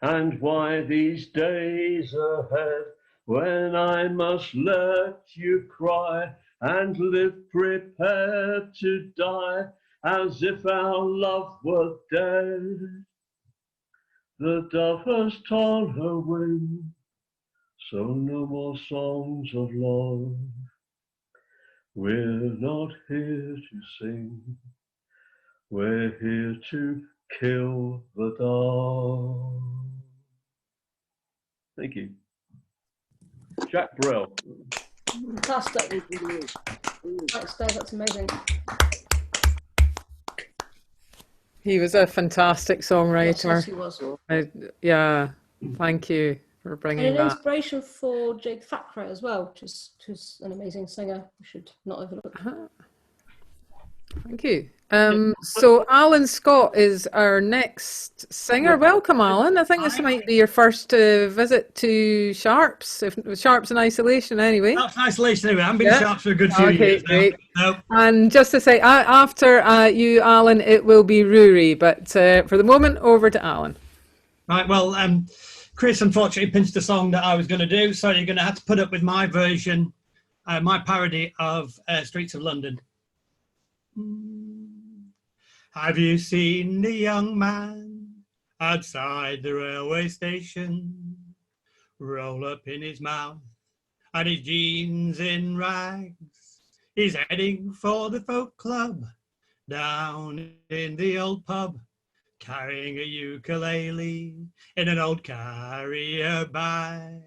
And why these days ahead, when I must let you cry and live prepared to die as if our love were dead? The dove has torn her wing, so no more songs of love. We're not here to sing, we're here to kill the dove. Thank you. Jack Brill. Fantastic. Thanks, Dave, that's amazing. He was a fantastic songwriter. Yes, he was. Yeah, thank you for bringing And an that. inspiration for Jake Thackeray as well, who's an amazing singer. We should not overlook. Thank you. So Alan Scott is our next singer. Welcome, Alan. I think this might be your first visit to Sharps, if Sharps in isolation anyway. Sharps in isolation anyway. I haven't been to Sharps for a good few years now. Great. No. And just to say, after you, Alan, it will be Rory. But for the moment, over to Alan. Right, well, Chris unfortunately pinched the song that I was going to do, so you're going to have to put up with my version, my parody of Streets of London. Have you seen the young man outside the railway station, roll up in his mouth and his jeans in rags? He's heading for the folk club down in the old pub, carrying a ukulele in an old carrier bag.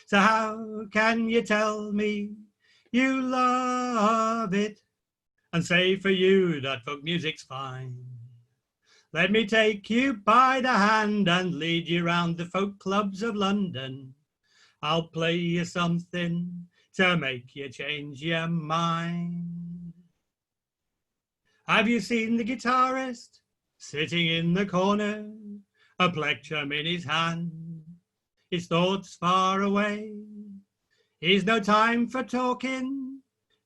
So how can you tell me you love it and say for you that folk music's fine? Let me take you by the hand and lead you round the folk clubs of London. I'll play you something to make you change your mind. Have you seen the guitarist sitting in the corner, a plectrum in his hand, his thoughts far away? He's no time for talking,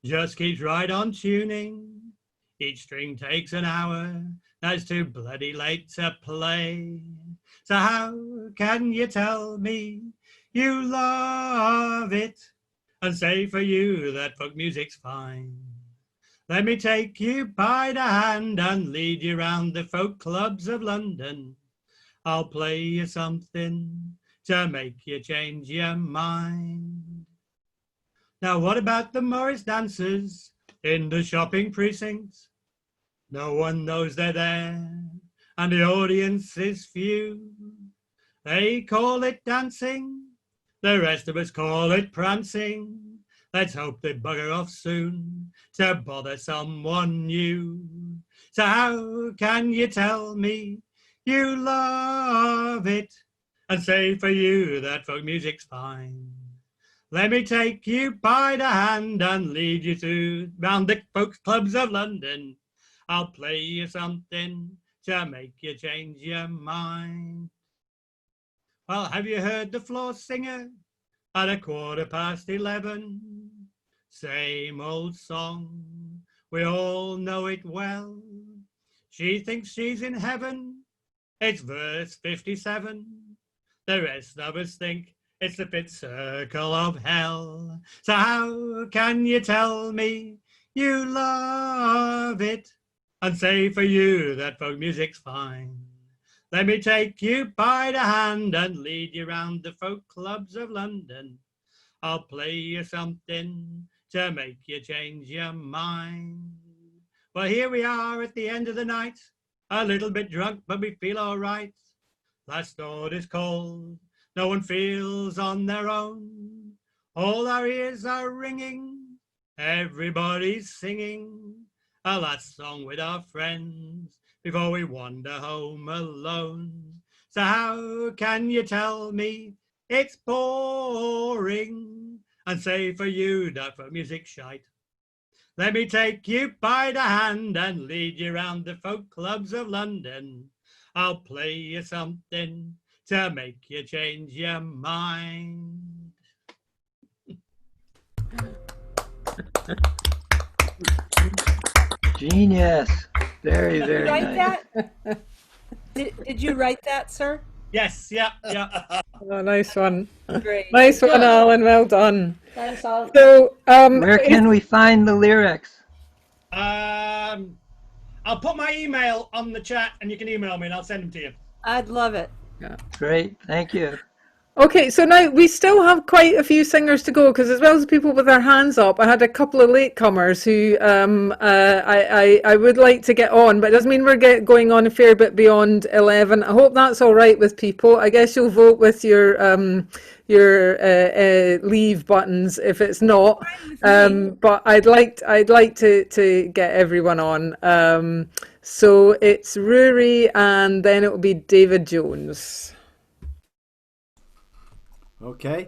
just keeps right on tuning. Each string takes an hour, that's too bloody late to play. So how can you tell me you love it and say for you that folk music's fine? Let me take you by the hand and lead you round the folk clubs of London. I'll play you something to make you change your mind. Now what about the Morris dancers in the shopping precincts? No one knows they're there and the audience is few. They call it dancing, the rest of us call it prancing. Let's hope they bugger off soon to bother someone new. So how can you tell me you love it and say for you that folk music's fine? Let me take you by the hand and lead you to round the folks clubs of London. I'll play you something to make you change your mind. Well, have you heard the floor singer at 11:15? Same old song, we all know it well. She thinks she's in heaven, it's verse 57. The rest of us think it's the fifth circle of hell. So how can you tell me you love it and say for you that folk music's fine? Let me take you by the hand and lead you round the folk clubs of London. I'll play you something to make you change your mind. Well, here we are at the end of the night, a little bit drunk, but we feel all right. Last order's called, no one feels on their own. All our ears are ringing, everybody's singing a last song with our friends before we wander home alone. So how can you tell me it's boring and say for you that for music shite? Let me take you by the hand and lead you round the folk clubs of London. I'll play you something to make you change your mind. Genius. Very, very Write nice. that? Did you write that, sir? Yes, yeah. Oh, nice one. Great. Nice one, Alan. Well done. Thanks, Alan. So, Where can we find the lyrics? I'll put my email on the chat and you can email me and I'll send them to you. I'd love it. Yeah. Great, thank you. Okay, so now we still have quite a few singers to go because as well as people with their hands up, I had a couple of latecomers who I would like to get on, but it doesn't mean we're going on a fair bit beyond 11. I hope that's all right with people. I guess you'll vote with your leave buttons if it's not. But I'd like to get everyone on. So it's Rory and then it will be David Jones. Okay.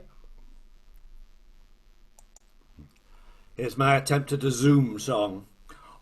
Here's my attempt at a Zoom song.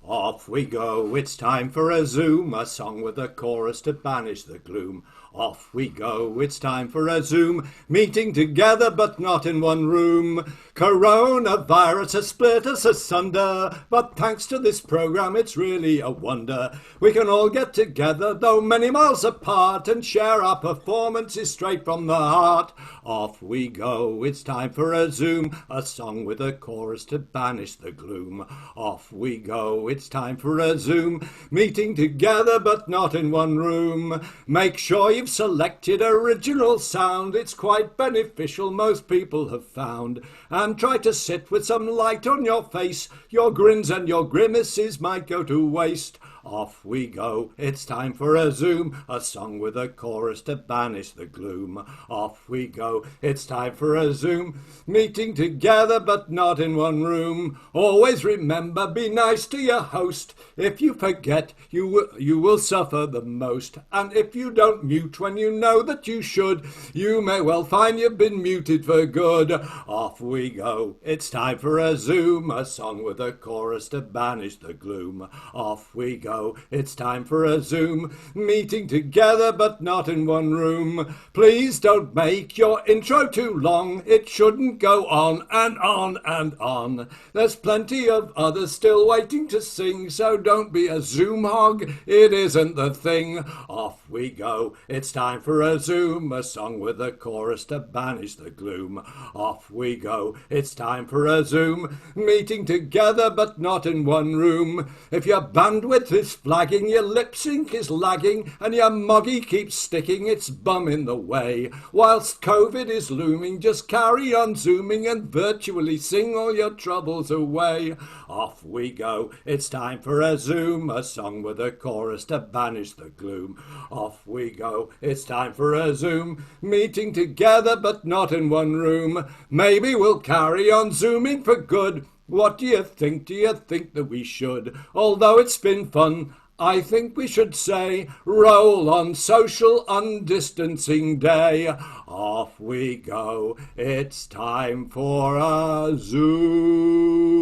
Off we go, it's time for a Zoom, a song with a chorus to banish the gloom. Off we go, it's time for a Zoom, meeting together but not in one room. Coronavirus has split us asunder, but thanks to this program it's really a wonder. We can all get together, though many miles apart, and share our performances straight from the heart. Off we go, it's time for a Zoom, a song with a chorus to banish the gloom. Off we go, it's time for a Zoom, meeting together but not in one room. Make sure you've selected original sound, it's quite beneficial, most people have found. And try to sit with some light on your face, your grins and your grimaces might go to waste. Off we go, it's time for a Zoom, a song with a chorus to banish the gloom. Off we go, it's time for a Zoom, meeting together but not in one room. Always remember, be nice to your host. If you forget, you will suffer the most. And if you don't mute when you know that you should, you may well find you've been muted for good. Off we go, it's time for a Zoom, a song with a chorus to banish the gloom. Off we go, it's time for a Zoom, meeting together but not in one room. Please don't make your intro too long, it shouldn't go on and on and on. There's plenty of others still waiting to sing, so don't be a Zoom hog, it isn't the thing. Off we go, it's time for a Zoom, a song with a chorus to banish the gloom. Off we go, it's time for a Zoom, meeting together but not in one room. If your bandwidth is flagging, your lip sync is lagging, and your moggy keeps sticking its bum in the way. Whilst COVID is looming, just carry on zooming and virtually sing all your troubles away. Off we go, it's time for a Zoom, a song with a chorus to banish the gloom. Off we go, it's time for a Zoom, meeting together but not in one room. Maybe we'll carry on zooming for good. What do you think? Do you think that we should? Although it's been fun, I think we should say, roll on social undistancing day. Off we go, it's time for a Zoom.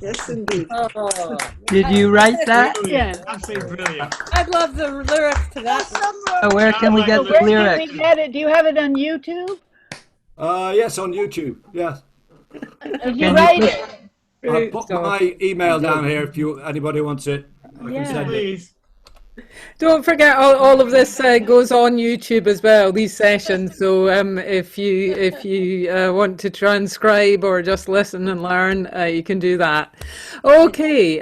Yes, indeed. Oh. Did you write that? Yeah. Absolutely brilliant. I'd love the lyrics to that. Where can we get the Where can lyrics? we get it? Do you have it on YouTube? Yes, on YouTube, yes. Did you write it? I'll put my email down here if anybody wants it. I can send it. Don't forget, all of this goes on YouTube as well, these sessions. So if you want to transcribe or just listen and learn, you can do that. Okay,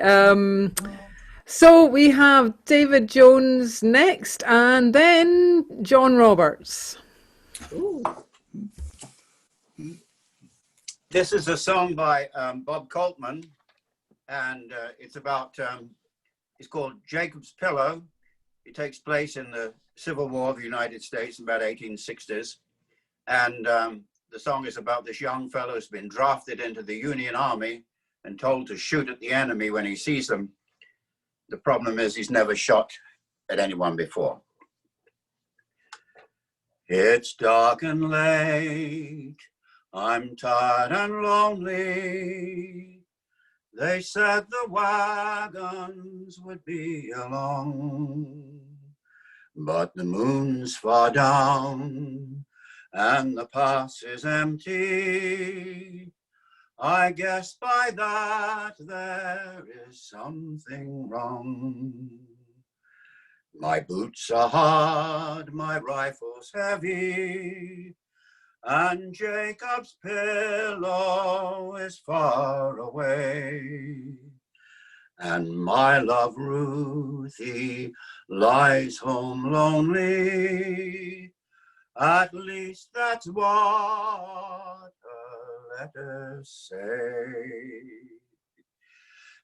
so we have David Jones next, and then John Roberts. Ooh. This is a song by Bob Coltman, and it's about, it's called Jacob's Pillow. It takes place in the Civil War of the United States in about 1860s. And the song is about this young fellow who's been drafted into the Union Army and told to shoot at the enemy when he sees them. The problem is he's never shot at anyone before. It's dark and late, I'm tired and lonely. They said the wagons would be along, but the moon's far down and the pass is empty. I guess by that there is something wrong. My boots are hard, my rifle's heavy, and Jacob's pillow is far away. And my love Ruthie lies home lonely. At least that's what her letters say.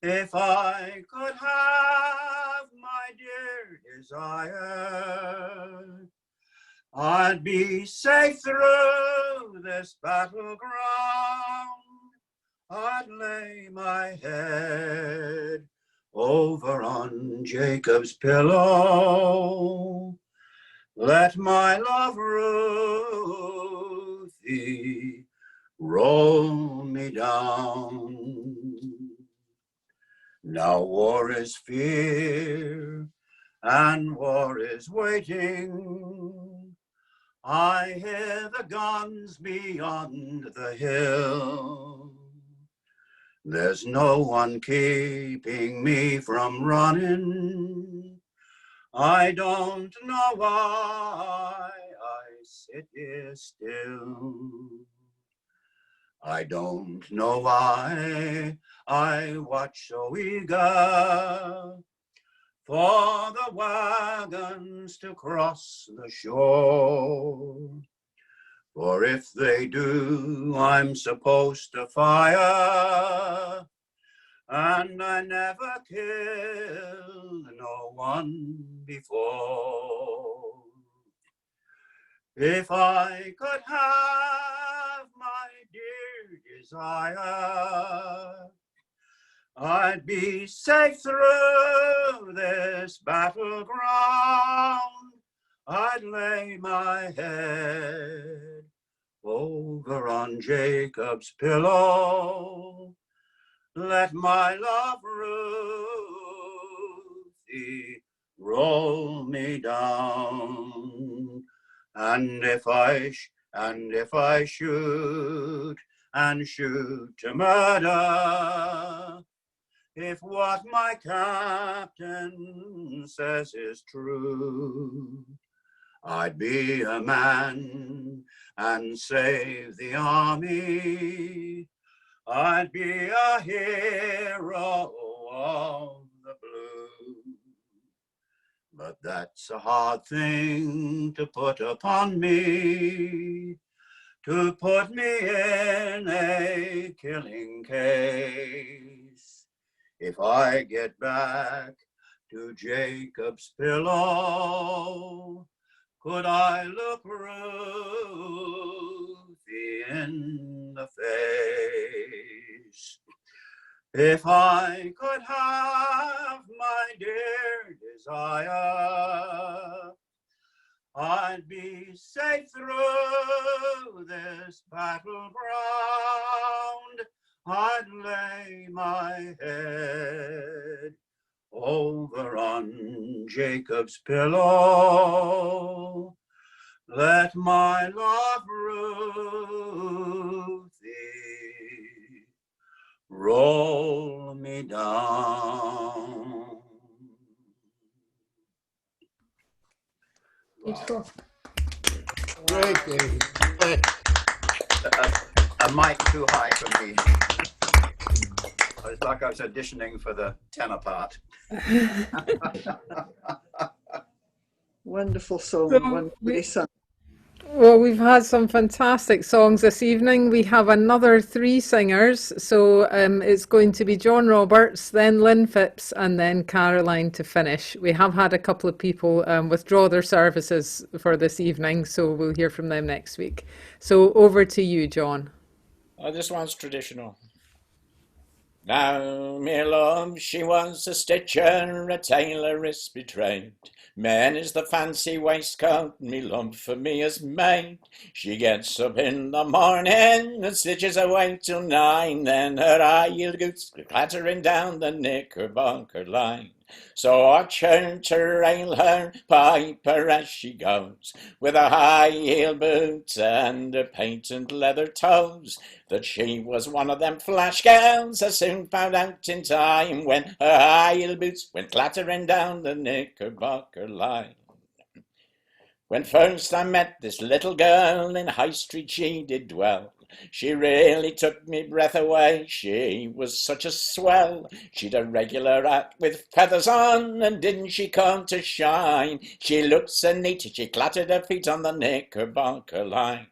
If I could have my dear desire, I'd be safe through this battleground. I'd lay my head over on Jacob's pillow. Let my love Ruthie roll me down. Now war is fear and war is waiting. I hear the guns beyond the hill. There's no one keeping me from running. I don't know why I sit here still. I don't know why I watch so eager for the wagons to cross the shore. For if they do, I'm supposed to fire, and I never killed no one before. If I could have my dear desire, I'd be safe through this battleground. I'd lay my head over on Jacob's pillow. Let my love Ruthie roll me down. And if I shoot and shoot to murder, if what my captain says is true, I'd be a man and save the army. I'd be a hero of the blue. But that's a hard thing to put upon me, to put me in a killing case. If I get back to Jacob's pillow, could I look Ruthie in the face? If I could have my dear desire, I'd be safe through this battleground. I'd lay my head over on Jacob's pillow. Let my love Ruthie roll me down. Beautiful. Great, David. A mic too high for me. It's like I was auditioning for the tenor part. Wonderful song, wonderfully sung. Well, we've had some fantastic songs this evening. We have another 3 singers. So it's going to be John Roberts, then Lynn Phipps, and then Caroline to finish. We have had a couple of people withdraw their services for this evening, so we'll hear from them next week. So over to you, John. This one's traditional. Now, me love, she was a stitcher, a tailor is betrayed. Many's the fancy waistcoat me love for me is made. She gets up in the morning and stitches away till 9. Then her eye goods clattering down the knickerbocker line. So I turn to rail her piper as she goes, with a high-heel boot and her patent leather toes. That she was one of them flash gals I soon found out in time, when her high-heel boots went clattering down the knickerbocker line. When first I met this little girl in High Street she did dwell, she really took me breath away, she was such a swell. She'd a regular hat with feathers on, and didn't she come to shine? She looked so neat, she clattered her feet on the knickerbocker line.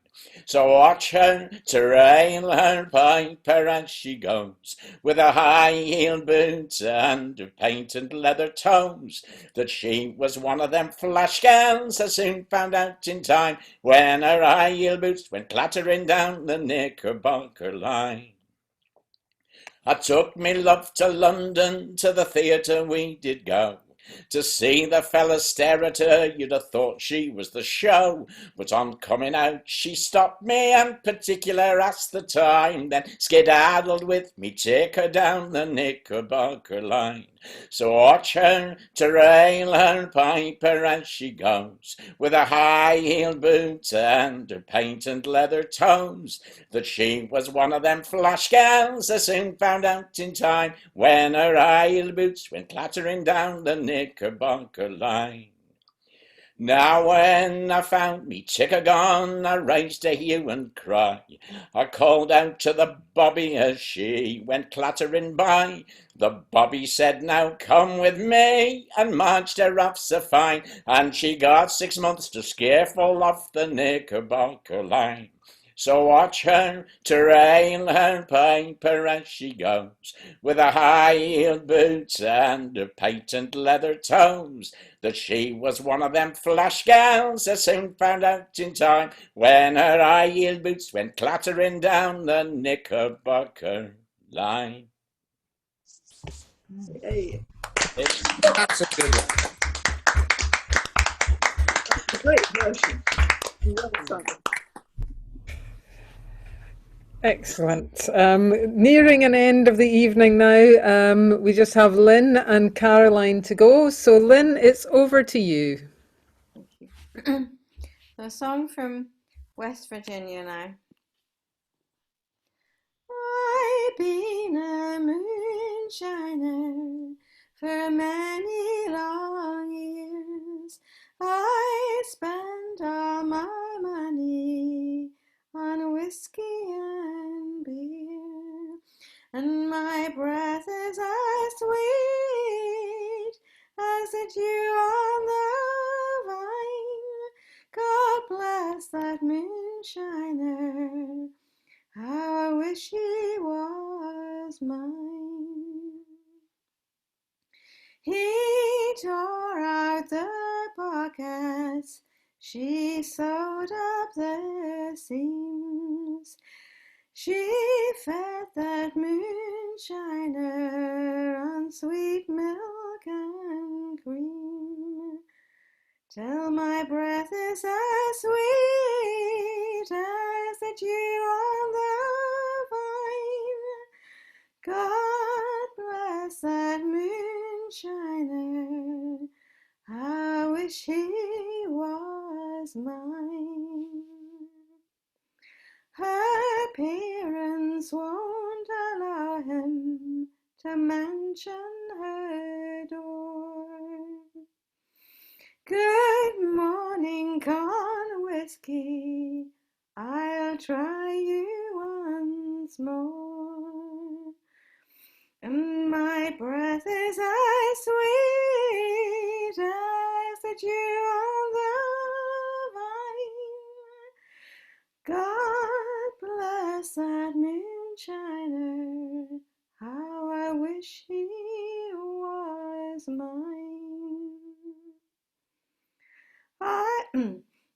So watch her to rail her piper as she goes, with a high-heeled boot and her patent leather toes. That she was one of them flash gals I soon found out in time, when her high-heeled boots went clattering down the knickerbocker line. I took me love to London, to the theatre we did go, to see the fellas stare at her, you'd have thought she was the show. But on coming out she stopped me and particular asked the time, then skedaddled with me, take her down the knickerbocker line. So watch her to rail her piper as she goes, with a high-heeled boot and her patent leather toes. That she was one of them flash gals I soon found out in time, when her high-heeled boots went clattering down the knickerbocker line. Now when I found me ticker gone, I raised a hue and cry. I called out to the bobby as she went clattering by. The bobby said, now come with me, and marched her off so fine, and she got 6 months to scare full off the knickerbocker line. So watch her to rail her piper as she goes, with a high-heeled boots and her patent leather toes. That she was one of them flash gals I soon found out in time, when her high-heeled boots went clattering down the knickerbocker line. Hey. That's a good one. Great version. Well sung. Excellent. Nearing an end of the evening now. We just have Lynn and Caroline to go. So Lynn, it's over to you. A song from West Virginia now. I've been a moonshiner for many long years. I spent all my money on whiskey and beer, and my breath is as sweet the dew on the vine. God bless that moonshiner. How I wish he was mine. He tore out the pockets, she sewed up the seams. She fed that moonshiner on sweet milk and cream, till my breath is as sweet as the dew on the vine. God bless that moonshiner, I wish he was mine. Her parents won't allow him to mention her door. Good morning, corn whiskey, I'll try you once more. And my breath is as sweet as the dew on the vine. God bless that moonshiner, how I wish he was mine.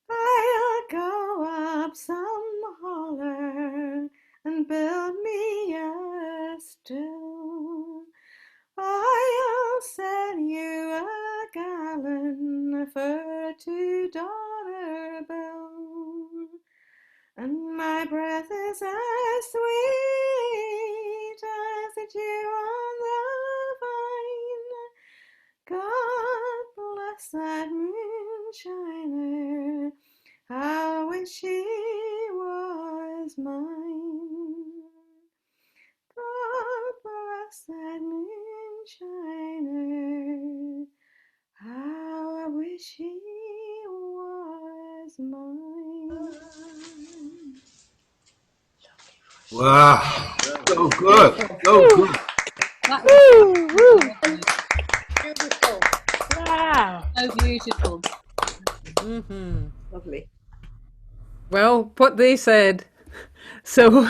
I'll go up some holler and build me a still. I'll sell you a gallon for $2 bill, and my breath is as sweet as the dew on the vine. God bless that moonshiner, I wish he was mine. God bless that moonshiner, how I wish he was mine. Wow, so good, so good. That was Beautiful. Wow. so beautiful. Lovely. Well, what they said. So,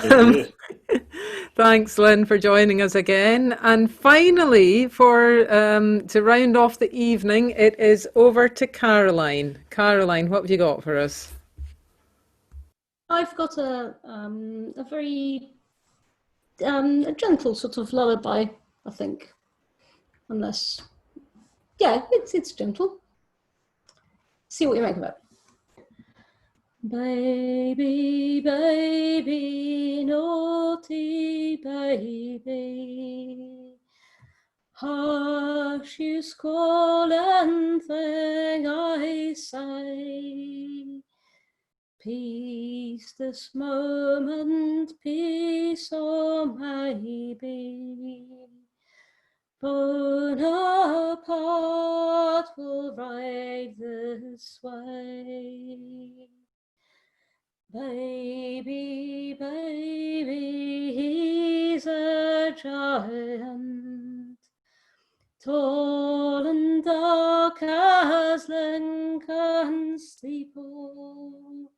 thanks, Lynn, for joining us again. And finally, to round off the evening, it is over to Caroline. Caroline, what have you got for us? I've got a very a gentle sort of lullaby, I think. Unless, yeah, it's gentle. See what you make of it. Baby, baby, naughty baby, hush you squall and thing I say. Peace this moment, peace or maybe. Bonaparte will ride this way. Baby, baby, he's a giant, tall and dark as Lincoln steeple,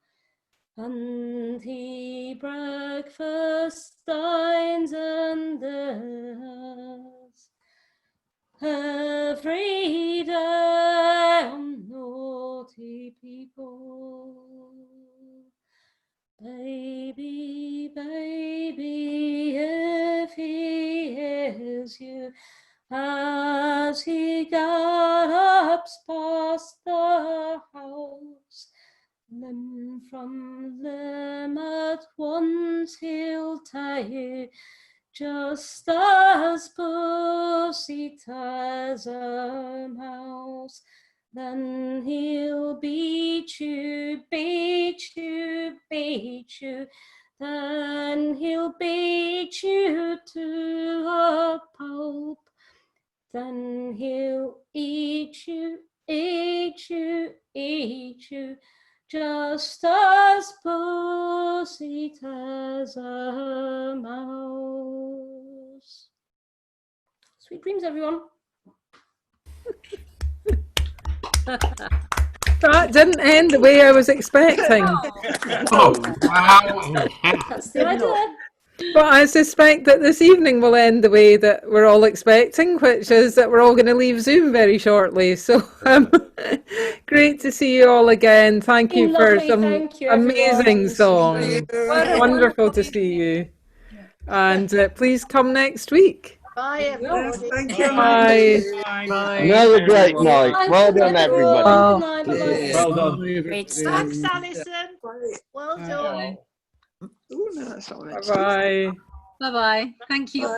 and he breakfast dines and dinners every day on naughty people. Baby, baby, if he hears you as he gallops past the house, then from them at once he'll tie you, just as pussy ties a mouse. Then he'll beat you, beat you, beat you. Then he'll beat you to a pulp. Then he'll eat you, eat you, eat you, just as pussy tears a mouse. Sweet dreams, everyone. That didn't end the way I was expecting. Oh, wow. That's the idea. But I suspect that this evening will end the way that we're all expecting, which is that we're all going to leave Zoom very shortly. So great to see you all again. Thank you for Lovely. some Thank you, amazing everyone. songs. Wonderful to see you. And please come next week. Bye, everybody. Thank you. Bye. Another great night. Well done, everybody. Good night. Bye-bye. Well done. Great stuff. Thanks, Alison. Well done. Oh, no, that's not meant to. Bye-bye. Bye-bye. Thank you.